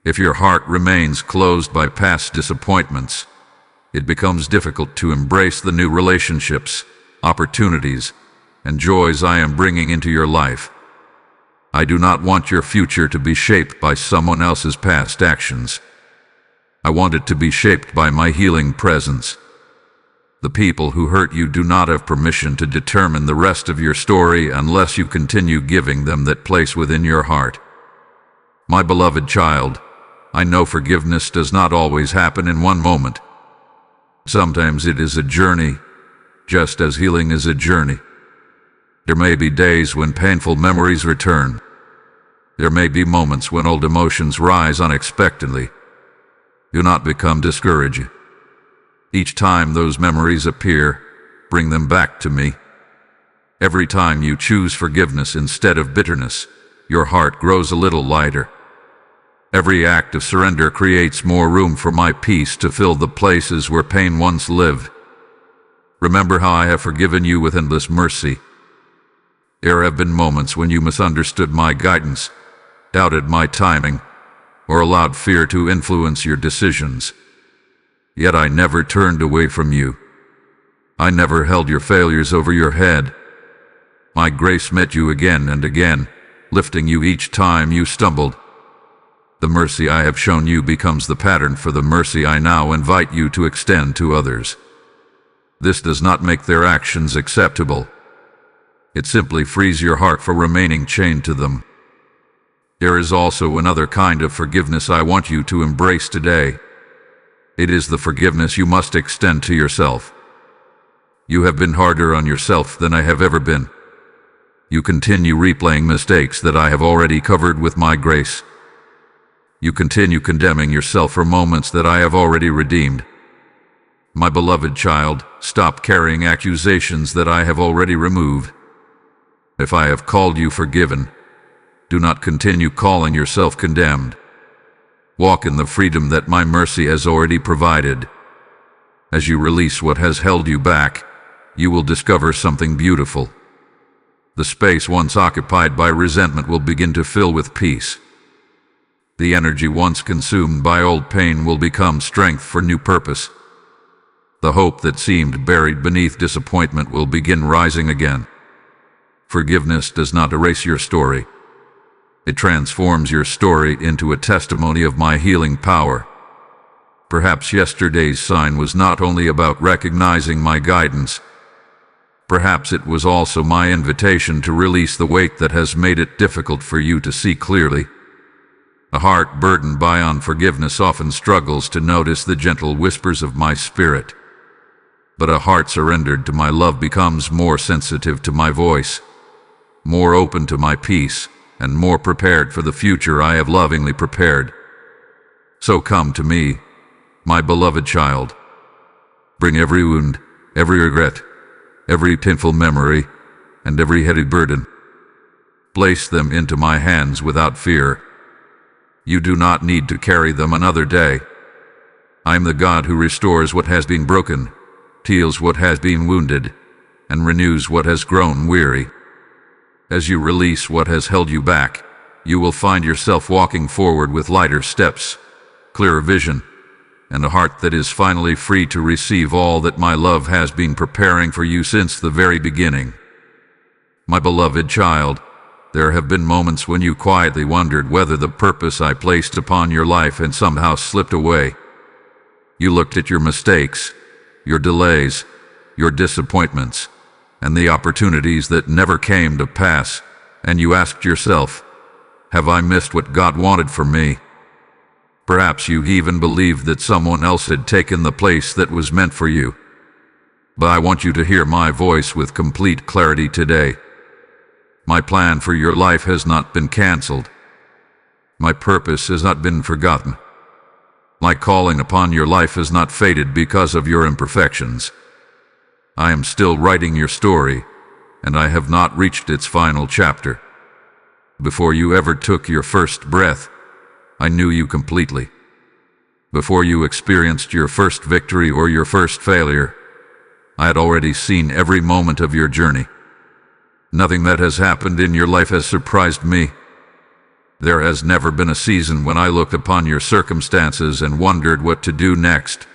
If your heart remains closed by past disappointments, it becomes difficult to embrace the new relationships, opportunities, and joys I am bringing into your life. I do not want your future to be shaped by someone else's past actions. I want it to be shaped by my healing presence. The people who hurt you do not have permission to determine the rest of your story unless you continue giving them that place within your heart. My beloved child, I know forgiveness does not always happen in one moment. Sometimes it is a journey, just as healing is a journey. There may be days when painful memories return. There may be moments when old emotions rise unexpectedly. Do not become discouraged. Each time those memories appear, bring them back to me. Every time you choose forgiveness instead of bitterness, your heart grows a little lighter. Every act of surrender creates more room for my peace to fill the places where pain once lived. Remember how I have forgiven you with endless mercy. There have been moments when you misunderstood my guidance, doubted my timing, or allowed fear to influence your decisions. Yet I never turned away from you. I never held your failures over your head. My grace met you again and again, lifting you each time you stumbled. The mercy I have shown you becomes the pattern for the mercy I now invite you to extend to others. This does not make their actions acceptable. It simply frees your heart from remaining chained to them. There is also another kind of forgiveness I want you to embrace today. It is the forgiveness you must extend to yourself. You have been harder on yourself than I have ever been. You continue replaying mistakes that I have already covered with my grace. You continue condemning yourself for moments that I have already redeemed. My beloved child, stop carrying accusations that I have already removed. If I have called you forgiven, do not continue calling yourself condemned. Walk in the freedom that my mercy has already provided. As you release what has held you back, you will discover something beautiful. The space once occupied by resentment will begin to fill with peace. The energy once consumed by old pain will become strength for new purpose. The hope that seemed buried beneath disappointment will begin rising again. Forgiveness does not erase your story. It transforms your story into a testimony of my healing power. Perhaps yesterday's sign was not only about recognizing my guidance. Perhaps it was also my invitation to release the weight that has made it difficult for you to see clearly. A heart burdened by unforgiveness often struggles to notice the gentle whispers of my spirit. But a heart surrendered to my love becomes more sensitive to my voice, more open to my peace, and more prepared for the future I have lovingly prepared. So come to me, my beloved child. Bring every wound, every regret, every painful memory, and every heavy burden. Place them into my hands without fear. You do not need to carry them another day. I am the God who restores what has been broken, heals what has been wounded, and renews what has grown weary. As you release what has held you back, you will find yourself walking forward with lighter steps, clearer vision, and a heart that is finally free to receive all that my love has been preparing for you since the very beginning. My beloved child, there have been moments when you quietly wondered whether the purpose I placed upon your life had somehow slipped away. You looked at your mistakes, your delays, your disappointments, and the opportunities that never came to pass, and you asked yourself, have I missed what God wanted for me? Perhaps you even believed that someone else had taken the place that was meant for you. But I want you to hear my voice with complete clarity today. My plan for your life has not been canceled. My purpose has not been forgotten. My calling upon your life has not faded because of your imperfections. I am still writing your story, and I have not reached its final chapter. Before you ever took your first breath, I knew you completely. Before you experienced your first victory or your first failure, I had already seen every moment of your journey. Nothing that has happened in your life has surprised me. There has never been a season when I looked upon your circumstances and wondered what to do next.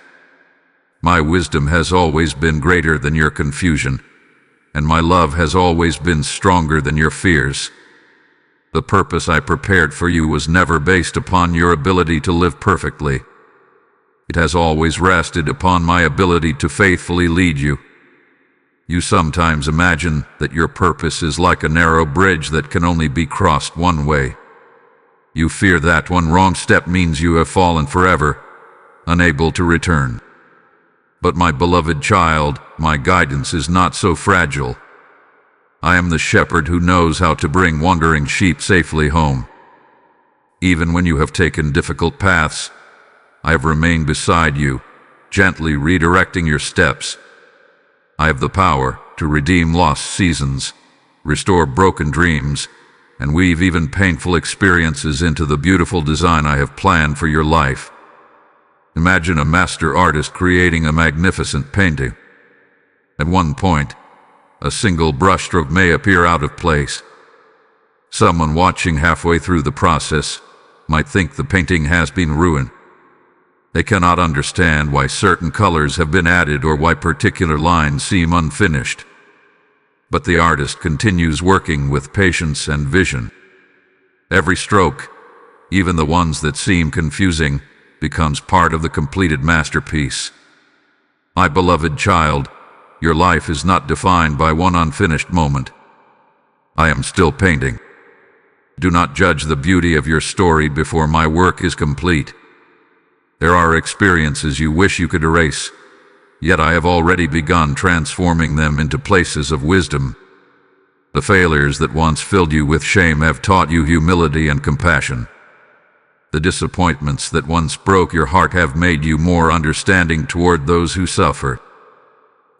My wisdom has always been greater than your confusion, and my love has always been stronger than your fears. The purpose I prepared for you was never based upon your ability to live perfectly. It has always rested upon my ability to faithfully lead you. You sometimes imagine that your purpose is like a narrow bridge that can only be crossed one way. You fear that one wrong step means you have fallen forever, unable to return. But my beloved child, my guidance is not so fragile. I am the shepherd who knows how to bring wandering sheep safely home. Even when you have taken difficult paths, I have remained beside you, gently redirecting your steps. I have the power to redeem lost seasons, restore broken dreams, and weave even painful experiences into the beautiful design I have planned for your life. Imagine a master artist creating a magnificent painting. At one point, a single brushstroke may appear out of place. Someone watching halfway through the process might think the painting has been ruined. They cannot understand why certain colors have been added or why particular lines seem unfinished. But the artist continues working with patience and vision. Every stroke, even the ones that seem confusing, becomes part of the completed masterpiece. My beloved child, your life is not defined by one unfinished moment. I am still painting. Do not judge the beauty of your story before my work is complete. There are experiences you wish you could erase, yet I have already begun transforming them into places of wisdom. The failures that once filled you with shame have taught you humility and compassion. The disappointments that once broke your heart have made you more understanding toward those who suffer.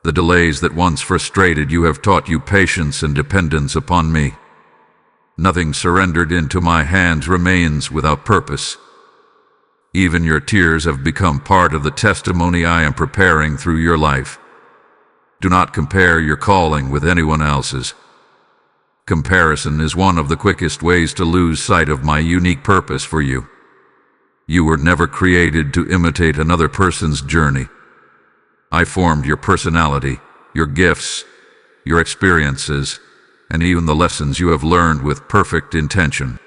The delays that once frustrated you have taught you patience and dependence upon me. Nothing surrendered into my hands remains without purpose. Even your tears have become part of the testimony I am preparing through your life. Do not compare your calling with anyone else's. Comparison is one of the quickest ways to lose sight of my unique purpose for you. You were never created to imitate another person's journey. I formed your personality, your gifts, your experiences, and even the lessons you have learned with perfect intention.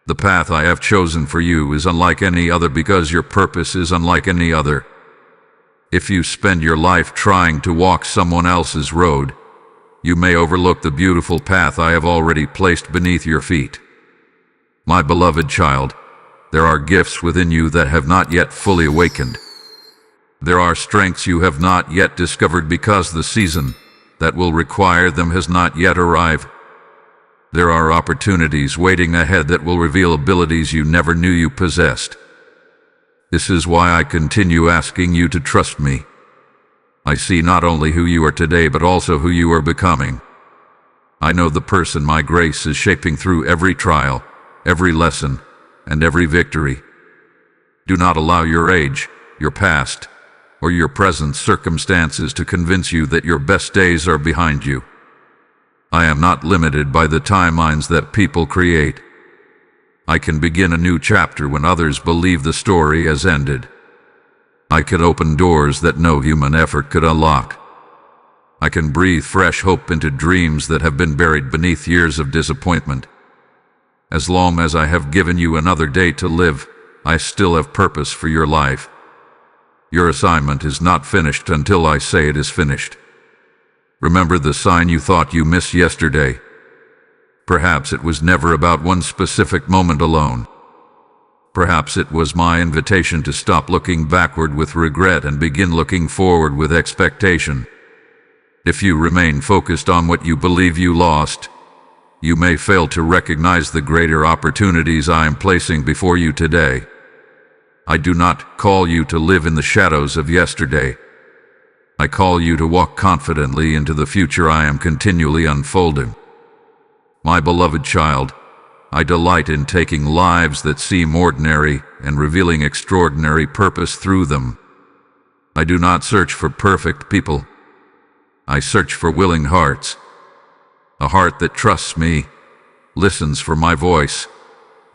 The path I have chosen for you is unlike any other because your purpose is unlike any other. If you spend your life trying to walk someone else's road, you may overlook the beautiful path I have already placed beneath your feet. My beloved child, there are gifts within you that have not yet fully awakened. There are strengths you have not yet discovered because the season that will require them has not yet arrived. There are opportunities waiting ahead that will reveal abilities you never knew you possessed. This is why I continue asking you to trust me. I see not only who you are today, but also who you are becoming. I know the person my grace is shaping through every trial, every lesson, and every victory. Do not allow your age, your past, or your present circumstances to convince you that your best days are behind you. I am not limited by the timelines that people create. I can begin a new chapter when others believe the story has ended. I can open doors that no human effort could unlock. I can breathe fresh hope into dreams that have been buried beneath years of disappointment. As long as I have given you another day to live, I still have purpose for your life. Your assignment is not finished until I say it is finished. Remember the sign you thought you missed yesterday. Perhaps it was never about one specific moment alone. Perhaps it was my invitation to stop looking backward with regret and begin looking forward with expectation. If you remain focused on what you believe you lost, you may fail to recognize the greater opportunities I am placing before you today. I do not call you to live in the shadows of yesterday. I call you to walk confidently into the future I am continually unfolding. My beloved child, I delight in taking lives that seem ordinary and revealing extraordinary purpose through them. I do not search for perfect people. I search for willing hearts. A heart that trusts me, listens for my voice,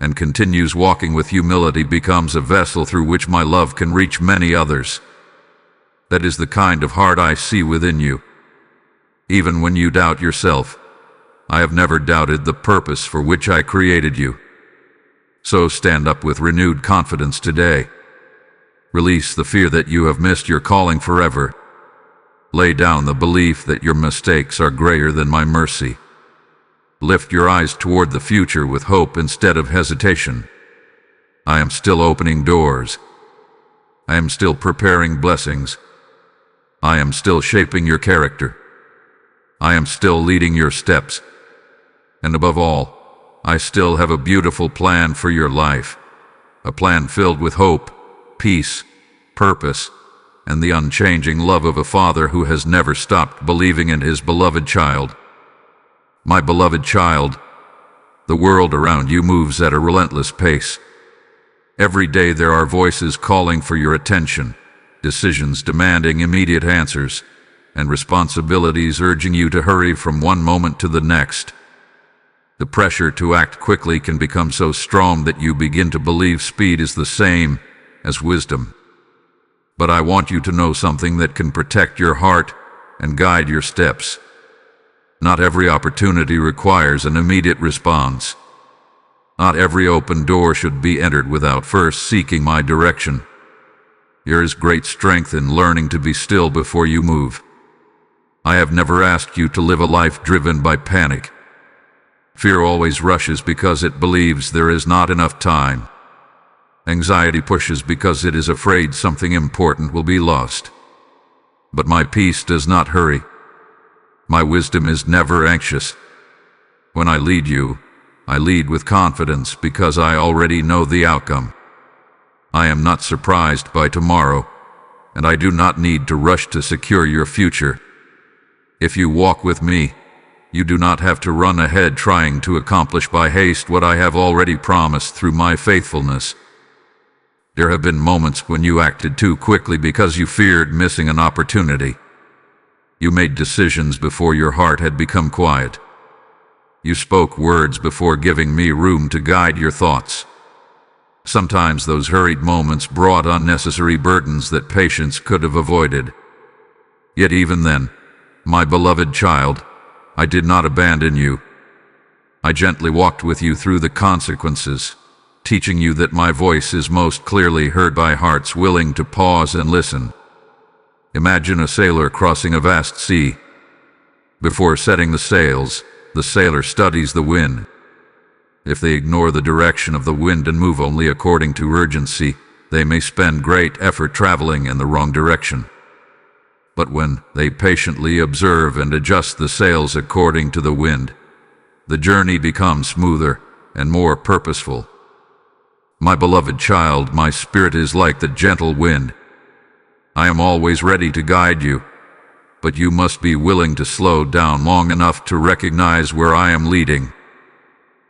and continues walking with humility becomes a vessel through which my love can reach many others. That is the kind of heart I see within you. Even when you doubt yourself, I have never doubted the purpose for which I created you. So stand up with renewed confidence today. Release the fear that you have missed your calling forever. Lay down the belief that your mistakes are greater than my mercy. Lift your eyes toward the future with hope instead of hesitation. I am still opening doors. I am still preparing blessings. I am still shaping your character. I am still leading your steps. And above all, I still have a beautiful plan for your life. A plan filled with hope, peace, purpose, and the unchanging love of a father who has never stopped believing in his beloved child. My beloved child, the world around you moves at a relentless pace. Every day there are voices calling for your attention, decisions demanding immediate answers, and responsibilities urging you to hurry from one moment to the next. The pressure to act quickly can become so strong that you begin to believe speed is the same as wisdom. But I want you to know something that can protect your heart and guide your steps. Not every opportunity requires an immediate response. Not every open door should be entered without first seeking my direction. There is great strength in learning to be still before you move. I have never asked you to live a life driven by panic. Fear always rushes because it believes there is not enough time. Anxiety pushes because it is afraid something important will be lost. But my peace does not hurry. My wisdom is never anxious. When I lead you, I lead with confidence because I already know the outcome. I am not surprised by tomorrow, and I do not need to rush to secure your future. If you walk with me, you do not have to run ahead trying to accomplish by haste what I have already promised through my faithfulness. There have been moments when you acted too quickly because you feared missing an opportunity. You made decisions before your heart had become quiet. You spoke words before giving me room to guide your thoughts. Sometimes those hurried moments brought unnecessary burdens that patience could have avoided. Yet even then, my beloved child, I did not abandon you. I gently walked with you through the consequences, teaching you that my voice is most clearly heard by hearts willing to pause and listen. Imagine a sailor crossing a vast sea. Before setting the sails, the sailor studies the wind. If they ignore the direction of the wind and move only according to urgency, they may spend great effort traveling in the wrong direction. But when they patiently observe and adjust the sails according to the wind, the journey becomes smoother and more purposeful. My beloved child, my spirit is like the gentle wind. I am always ready to guide you, but you must be willing to slow down long enough to recognize where I am leading.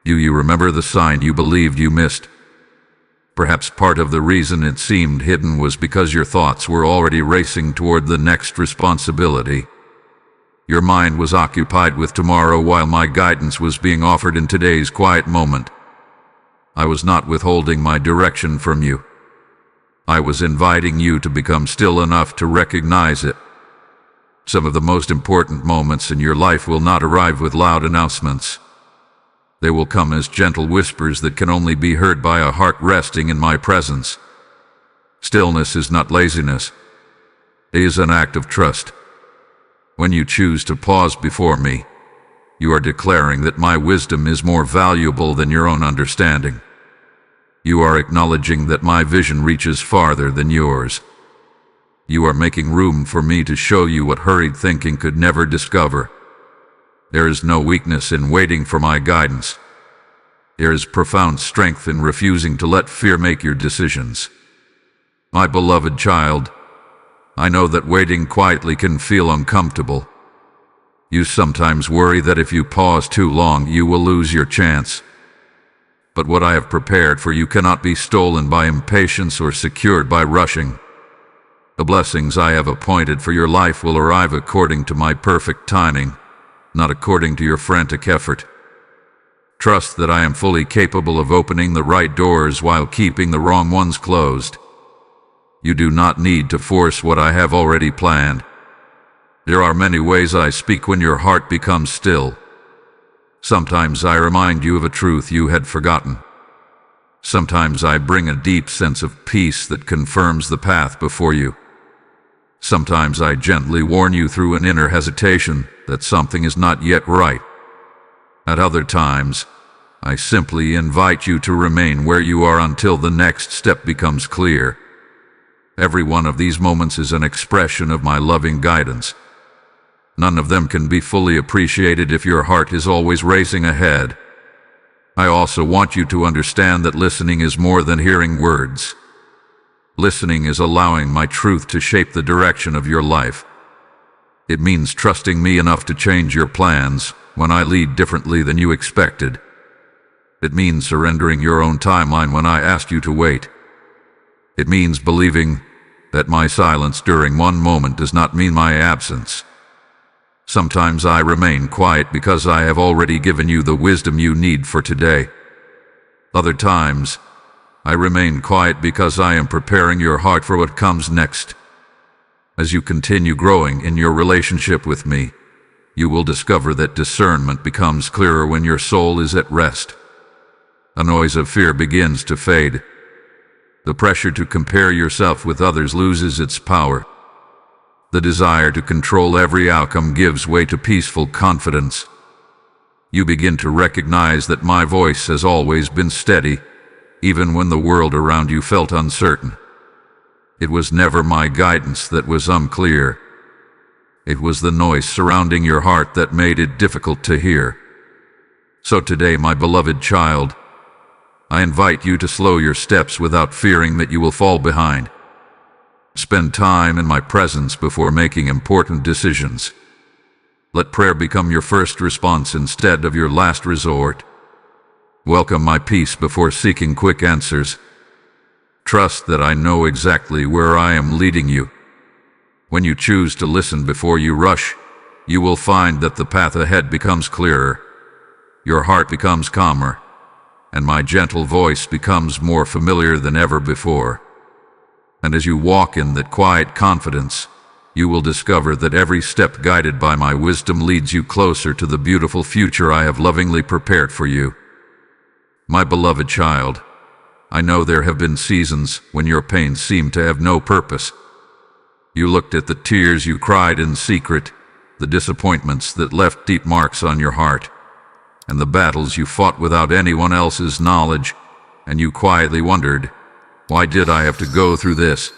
Do you remember the sign you believed you missed? Perhaps part of the reason it seemed hidden was because your thoughts were already racing toward the next responsibility. Your mind was occupied with tomorrow while my guidance was being offered in today's quiet moment. I was not withholding my direction from you. I was inviting you to become still enough to recognize it. Some of the most important moments in your life will not arrive with loud announcements. They will come as gentle whispers that can only be heard by a heart resting in my presence. Stillness is not laziness. It is an act of trust. When you choose to pause before me, you are declaring that my wisdom is more valuable than your own understanding. You are acknowledging that my vision reaches farther than yours. You are making room for me to show you what hurried thinking could never discover. There is no weakness in waiting for my guidance. There is profound strength in refusing to let fear make your decisions. My beloved child, I know that waiting quietly can feel uncomfortable. You sometimes worry that if you pause too long, you will lose your chance. But what I have prepared for you cannot be stolen by impatience or secured by rushing. The blessings I have appointed for your life will arrive according to my perfect timing, not according to your frantic effort. Trust that I am fully capable of opening the right doors while keeping the wrong ones closed. You do not need to force what I have already planned. There are many ways I speak when your heart becomes still. Sometimes I remind you of a truth you had forgotten. Sometimes I bring a deep sense of peace that confirms the path before you. Sometimes I gently warn you through an inner hesitation that something is not yet right. At other times, I simply invite you to remain where you are until the next step becomes clear. Every one of these moments is an expression of my loving guidance. None of them can be fully appreciated if your heart is always racing ahead. I also want you to understand that listening is more than hearing words. Listening is allowing my truth to shape the direction of your life. It means trusting me enough to change your plans when I lead differently than you expected. It means surrendering your own timeline when I asked you to wait. It means believing that my silence during one moment does not mean my absence. Sometimes I remain quiet because I have already given you the wisdom you need for today. Other times, I remain quiet because I am preparing your heart for what comes next. As you continue growing in your relationship with me, you will discover that discernment becomes clearer when your soul is at rest. The noise of fear begins to fade. The pressure to compare yourself with others loses its power. The desire to control every outcome gives way to peaceful confidence. You begin to recognize that my voice has always been steady, even when the world around you felt uncertain. It was never my guidance that was unclear. It was the noise surrounding your heart that made it difficult to hear. So today, my beloved child, I invite you to slow your steps without fearing that you will fall behind. Spend time in my presence before making important decisions. Let prayer become your first response instead of your last resort. Welcome my peace before seeking quick answers. Trust that I know exactly where I am leading you. When you choose to listen before you rush, you will find that the path ahead becomes clearer. Your heart becomes calmer, and my gentle voice becomes more familiar than ever before. And as you walk in that quiet confidence, you will discover that every step guided by my wisdom leads you closer to the beautiful future I have lovingly prepared for you. My beloved child, I know there have been seasons when your pain seemed to have no purpose. You looked at the tears you cried in secret, the disappointments that left deep marks on your heart, and the battles you fought without anyone else's knowledge, and you quietly wondered, why did I have to go through this?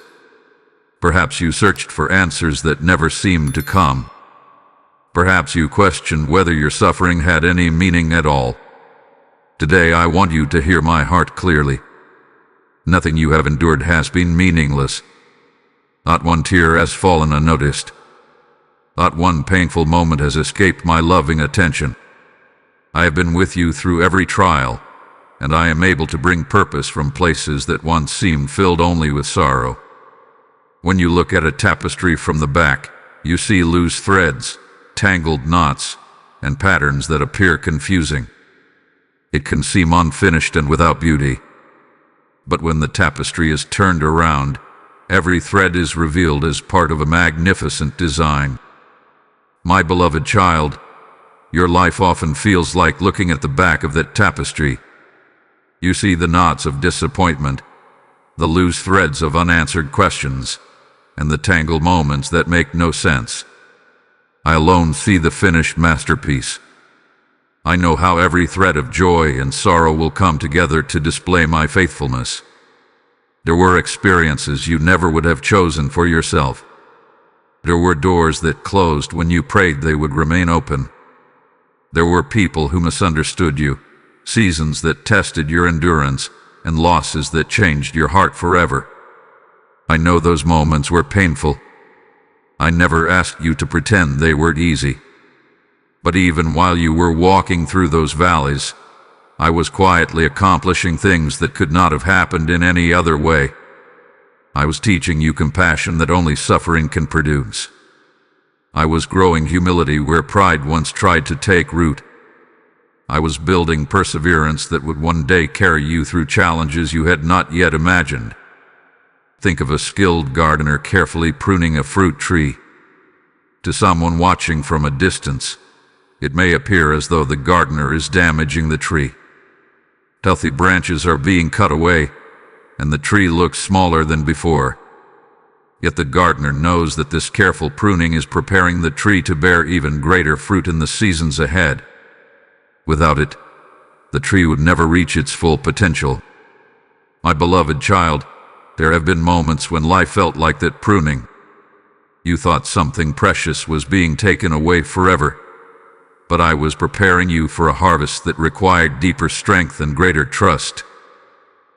Perhaps you searched for answers that never seemed to come. Perhaps you questioned whether your suffering had any meaning at all. Today I want you to hear my heart clearly. Nothing you have endured has been meaningless. Not one tear has fallen unnoticed. Not one painful moment has escaped my loving attention. I have been with you through every trial, and I am able to bring purpose from places that once seemed filled only with sorrow. When you look at a tapestry from the back, you see loose threads, tangled knots, and patterns that appear confusing. It can seem unfinished and without beauty. But when the tapestry is turned around, every thread is revealed as part of a magnificent design. My beloved child, your life often feels like looking at the back of that tapestry. You see the knots of disappointment, the loose threads of unanswered questions, and the tangled moments that make no sense. I alone see the finished masterpiece. I know how every thread of joy and sorrow will come together to display my faithfulness. There were experiences you never would have chosen for yourself. There were doors that closed when you prayed they would remain open. There were people who misunderstood you, seasons that tested your endurance, and losses that changed your heart forever. I know those moments were painful. I never asked you to pretend they weren't easy. But even while you were walking through those valleys, I was quietly accomplishing things that could not have happened in any other way. I was teaching you compassion that only suffering can produce. I was growing humility where pride once tried to take root. I was building perseverance that would one day carry you through challenges you had not yet imagined. Think of a skilled gardener carefully pruning a fruit tree. To someone watching from a distance, it may appear as though the gardener is damaging the tree. Healthy branches are being cut away, and the tree looks smaller than before. Yet the gardener knows that this careful pruning is preparing the tree to bear even greater fruit in the seasons ahead. Without it, the tree would never reach its full potential. My beloved child, there have been moments when life felt like that pruning. You thought something precious was being taken away forever, but I was preparing you for a harvest that required deeper strength and greater trust.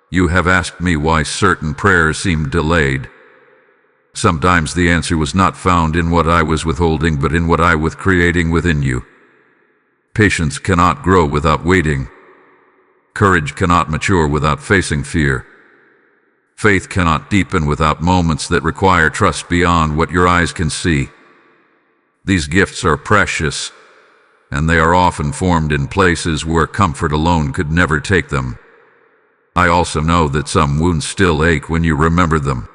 You have asked me why certain prayers seemed delayed. Sometimes the answer was not found in what I was withholding, but in what I was creating within you. Patience cannot grow without waiting. Courage cannot mature without facing fear. Faith cannot deepen without moments that require trust beyond what your eyes can see. These gifts are precious, and they are often formed in places where comfort alone could never take them. I also know that some wounds still ache when you remember them.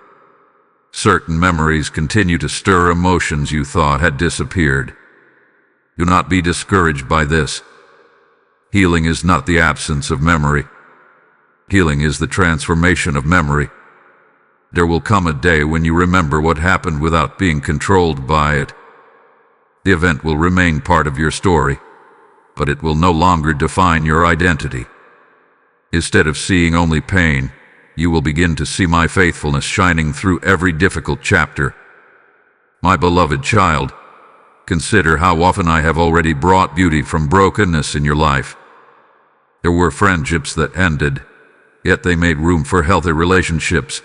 Certain memories continue to stir emotions you thought had disappeared. Do not be discouraged by this. Healing is not the absence of memory. Healing is the transformation of memory. There will come a day when you remember what happened without being controlled by it. The event will remain part of your story, but it will no longer define your identity. Instead of seeing only pain, you will begin to see my faithfulness shining through every difficult chapter. My beloved child, consider how often I have already brought beauty from brokenness in your life. There were friendships that ended, yet they made room for healthy relationships.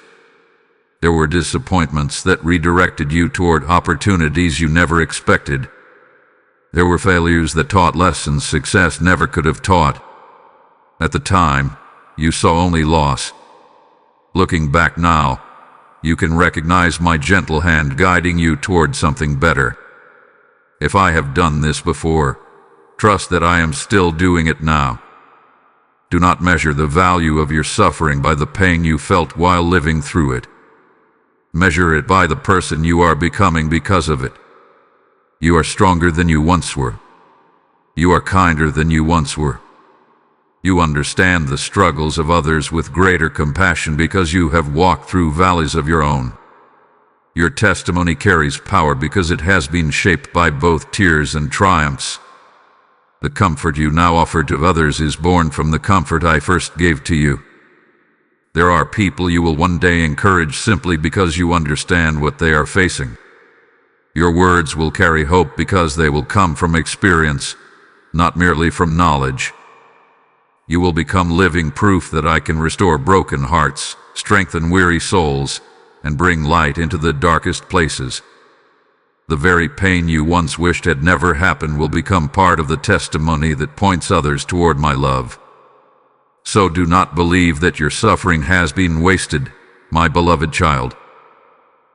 There were disappointments that redirected you toward opportunities you never expected. There were failures that taught lessons success never could have taught. At the time, you saw only loss. Looking back now, you can recognize my gentle hand guiding you toward something better. If I have done this before, trust that I am still doing it now. Do not measure the value of your suffering by the pain you felt while living through it. Measure it by the person you are becoming because of it. You are stronger than you once were. You are kinder than you once were. You understand the struggles of others with greater compassion because you have walked through valleys of your own. Your testimony carries power because it has been shaped by both tears and triumphs. The comfort you now offer to others is born from the comfort I first gave to you. There are people you will one day encourage simply because you understand what they are facing. Your words will carry hope because they will come from experience, not merely from knowledge. You will become living proof that I can restore broken hearts, strengthen weary souls, and bring light into the darkest places. The very pain you once wished had never happened will become part of the testimony that points others toward my love. So do not believe that your suffering has been wasted, my beloved child.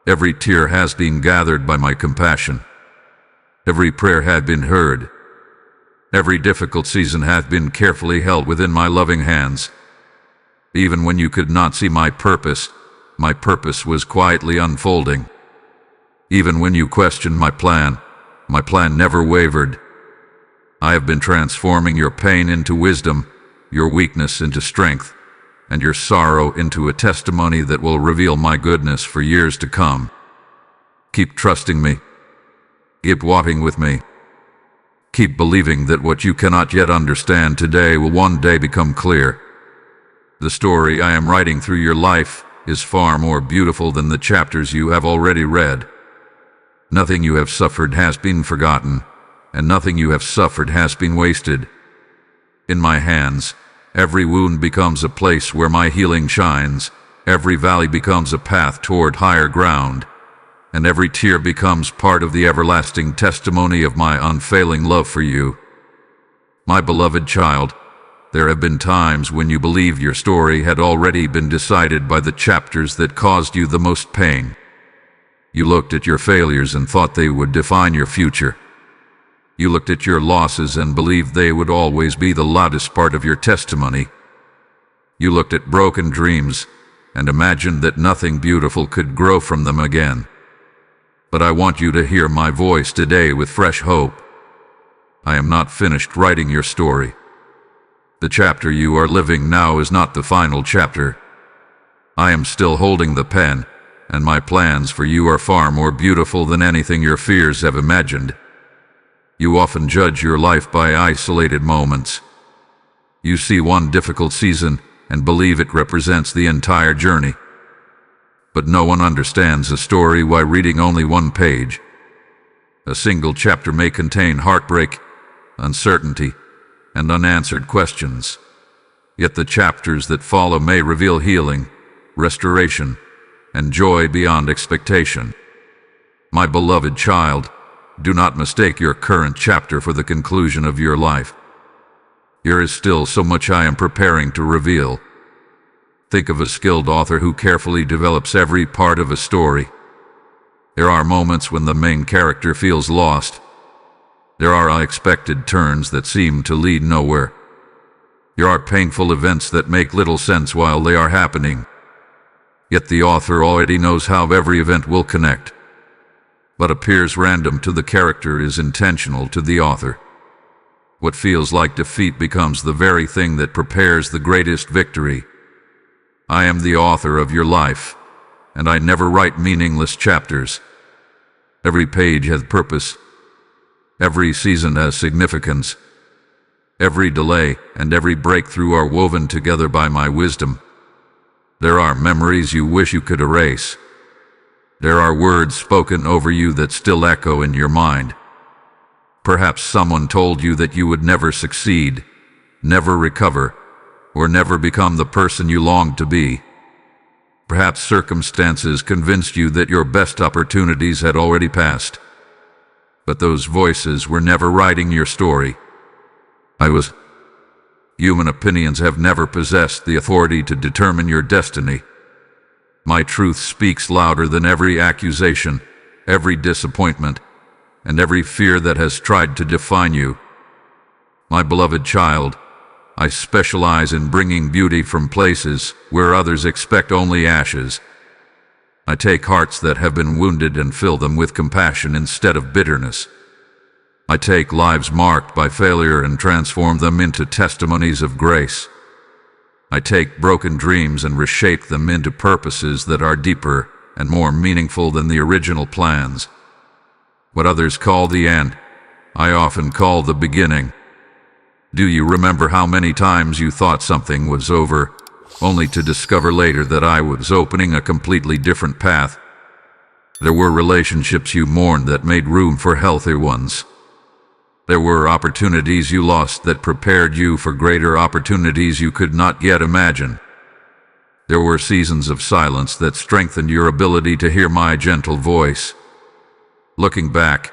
Every tear has been gathered by my compassion. Every prayer had been heard. Every difficult season hath been carefully held within my loving hands. Even when you could not see my purpose was quietly unfolding. Even when you questioned my plan never wavered. I have been transforming your pain into wisdom, your weakness into strength, and your sorrow into a testimony that will reveal my goodness for years to come. Keep trusting me. Keep walking with me. Keep believing that what you cannot yet understand today will one day become clear. The story I am writing through your life is far more beautiful than the chapters you have already read. Nothing you have suffered has been forgotten, and nothing you have suffered has been wasted. In my hands, every wound becomes a place where my healing shines, every valley becomes a path toward higher ground, and every tear becomes part of the everlasting testimony of my unfailing love for you. My beloved child, there have been times when you believed your story had already been decided by the chapters that caused you the most pain. You looked at your failures and thought they would define your future. You looked at your losses and believed they would always be the loudest part of your testimony. You looked at broken dreams and imagined that nothing beautiful could grow from them again. But I want you to hear my voice today with fresh hope. I am not finished writing your story. The chapter you are living now is not the final chapter. I am still holding the pen, and my plans for you are far more beautiful than anything your fears have imagined. You often judge your life by isolated moments. You see one difficult season and believe it represents the entire journey. But no one understands a story while reading only one page. A single chapter may contain heartbreak, uncertainty, and unanswered questions. Yet the chapters that follow may reveal healing, restoration, and joy beyond expectation. My beloved child, do not mistake your current chapter for the conclusion of your life. There is still so much I am preparing to reveal. Think of a skilled author who carefully develops every part of a story. There are moments when the main character feels lost. There are unexpected turns that seem to lead nowhere. There are painful events that make little sense while they are happening. Yet the author already knows how every event will connect. What appears random to the character is intentional to the author. What feels like defeat becomes the very thing that prepares the greatest victory. I am the author of your life, and I never write meaningless chapters. Every page has purpose. Every season has significance. Every delay and every breakthrough are woven together by my wisdom. There are memories you wish you could erase. There are words spoken over you that still echo in your mind. Perhaps someone told you that you would never succeed, never recover, or never become the person you longed to be. Perhaps circumstances convinced you that your best opportunities had already passed. But those voices were never writing your story. Human opinions have never possessed the authority to determine your destiny. My truth speaks louder than every accusation, every disappointment, and every fear that has tried to define you. My beloved child, I specialize in bringing beauty from places where others expect only ashes. I take hearts that have been wounded and fill them with compassion instead of bitterness. I take lives marked by failure and transform them into testimonies of grace. I take broken dreams and reshape them into purposes that are deeper and more meaningful than the original plans. What others call the end, I often call the beginning. Do you remember how many times you thought something was over, only to discover later that I was opening a completely different path? There were relationships you mourned that made room for healthier ones. There were opportunities you lost that prepared you for greater opportunities you could not yet imagine. There were seasons of silence that strengthened your ability to hear my gentle voice. Looking back,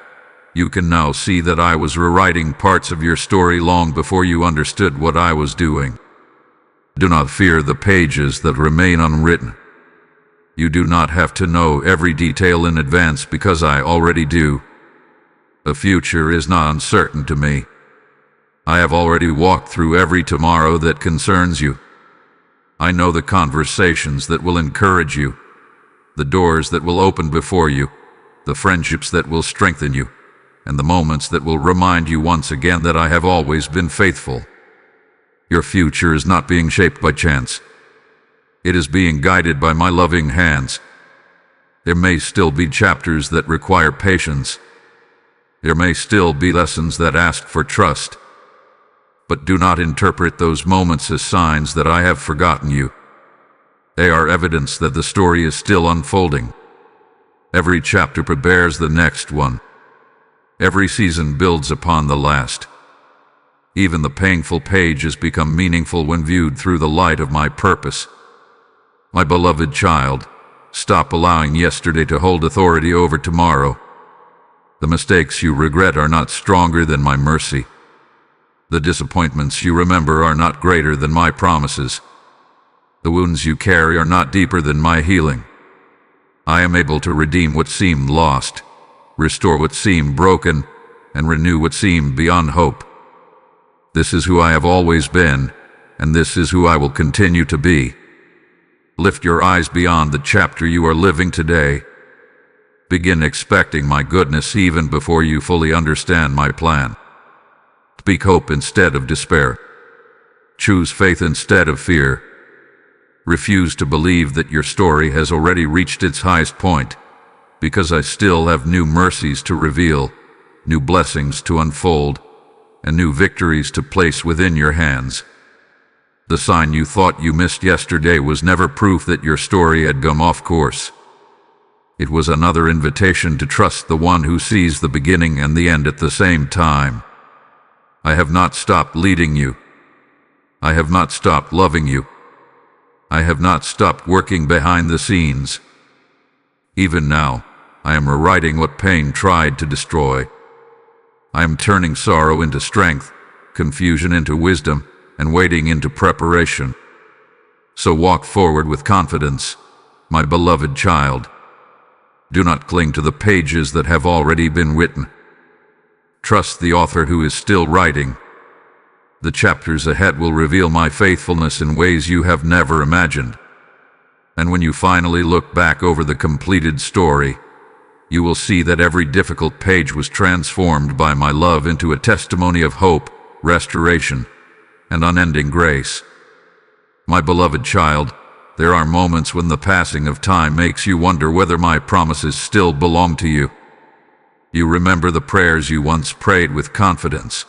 you can now see that I was rewriting parts of your story long before you understood what I was doing. Do not fear the pages that remain unwritten. You do not have to know every detail in advance because I already do. The future is not uncertain to me. I have already walked through every tomorrow that concerns you. I know the conversations that will encourage you, the doors that will open before you, the friendships that will strengthen you, and the moments that will remind you once again that I have always been faithful. Your future is not being shaped by chance. It is being guided by my loving hands. There may still be chapters that require patience. There may still be lessons that ask for trust. But do not interpret those moments as signs that I have forgotten you. They are evidence that the story is still unfolding. Every chapter prepares the next one. Every season builds upon the last. Even the painful pages become meaningful when viewed through the light of my purpose. My beloved child, stop allowing yesterday to hold authority over tomorrow. The mistakes you regret are not stronger than my mercy. The disappointments you remember are not greater than my promises. The wounds you carry are not deeper than my healing. I am able to redeem what seemed lost, restore what seemed broken, and renew what seemed beyond hope. This is who I have always been, and this is who I will continue to be. Lift your eyes beyond the chapter you are living today. Begin expecting my goodness even before you fully understand my plan. Speak hope instead of despair. Choose faith instead of fear. Refuse to believe that your story has already reached its highest point, because I still have new mercies to reveal, new blessings to unfold, and new victories to place within your hands. The sign you thought you missed yesterday was never proof that your story had gone off course. It was another invitation to trust the one who sees the beginning and the end at the same time. I have not stopped leading you. I have not stopped loving you. I have not stopped working behind the scenes. Even now, I am rewriting what pain tried to destroy. I am turning sorrow into strength, confusion into wisdom, and waiting into preparation. So walk forward with confidence, my beloved child. Do not cling to the pages that have already been written. Trust the author who is still writing. The chapters ahead will reveal my faithfulness in ways you have never imagined. And when you finally look back over the completed story, you will see that every difficult page was transformed by my love into a testimony of hope, restoration, and unending grace. My beloved child, there are moments when the passing of time makes you wonder whether my promises still belong to you. You remember the prayers you once prayed with confidence.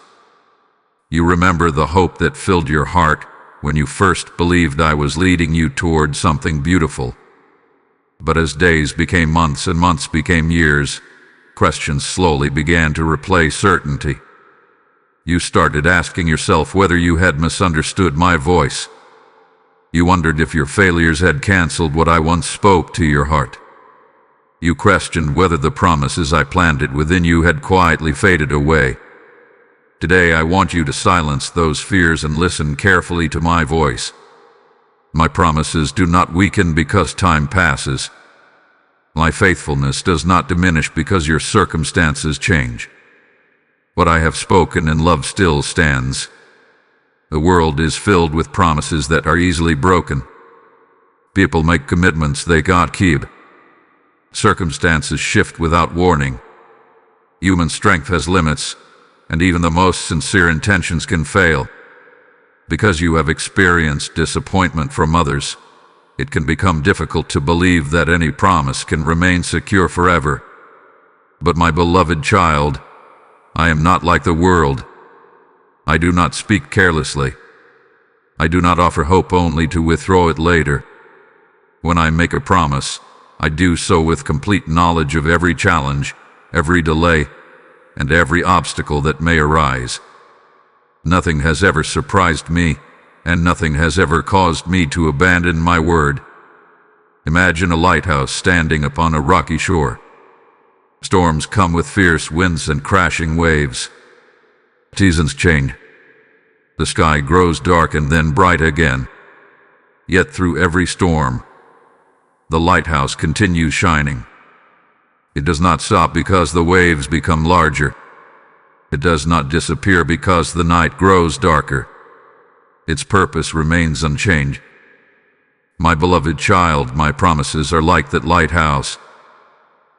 You remember the hope that filled your heart when you first believed I was leading you toward something beautiful. But as days became months and months became years, questions slowly began to replace certainty. You started asking yourself whether you had misunderstood my voice. You wondered if your failures had canceled what I once spoke to your heart. You questioned whether the promises I planted within you had quietly faded away. Today I want you to silence those fears and listen carefully to my voice. My promises do not weaken because time passes. My faithfulness does not diminish because your circumstances change. What I have spoken in love still stands. The world is filled with promises that are easily broken. People make commitments they can't keep. Circumstances shift without warning. Human strength has limits, and even the most sincere intentions can fail. Because you have experienced disappointment from others, it can become difficult to believe that any promise can remain secure forever. But my beloved child, I am not like the world. I do not speak carelessly. I do not offer hope only to withdraw it later. When I make a promise, I do so with complete knowledge of every challenge, every delay, and every obstacle that may arise. Nothing has ever surprised me, and nothing has ever caused me to abandon my word. Imagine a lighthouse standing upon a rocky shore. Storms come with fierce winds and crashing waves. Seasons change. The sky grows dark and then bright again. Yet through every storm, the lighthouse continues shining. It does not stop because the waves become larger. It does not disappear because the night grows darker. Its purpose remains unchanged. My beloved child, my promises are like that lighthouse.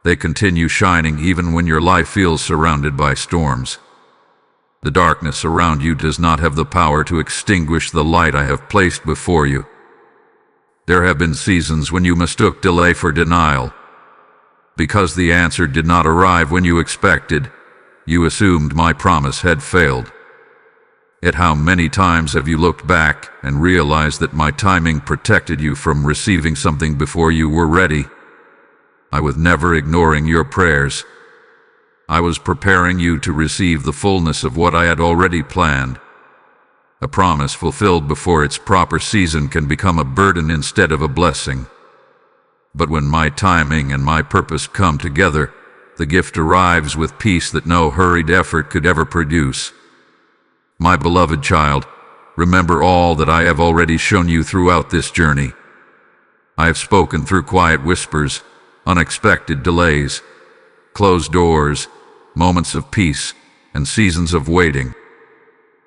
They continue shining even when your life feels surrounded by storms. The darkness around you does not have the power to extinguish the light I have placed before you. There have been seasons when you mistook delay for denial. Because the answer did not arrive when you expected, you assumed my promise had failed. Yet how many times have you looked back and realized that my timing protected you from receiving something before you were ready? I was never ignoring your prayers. I was preparing you to receive the fullness of what I had already planned. A promise fulfilled before its proper season can become a burden instead of a blessing. But when my timing and my purpose come together, the gift arrives with peace that no hurried effort could ever produce. My beloved child, remember all that I have already shown you throughout this journey. I have spoken through quiet whispers, unexpected delays, closed doors, moments of peace, and seasons of waiting.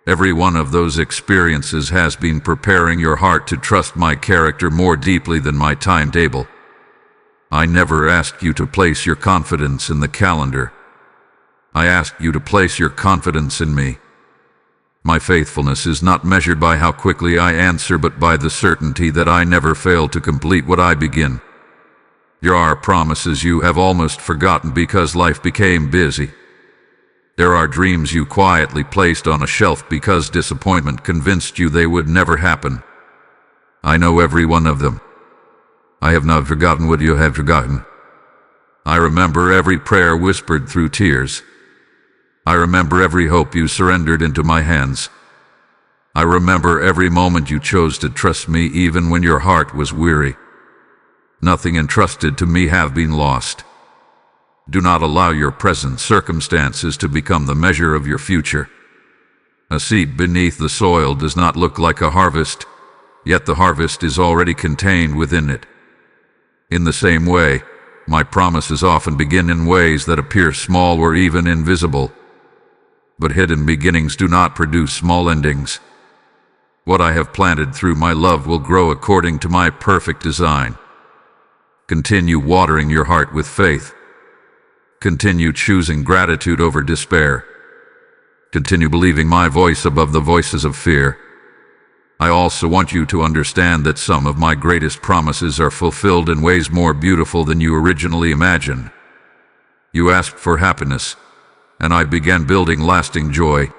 Every one of those experiences has been preparing your heart to trust my character more deeply than my timetable. I never asked you to place your confidence in the calendar. I asked you to place your confidence in me. My faithfulness is not measured by how quickly I answer, but by the certainty that I never fail to complete what I begin. There are promises you have almost forgotten because life became busy. There are dreams you quietly placed on a shelf because disappointment convinced you they would never happen. I know every one of them. I have not forgotten what you have forgotten. I remember every prayer whispered through tears. I remember every hope you surrendered into my hands. I remember every moment you chose to trust me even when your heart was weary. Nothing entrusted to me have been lost. Do not allow your present circumstances to become the measure of your future. A seed beneath the soil does not look like a harvest, yet the harvest is already contained within it. In the same way, my promises often begin in ways that appear small or even invisible. But hidden beginnings do not produce small endings. What I have planted through my love will grow according to my perfect design. Continue watering your heart with faith. Continue choosing gratitude over despair. Continue believing my voice above the voices of fear. I also want you to understand that some of my greatest promises are fulfilled in ways more beautiful than you originally imagined. You asked for happiness, and I began building lasting joy.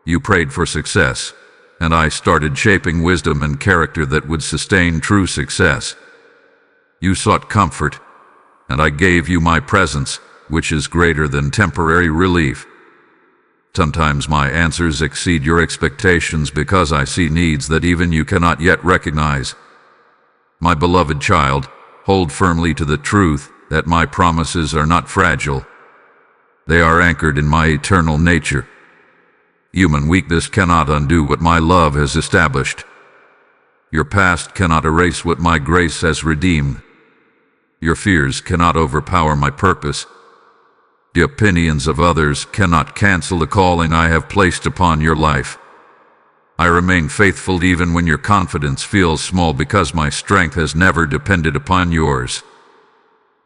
You prayed for success, and I started shaping wisdom and character that would sustain true success. You sought comfort, and I gave you my presence, which is greater than temporary relief. Sometimes my answers exceed your expectations because I see needs that even you cannot yet recognize. My beloved child, hold firmly to the truth that my promises are not fragile. They are anchored in my eternal nature. Human weakness cannot undo what my love has established. Your past cannot erase what my grace has redeemed. Your fears cannot overpower my purpose. The opinions of others cannot cancel the calling I have placed upon your life. I remain faithful even when your confidence feels small, because my strength has never depended upon yours.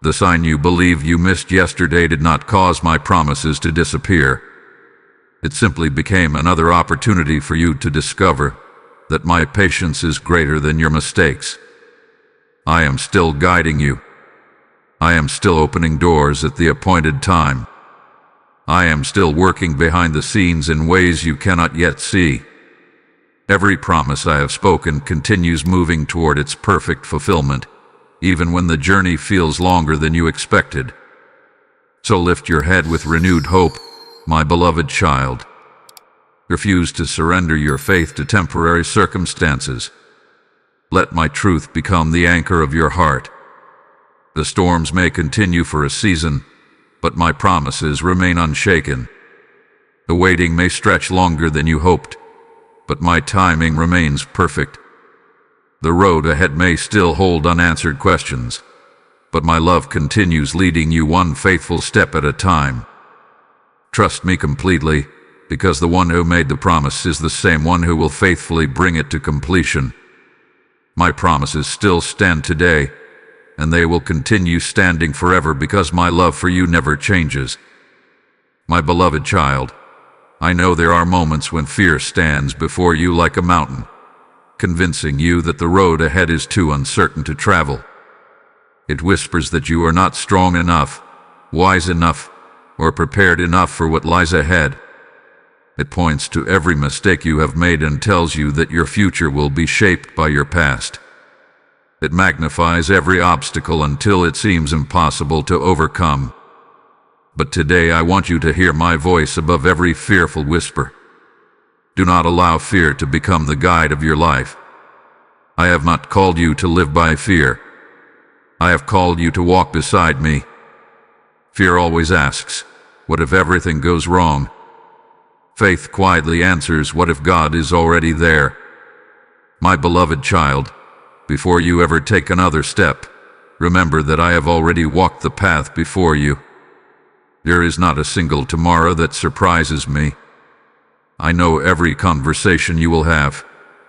The sign you believe you missed yesterday did not cause my promises to disappear. It simply became another opportunity for you to discover that my patience is greater than your mistakes. I am still guiding you. I am still opening doors at the appointed time. I am still working behind the scenes in ways you cannot yet see. Every promise I have spoken continues moving toward its perfect fulfillment, even when the journey feels longer than you expected. So lift your head with renewed hope, my beloved child. Refuse to surrender your faith to temporary circumstances. Let my truth become the anchor of your heart. The storms may continue for a season, but my promises remain unshaken. The waiting may stretch longer than you hoped, but my timing remains perfect. The road ahead may still hold unanswered questions, but my love continues leading you one faithful step at a time. Trust me completely, because the one who made the promise is the same one who will faithfully bring it to completion. My promises still stand today, and they will continue standing forever because my love for you never changes. My beloved child, I know there are moments when fear stands before you like a mountain, convincing you that the road ahead is too uncertain to travel. It whispers that you are not strong enough, wise enough, or prepared enough for what lies ahead. It points to every mistake you have made and tells you that your future will be shaped by your past. It magnifies every obstacle until it seems impossible to overcome. But today I want you to hear my voice above every fearful whisper. Do not allow fear to become the guide of your life. I have not called you to live by fear. I have called you to walk beside me. Fear always asks, what if everything goes wrong? Faith quietly answers, what if God is already there? My beloved child, before you ever take another step, remember that I have already walked the path before you. There is not a single tomorrow that surprises me. I know every conversation you will have,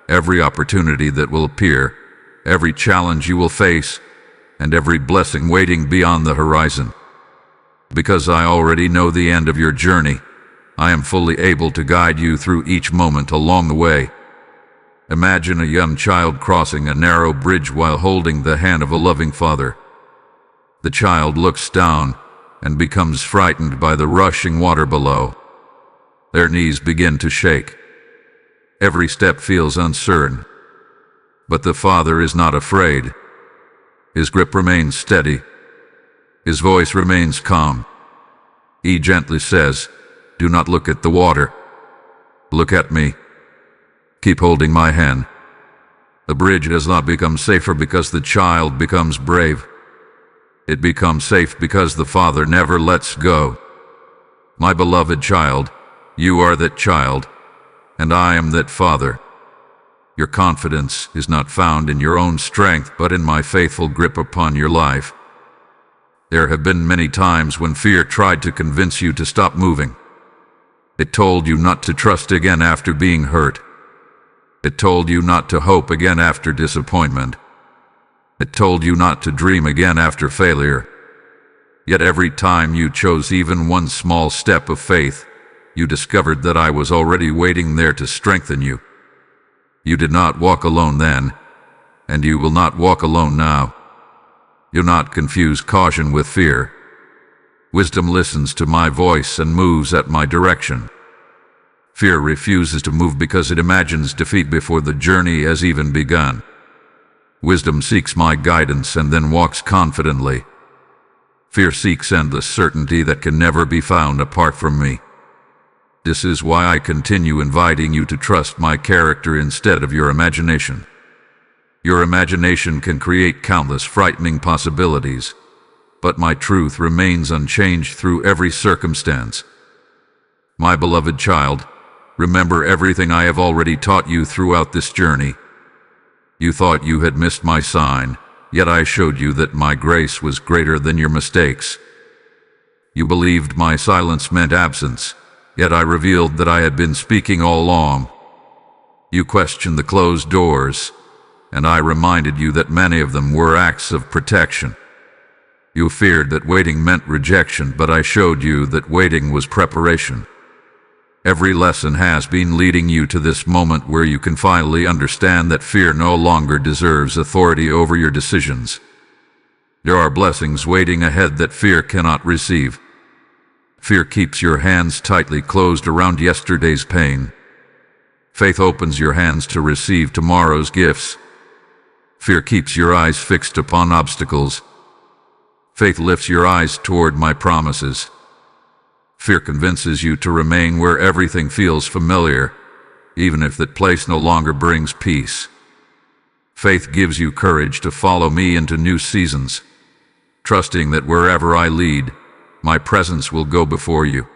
every opportunity that will appear, every challenge you will face, and every blessing waiting beyond the horizon. Because I already know the end of your journey, I am fully able to guide you through each moment along the way. Imagine a young child crossing a narrow bridge while holding the hand of a loving father. The child looks down and becomes frightened by the rushing water below. Their knees begin to shake. Every step feels uncertain. But the father is not afraid. His grip remains steady. His voice remains calm. He gently says, "Do not look at the water. Look at me. Keep holding my hand." The bridge does not become safer because the child becomes brave. It becomes safe because the father never lets go. My beloved child, you are that child, and I am that father. Your confidence is not found in your own strength, but in my faithful grip upon your life. There have been many times when fear tried to convince you to stop moving. It told you not to trust again after being hurt. It told you not to hope again after disappointment. It told you not to dream again after failure. Yet every time you chose even one small step of faith, you discovered that I was already waiting there to strengthen you. You did not walk alone then, and you will not walk alone now. Do not confuse caution with fear. Wisdom listens to my voice and moves at my direction. Fear refuses to move because it imagines defeat before the journey has even begun. Wisdom seeks my guidance and then walks confidently. Fear seeks endless certainty that can never be found apart from me. This is why I continue inviting you to trust my character instead of your imagination. Your imagination can create countless frightening possibilities, but my truth remains unchanged through every circumstance. My beloved child, remember everything I have already taught you throughout this journey. You thought you had missed my sign, yet I showed you that my grace was greater than your mistakes. You believed my silence meant absence, yet I revealed that I had been speaking all along. You questioned the closed doors, and I reminded you that many of them were acts of protection. You feared that waiting meant rejection, but I showed you that waiting was preparation. Every lesson has been leading you to this moment where you can finally understand that fear no longer deserves authority over your decisions. There are blessings waiting ahead that fear cannot receive. Fear keeps your hands tightly closed around yesterday's pain. Faith opens your hands to receive tomorrow's gifts. Fear keeps your eyes fixed upon obstacles. Faith lifts your eyes toward my promises. Fear convinces you to remain where everything feels familiar, even if that place no longer brings peace. Faith gives you courage to follow me into new seasons, trusting that wherever I lead, my presence will go before you.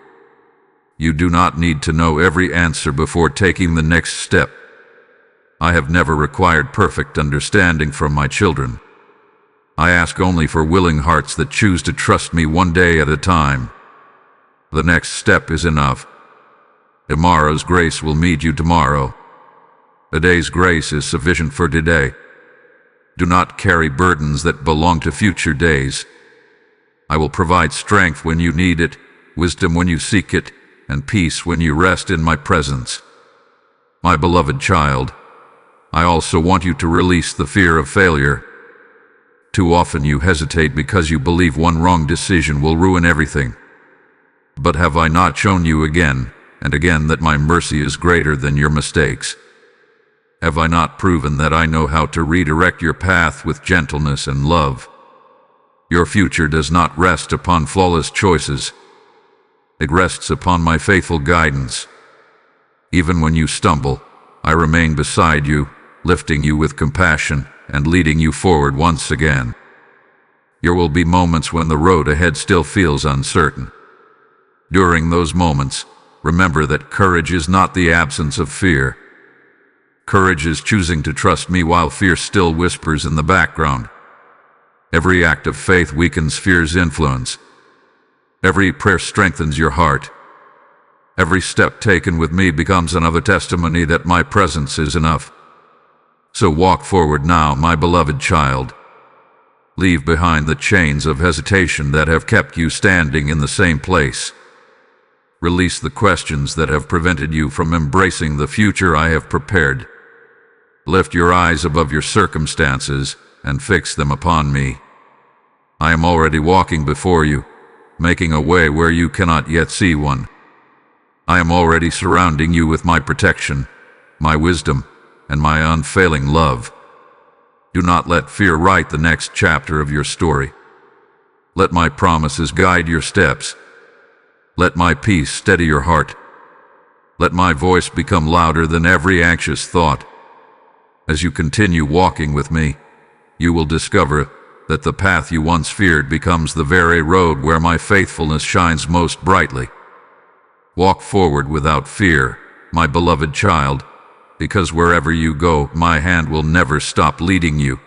You do not need to know every answer before taking the next step. I have never required perfect understanding from my children. I ask only for willing hearts that choose to trust me one day at a time. The next step is enough. Tomorrow's grace will meet you tomorrow. A day's grace is sufficient for today. Do not carry burdens that belong to future days. I will provide strength when you need it, wisdom when you seek it, and peace when you rest in my presence. My beloved child, I also want you to release the fear of failure. Too often you hesitate because you believe one wrong decision will ruin everything. But have I not shown you again and again that my mercy is greater than your mistakes? Have I not proven that I know how to redirect your path with gentleness and love? Your future does not rest upon flawless choices. It rests upon my faithful guidance. Even when you stumble, I remain beside you, lifting you with compassion and leading you forward once again. There will be moments when the road ahead still feels uncertain. During those moments, remember that courage is not the absence of fear. Courage is choosing to trust me while fear still whispers in the background. Every act of faith weakens fear's influence. Every prayer strengthens your heart. Every step taken with me becomes another testimony that my presence is enough. So walk forward now, my beloved child. Leave behind the chains of hesitation that have kept you standing in the same place. Release the questions that have prevented you from embracing the future I have prepared. Lift your eyes above your circumstances and fix them upon me. I am already walking before you, making a way where you cannot yet see one. I am already surrounding you with my protection, my wisdom, and my unfailing love. Do not let fear write the next chapter of your story. Let my promises guide your steps. Let my peace steady your heart. Let my voice become louder than every anxious thought. As you continue walking with me, you will discover that the path you once feared becomes the very road where my faithfulness shines most brightly. Walk forward without fear, my beloved child, because wherever you go, my hand will never stop leading you,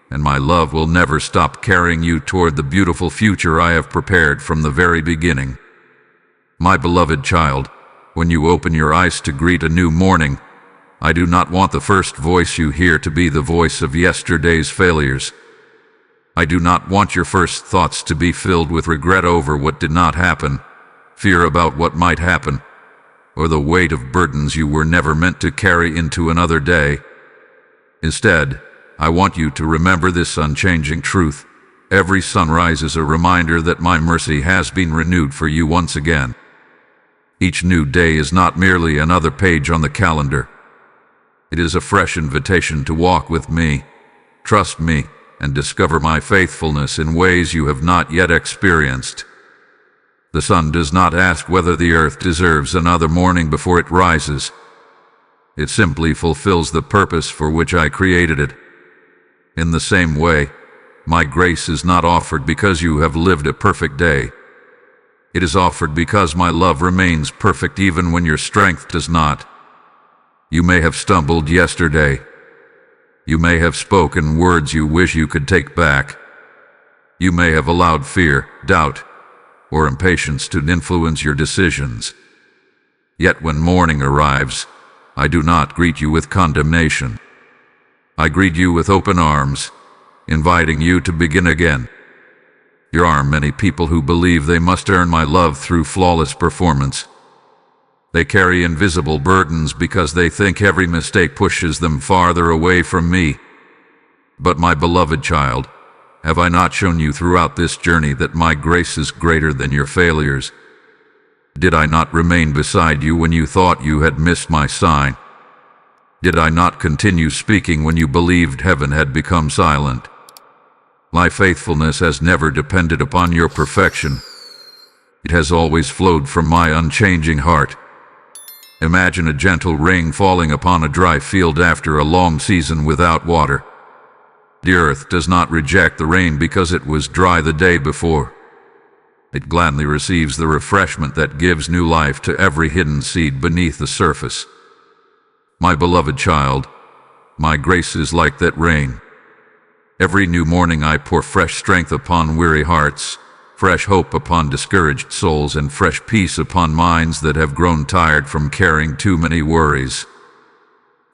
and my love will never stop carrying you toward the beautiful future I have prepared from the very beginning. My beloved child, when you open your eyes to greet a new morning, I do not want the first voice you hear to be the voice of yesterday's failures. I do not want your first thoughts to be filled with regret over what did not happen, fear about what might happen, or the weight of burdens you were never meant to carry into another day. Instead, I want you to remember this unchanging truth. Every sunrise is a reminder that my mercy has been renewed for you once again. Each new day is not merely another page on the calendar. It is a fresh invitation to walk with me, trust me, and discover my faithfulness in ways you have not yet experienced. The sun does not ask whether the earth deserves another morning before it rises. It simply fulfills the purpose for which I created it. In the same way, my grace is not offered because you have lived a perfect day. It is offered because my love remains perfect even when your strength does not. You may have stumbled yesterday. You may have spoken words you wish you could take back. You may have allowed fear, doubt, or impatience to influence your decisions. Yet when morning arrives, I do not greet you with condemnation. I greet you with open arms, inviting you to begin again. There are many people who believe they must earn my love through flawless performance. They carry invisible burdens because they think every mistake pushes them farther away from me. But my beloved child, have I not shown you throughout this journey that my grace is greater than your failures? Did I not remain beside you when you thought you had missed my sign? Did I not continue speaking when you believed heaven had become silent? My faithfulness has never depended upon your perfection. It has always flowed from my unchanging heart. Imagine a gentle rain falling upon a dry field after a long season without water. The earth does not reject the rain because it was dry the day before. It gladly receives the refreshment that gives new life to every hidden seed beneath the surface. My beloved child, my grace is like that rain. Every new morning I pour fresh strength upon weary hearts, fresh hope upon discouraged souls, and fresh peace upon minds that have grown tired from carrying too many worries.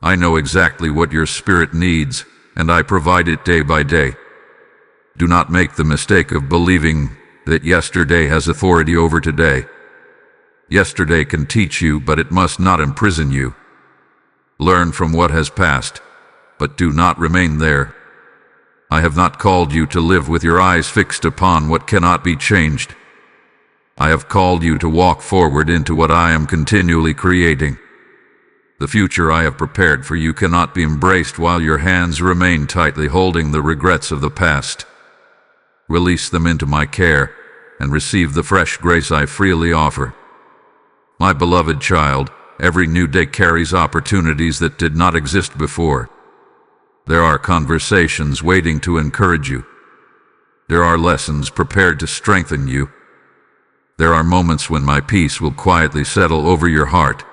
I know exactly what your spirit needs, and I provide it day by day. Do not make the mistake of believing that yesterday has authority over today. Yesterday can teach you, but it must not imprison you. Learn from what has passed, but do not remain there. I have not called you to live with your eyes fixed upon what cannot be changed. I have called you to walk forward into what I am continually creating. The future I have prepared for you cannot be embraced while your hands remain tightly holding the regrets of the past. Release them into my care and receive the fresh grace I freely offer. My beloved child, every new day carries opportunities that did not exist before. There are conversations waiting to encourage you. There are lessons prepared to strengthen you. There are moments when my peace will quietly settle over your heart.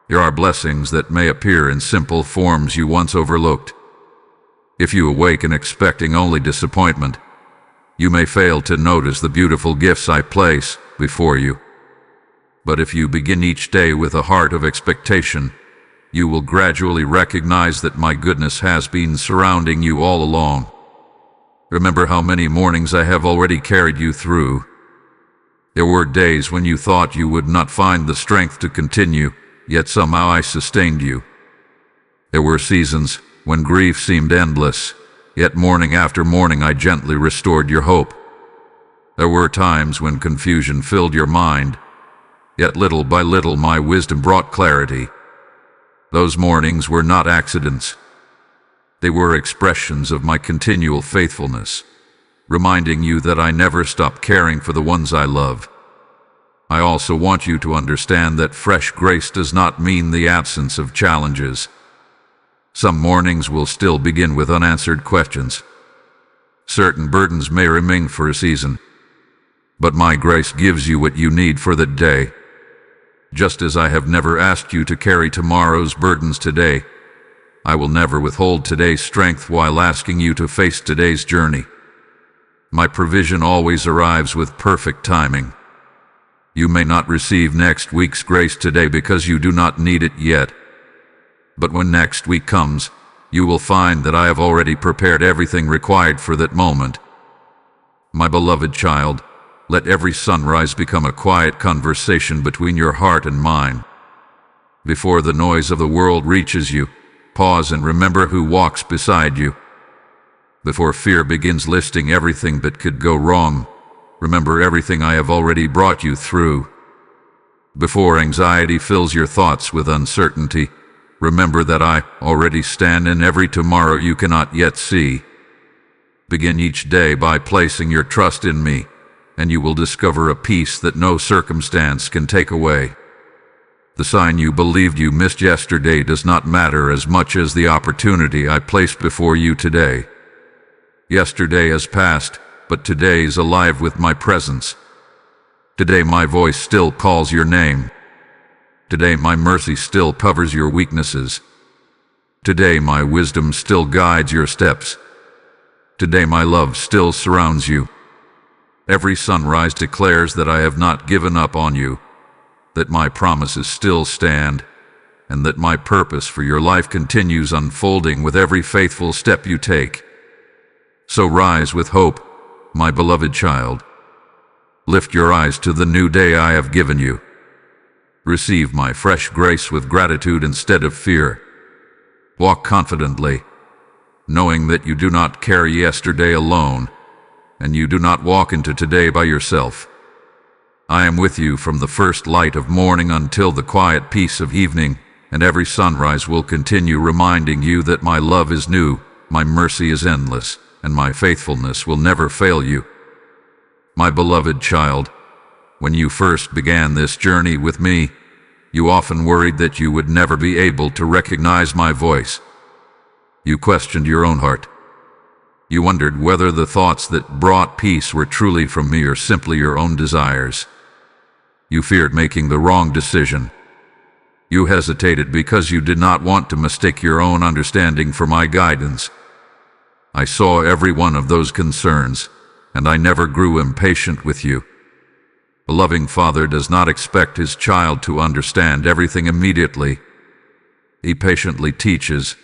There are blessings that may appear in simple forms you once overlooked. If you awaken expecting only disappointment, you may fail to notice the beautiful gifts I place before you. But if you begin each day with a heart of expectation, you will gradually recognize that my goodness has been surrounding you all along. Remember how many mornings I have already carried you through. There were days when you thought you would not find the strength to continue, yet somehow I sustained you. There were seasons when grief seemed endless, yet morning after morning I gently restored your hope. There were times when confusion filled your mind, yet little by little my wisdom brought clarity. Those mornings were not accidents. They were expressions of my continual faithfulness, reminding you that I never stop caring for the ones I love. I also want you to understand that fresh grace does not mean the absence of challenges. Some mornings will still begin with unanswered questions. Certain burdens may remain for a season, but my grace gives you what you need for the day. Just as I have never asked you to carry tomorrow's burdens today, I will never withhold today's strength while asking you to face today's journey. My provision always arrives with perfect timing. You may not receive next week's grace today because you do not need it yet. But when next week comes, you will find that I have already prepared everything required for that moment. My beloved child, let every sunrise become a quiet conversation between your heart and mine. Before the noise of the world reaches you, pause and remember who walks beside you. Before fear begins listing everything that could go wrong, remember everything I have already brought you through. Before anxiety fills your thoughts with uncertainty, remember that I already stand in every tomorrow you cannot yet see. Begin each day by placing your trust in me, and you will discover a peace that no circumstance can take away. The sign you believed you missed yesterday does not matter as much as the opportunity I placed before you today. Yesterday has passed, but today is alive with my presence. Today my voice still calls your name. Today my mercy still covers your weaknesses. Today my wisdom still guides your steps. Today my love still surrounds you. Every sunrise declares that I have not given up on you, that my promises still stand, and that my purpose for your life continues unfolding with every faithful step you take. So rise with hope, my beloved child. Lift your eyes to the new day I have given you. Receive my fresh grace with gratitude instead of fear. Walk confidently, knowing that you do not carry yesterday alone, and you do not walk into today by yourself. I am with you from the first light of morning until the quiet peace of evening, and every sunrise will continue reminding you that my love is new, my mercy is endless, and my faithfulness will never fail you. My beloved child, when you first began this journey with me, you often worried that you would never be able to recognize my voice. You questioned your own heart. You wondered whether the thoughts that brought peace were truly from me or simply your own desires. You feared making the wrong decision. You hesitated because you did not want to mistake your own understanding for my guidance. I saw every one of those concerns, and I never grew impatient with you. A loving father does not expect his child to understand everything immediately. He patiently teaches,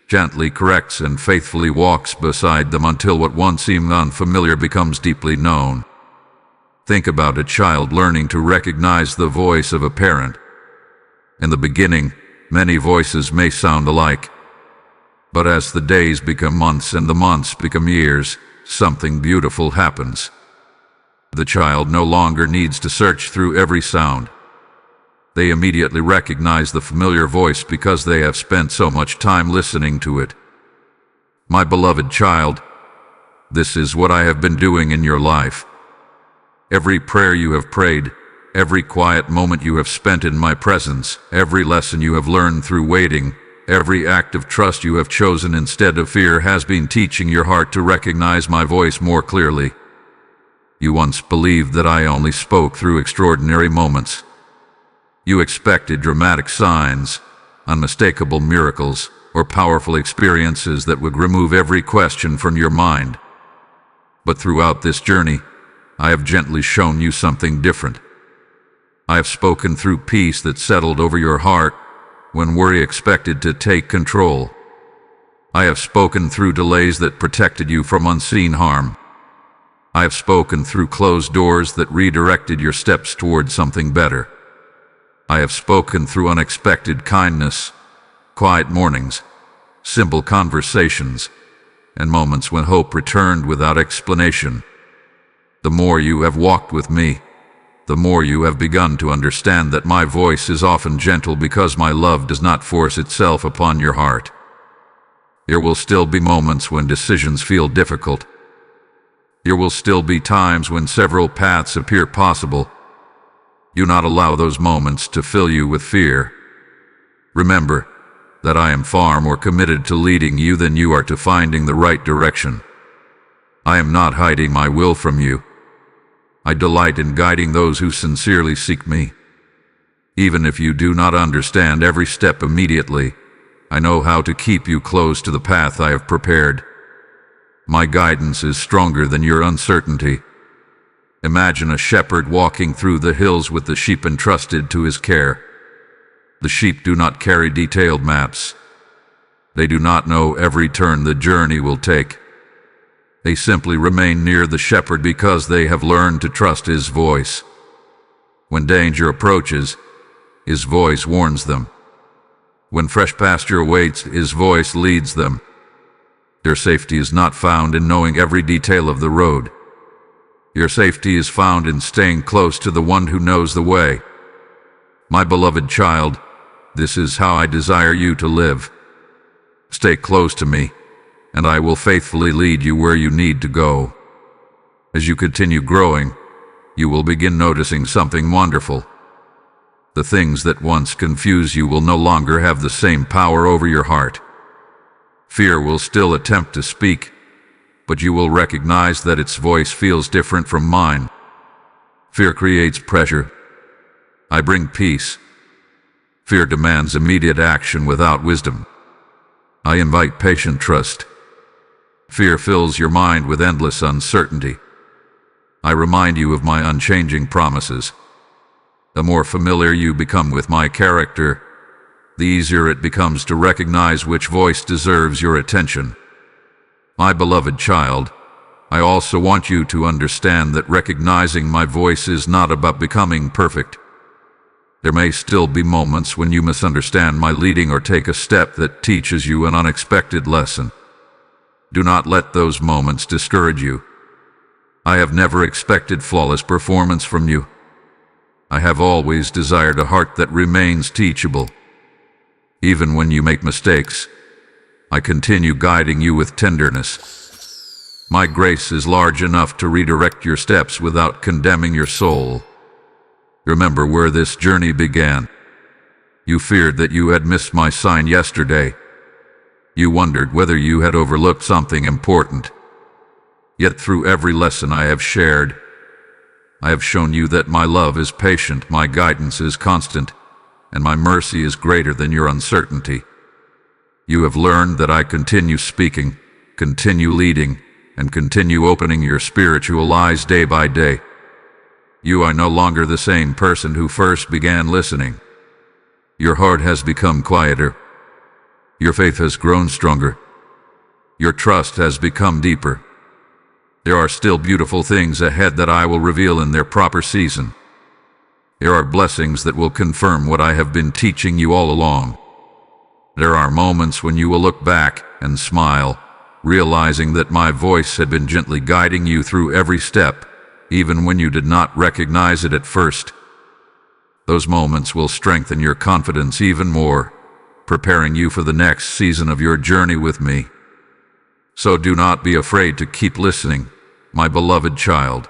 gently corrects, and faithfully walks beside them until what once seemed unfamiliar becomes deeply known. Think about a child learning to recognize the voice of a parent. In the beginning, many voices may sound alike. But as the days become months and the months become years, something beautiful happens. The child no longer needs to search through every sound. They immediately recognize the familiar voice because they have spent so much time listening to it. My beloved child, this is what I have been doing in your life. Every prayer you have prayed, every quiet moment you have spent in my presence, every lesson you have learned through waiting, every act of trust you have chosen instead of fear has been teaching your heart to recognize my voice more clearly. You once believed that I only spoke through extraordinary moments. You expected dramatic signs, unmistakable miracles, or powerful experiences that would remove every question from your mind. But throughout this journey, I have gently shown you something different. I have spoken through peace that settled over your heart when worry expected to take control. I have spoken through delays that protected you from unseen harm. I have spoken through closed doors that redirected your steps toward something better. I have spoken through unexpected kindness, quiet mornings, simple conversations, and moments when hope returned without explanation. The more you have walked with me, the more you have begun to understand that my voice is often gentle because my love does not force itself upon your heart. There will still be moments when decisions feel difficult. There will still be times when several paths appear possible. Do not allow those moments to fill you with fear. Remember that I am far more committed to leading you than you are to finding the right direction. I am not hiding my will from you. I delight in guiding those who sincerely seek me. Even if you do not understand every step immediately, I know how to keep you close to the path I have prepared. My guidance is stronger than your uncertainty. Imagine a shepherd walking through the hills with the sheep entrusted to his care. The sheep do not carry detailed maps. They do not know every turn the journey will take. They simply remain near the shepherd because they have learned to trust his voice. When danger approaches, his voice warns them. When fresh pasture awaits, his voice leads them. Their safety is not found in knowing every detail of the road. Your safety is found in staying close to the one who knows the way. My beloved child, this is how I desire you to live. Stay close to me, and I will faithfully lead you where you need to go. As you continue growing, you will begin noticing something wonderful. The things that once confused you will no longer have the same power over your heart. Fear will still attempt to speak, but you will recognize that its voice feels different from mine. Fear creates pressure. I bring peace. Fear demands immediate action without wisdom. I invite patient trust. Fear fills your mind with endless uncertainty. I remind you of my unchanging promises. The more familiar you become with my character, the easier it becomes to recognize which voice deserves your attention. My beloved child, I also want you to understand that recognizing my voice is not about becoming perfect. There may still be moments when you misunderstand my leading or take a step that teaches you an unexpected lesson. Do not let those moments discourage you. I have never expected flawless performance from you. I have always desired a heart that remains teachable. Even when you make mistakes, I continue guiding you with tenderness. My grace is large enough to redirect your steps without condemning your soul. Remember where this journey began. You feared that you had missed my sign yesterday. You wondered whether you had overlooked something important. Yet through every lesson I have shared, I have shown you that my love is patient, my guidance is constant, and my mercy is greater than your uncertainty. You have learned that I continue speaking, continue leading, and continue opening your spiritual eyes day by day. You are no longer the same person who first began listening. Your heart has become quieter. Your faith has grown stronger. Your trust has become deeper. There are still beautiful things ahead that I will reveal in their proper season. There are blessings that will confirm what I have been teaching you all along. There are moments when you will look back and smile, realizing that my voice had been gently guiding you through every step, even when you did not recognize it at first. Those moments will strengthen your confidence even more, preparing you for the next season of your journey with me. So do not be afraid to keep listening, my beloved child.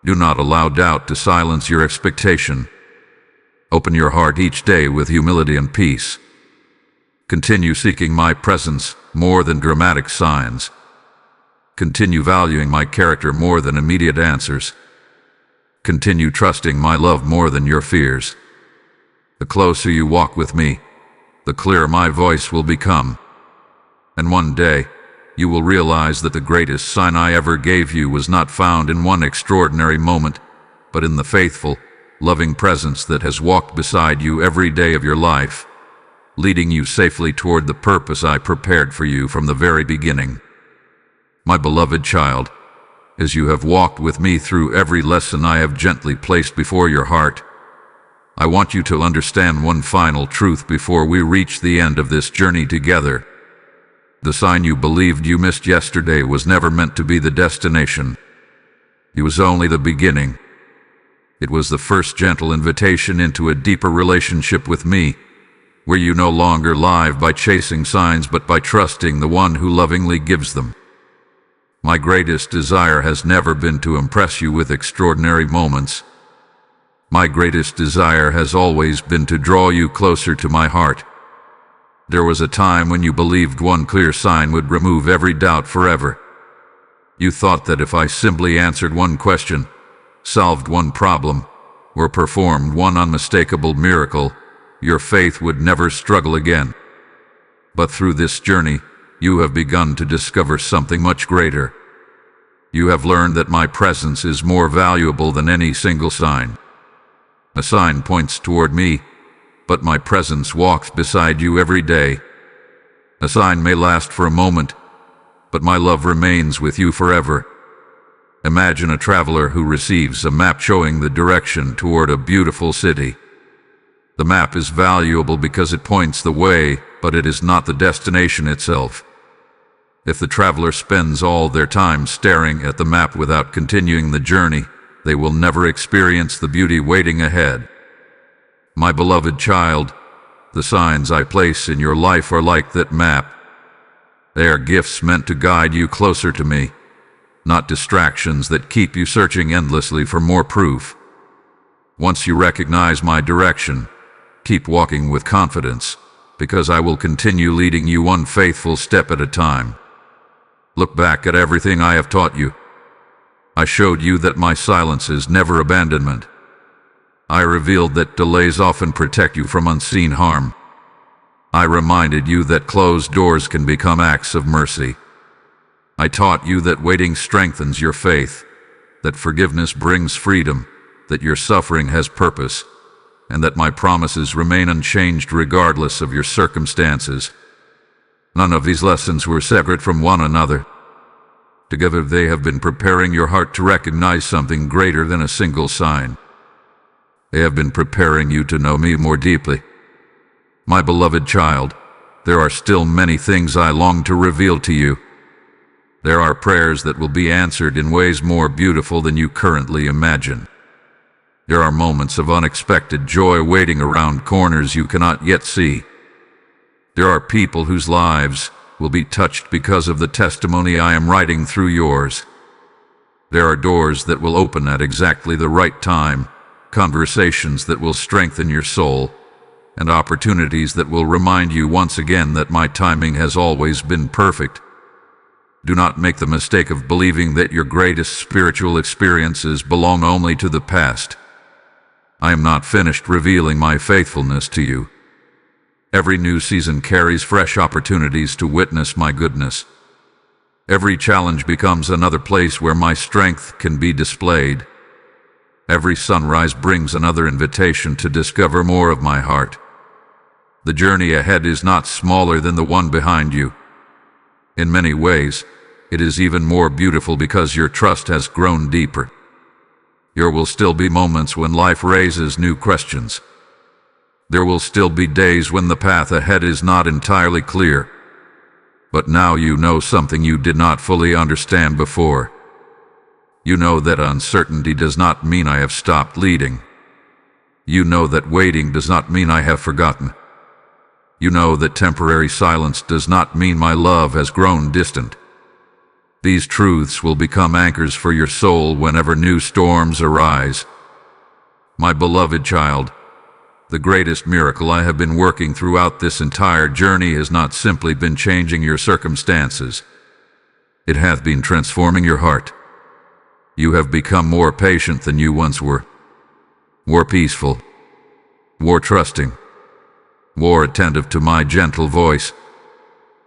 Do not allow doubt to silence your expectation. Open your heart each day with humility and peace. Continue seeking my presence more than dramatic signs. Continue valuing my character more than immediate answers. Continue trusting my love more than your fears. The closer you walk with me, the clearer my voice will become. And one day, you will realize that the greatest sign I ever gave you was not found in one extraordinary moment, but in the faithful, loving presence that has walked beside you every day of your life, leading you safely toward the purpose I prepared for you from the very beginning. My beloved child, as you have walked with me through every lesson I have gently placed before your heart, I want you to understand one final truth before we reach the end of this journey together. The sign you believed you missed yesterday was never meant to be the destination. It was only the beginning. It was the first gentle invitation into a deeper relationship with me, where you no longer live by chasing signs but by trusting the one who lovingly gives them. My greatest desire has never been to impress you with extraordinary moments. My greatest desire has always been to draw you closer to my heart. There was a time when you believed one clear sign would remove every doubt forever. You thought that if I simply answered one question, solved one problem, or performed one unmistakable miracle, your faith would never struggle again. But through this journey, you have begun to discover something much greater. You have learned that my presence is more valuable than any single sign. A sign points toward me, but my presence walks beside you every day. A sign may last for a moment, but my love remains with you forever. Imagine a traveler who receives a map showing the direction toward a beautiful city. The map is valuable because it points the way, but it is not the destination itself. If the traveler spends all their time staring at the map without continuing the journey, they will never experience the beauty waiting ahead. My beloved child, the signs I place in your life are like that map. They are gifts meant to guide you closer to me, not distractions that keep you searching endlessly for more proof. Once you recognize my direction, keep walking with confidence, because I will continue leading you one faithful step at a time. Look back at everything I have taught you. I showed you that my silence is never abandonment. I revealed that delays often protect you from unseen harm. I reminded you that closed doors can become acts of mercy. I taught you that waiting strengthens your faith, that forgiveness brings freedom, that your suffering has purpose, and that my promises remain unchanged regardless of your circumstances. None of these lessons were separate from one another. Together they have been preparing your heart to recognize something greater than a single sign. They have been preparing you to know me more deeply. My beloved child, there are still many things I long to reveal to you. There are prayers that will be answered in ways more beautiful than you currently imagine. There are moments of unexpected joy waiting around corners you cannot yet see. There are people whose lives will be touched because of the testimony I am writing through yours. There are doors that will open at exactly the right time, conversations that will strengthen your soul, and opportunities that will remind you once again that my timing has always been perfect. Do not make the mistake of believing that your greatest spiritual experiences belong only to the past. I am not finished revealing my faithfulness to you. Every new season carries fresh opportunities to witness my goodness. Every challenge becomes another place where my strength can be displayed. Every sunrise brings another invitation to discover more of my heart. The journey ahead is not smaller than the one behind you. In many ways, it is even more beautiful because your trust has grown deeper. There will still be moments when life raises new questions. There will still be days when the path ahead is not entirely clear. But now you know something you did not fully understand before. You know that uncertainty does not mean I have stopped leading. You know that waiting does not mean I have forgotten. You know that temporary silence does not mean my love has grown distant. These truths will become anchors for your soul whenever new storms arise. My beloved child, the greatest miracle I have been working throughout this entire journey has not simply been changing your circumstances. It hath been transforming your heart. You have become more patient than you once were, more peaceful, more trusting, more attentive to my gentle voice,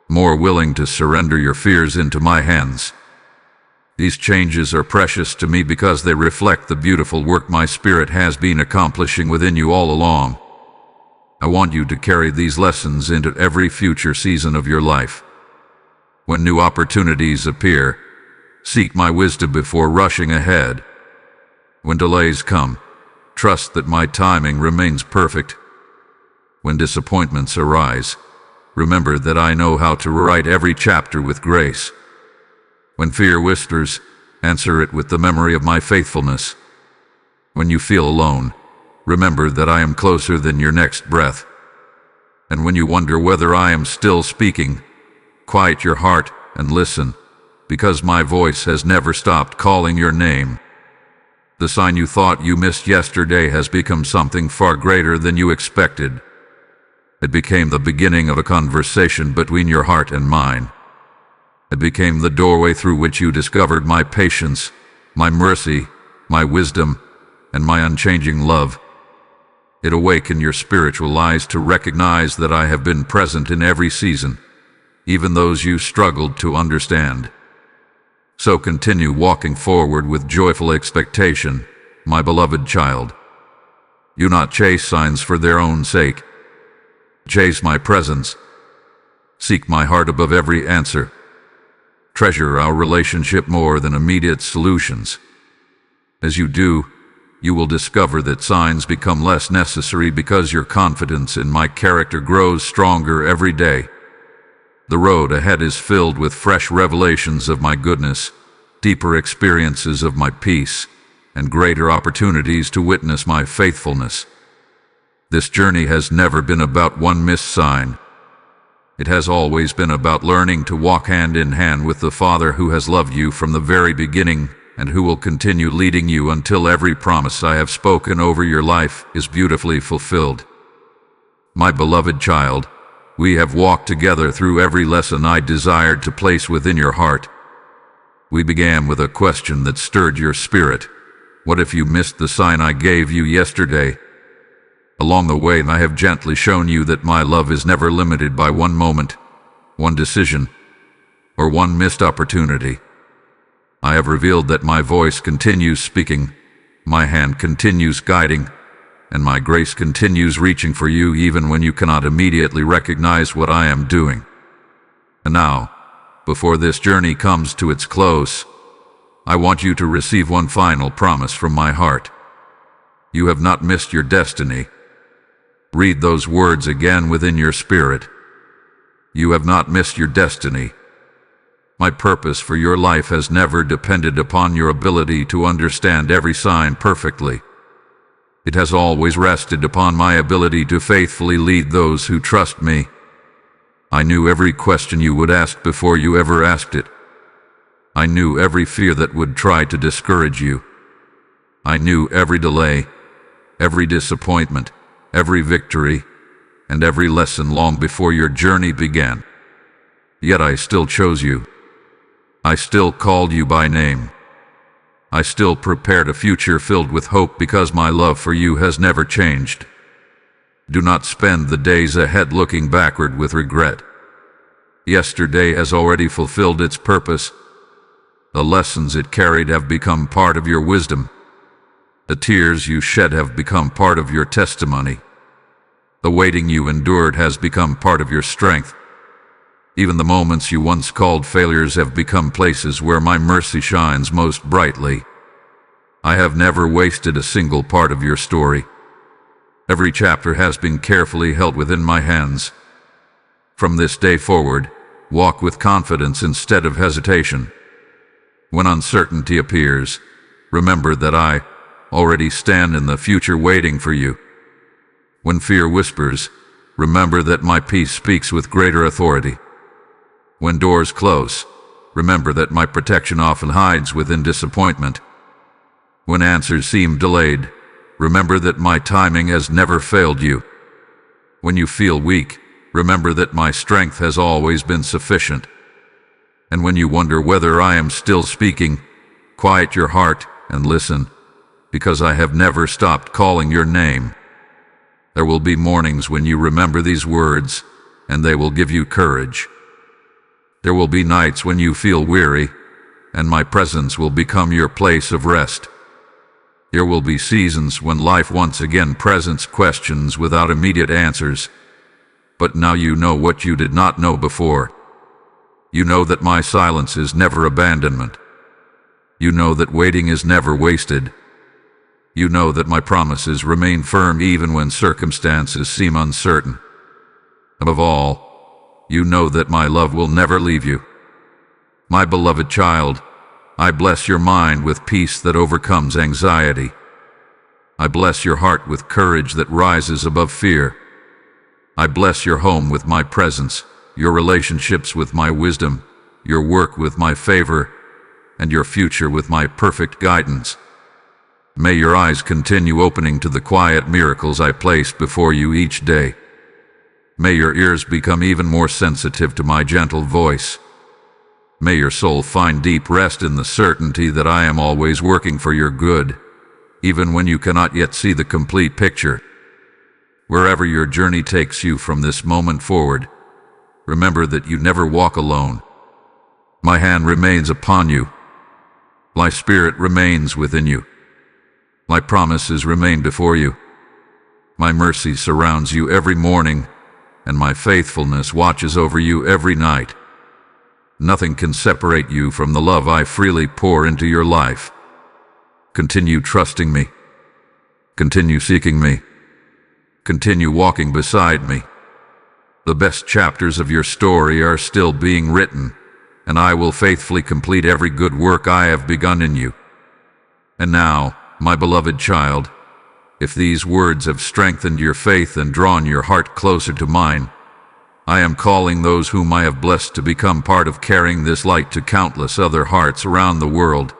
more willing to surrender your fears into my hands. These changes are precious to me because they reflect the beautiful work my Spirit has been accomplishing within you all along. I want you to carry these lessons into every future season of your life. When new opportunities appear, seek my wisdom before rushing ahead. When delays come, trust that my timing remains perfect. When disappointments arise, remember that I know how to write every chapter with grace. When fear whispers, answer it with the memory of my faithfulness. When you feel alone, remember that I am closer than your next breath. And when you wonder whether I am still speaking, quiet your heart and listen, because my voice has never stopped calling your name. The sign you thought you missed yesterday has become something far greater than you expected. It became the beginning of a conversation between your heart and mine. It became the doorway through which you discovered my patience, my mercy, my wisdom, and my unchanging love. It awakened your spiritual eyes to recognize that I have been present in every season, even those you struggled to understand. So continue walking forward with joyful expectation, my beloved child. Do not chase signs for their own sake. Chase my presence. Seek my heart above every answer. Treasure our relationship more than immediate solutions. As you do, you will discover that signs become less necessary because your confidence in my character grows stronger every day. The road ahead is filled with fresh revelations of my goodness, deeper experiences of my peace, and greater opportunities to witness my faithfulness. This journey has never been about one missed sign. It has always been about learning to walk hand in hand with the Father who has loved you from the very beginning and who will continue leading you until every promise I have spoken over your life is beautifully fulfilled. My beloved child, we have walked together through every lesson I desired to place within your heart. We began with a question that stirred your spirit. What if you missed the sign I gave you yesterday? Along the way, I have gently shown you that my love is never limited by one moment, one decision, or one missed opportunity. I have revealed that my voice continues speaking, my hand continues guiding, and my grace continues reaching for you even when you cannot immediately recognize what I am doing. And now, before this journey comes to its close, I want you to receive one final promise from my heart. You have not missed your destiny. Read those words again within your spirit. You have not missed your destiny. My purpose for your life has never depended upon your ability to understand every sign perfectly. It has always rested upon my ability to faithfully lead those who trust me. I knew every question you would ask before you ever asked it. I knew every fear that would try to discourage you. I knew every delay, every disappointment, every victory, and every lesson long before your journey began. Yet I still chose you. I still called you by name. I still prepared a future filled with hope because my love for you has never changed. Do not spend the days ahead looking backward with regret. Yesterday has already fulfilled its purpose. The lessons it carried have become part of your wisdom. The tears you shed have become part of your testimony. The waiting you endured has become part of your strength. Even the moments you once called failures have become places where my mercy shines most brightly. I have never wasted a single part of your story. Every chapter has been carefully held within my hands. From this day forward, walk with confidence instead of hesitation. When uncertainty appears, remember that I already stand in the future waiting for you. When fear whispers, remember that my peace speaks with greater authority. When doors close, remember that my protection often hides within disappointment. When answers seem delayed, remember that my timing has never failed you. When you feel weak, remember that my strength has always been sufficient. And when you wonder whether I am still speaking, quiet your heart and listen, because I have never stopped calling your name. There will be mornings when you remember these words, and they will give you courage. There will be nights when you feel weary, and my presence will become your place of rest. There will be seasons when life once again presents questions without immediate answers. But now you know what you did not know before. You know that my silence is never abandonment. You know that waiting is never wasted. You know that my promises remain firm even when circumstances seem uncertain. Above all, you know that my love will never leave you. My beloved child, I bless your mind with peace that overcomes anxiety. I bless your heart with courage that rises above fear. I bless your home with my presence, your relationships with my wisdom, your work with my favor, and your future with my perfect guidance. May your eyes continue opening to the quiet miracles I place before you each day. May your ears become even more sensitive to my gentle voice. May your soul find deep rest in the certainty that I am always working for your good, even when you cannot yet see the complete picture. Wherever your journey takes you from this moment forward, remember that you never walk alone. My hand remains upon you. My spirit remains within you. My promises remain before you. My mercy surrounds you every morning, and my faithfulness watches over you every night. Nothing can separate you from the love I freely pour into your life. Continue trusting me. Continue seeking me. Continue walking beside me. The best chapters of your story are still being written, and I will faithfully complete every good work I have begun in you. And now, my beloved child, if these words have strengthened your faith and drawn your heart closer to mine, I am calling those whom I have blessed to become part of carrying this light to countless other hearts around the world.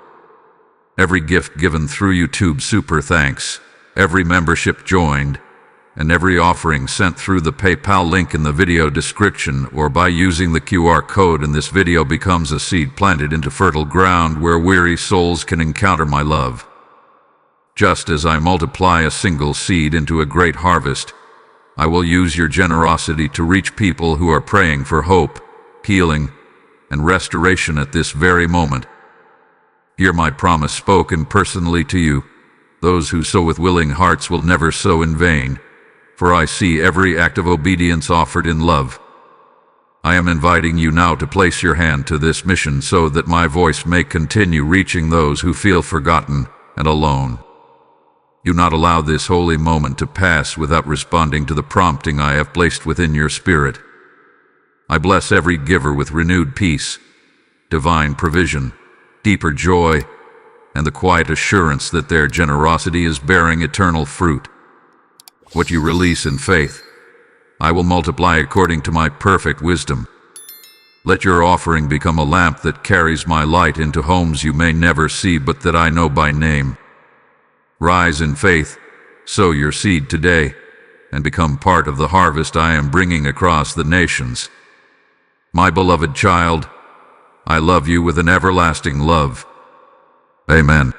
Every gift given through YouTube Super Thanks, every membership joined, and every offering sent through the PayPal link in the video description or by using the QR code in this video becomes a seed planted into fertile ground where weary souls can encounter my love. Just as I multiply a single seed into a great harvest, I will use your generosity to reach people who are praying for hope, healing, and restoration at this very moment. Hear my promise spoken personally to you, Those who sow with willing hearts will never sow in vain, for I see every act of obedience offered in love. I am inviting you now to place your hand to this mission so that my voice may continue reaching those who feel forgotten and alone. Do not allow this holy moment to pass without responding to the prompting I have placed within your spirit. I bless every giver with renewed peace, divine provision, deeper joy, and the quiet assurance that their generosity is bearing eternal fruit. What you release in faith, I will multiply according to my perfect wisdom. Let your offering become a lamp that carries my light into homes you may never see but that I know by name. Rise in faith, sow your seed today, and become part of the harvest I am bringing across the nations. My beloved child, I love you with an everlasting love. Amen.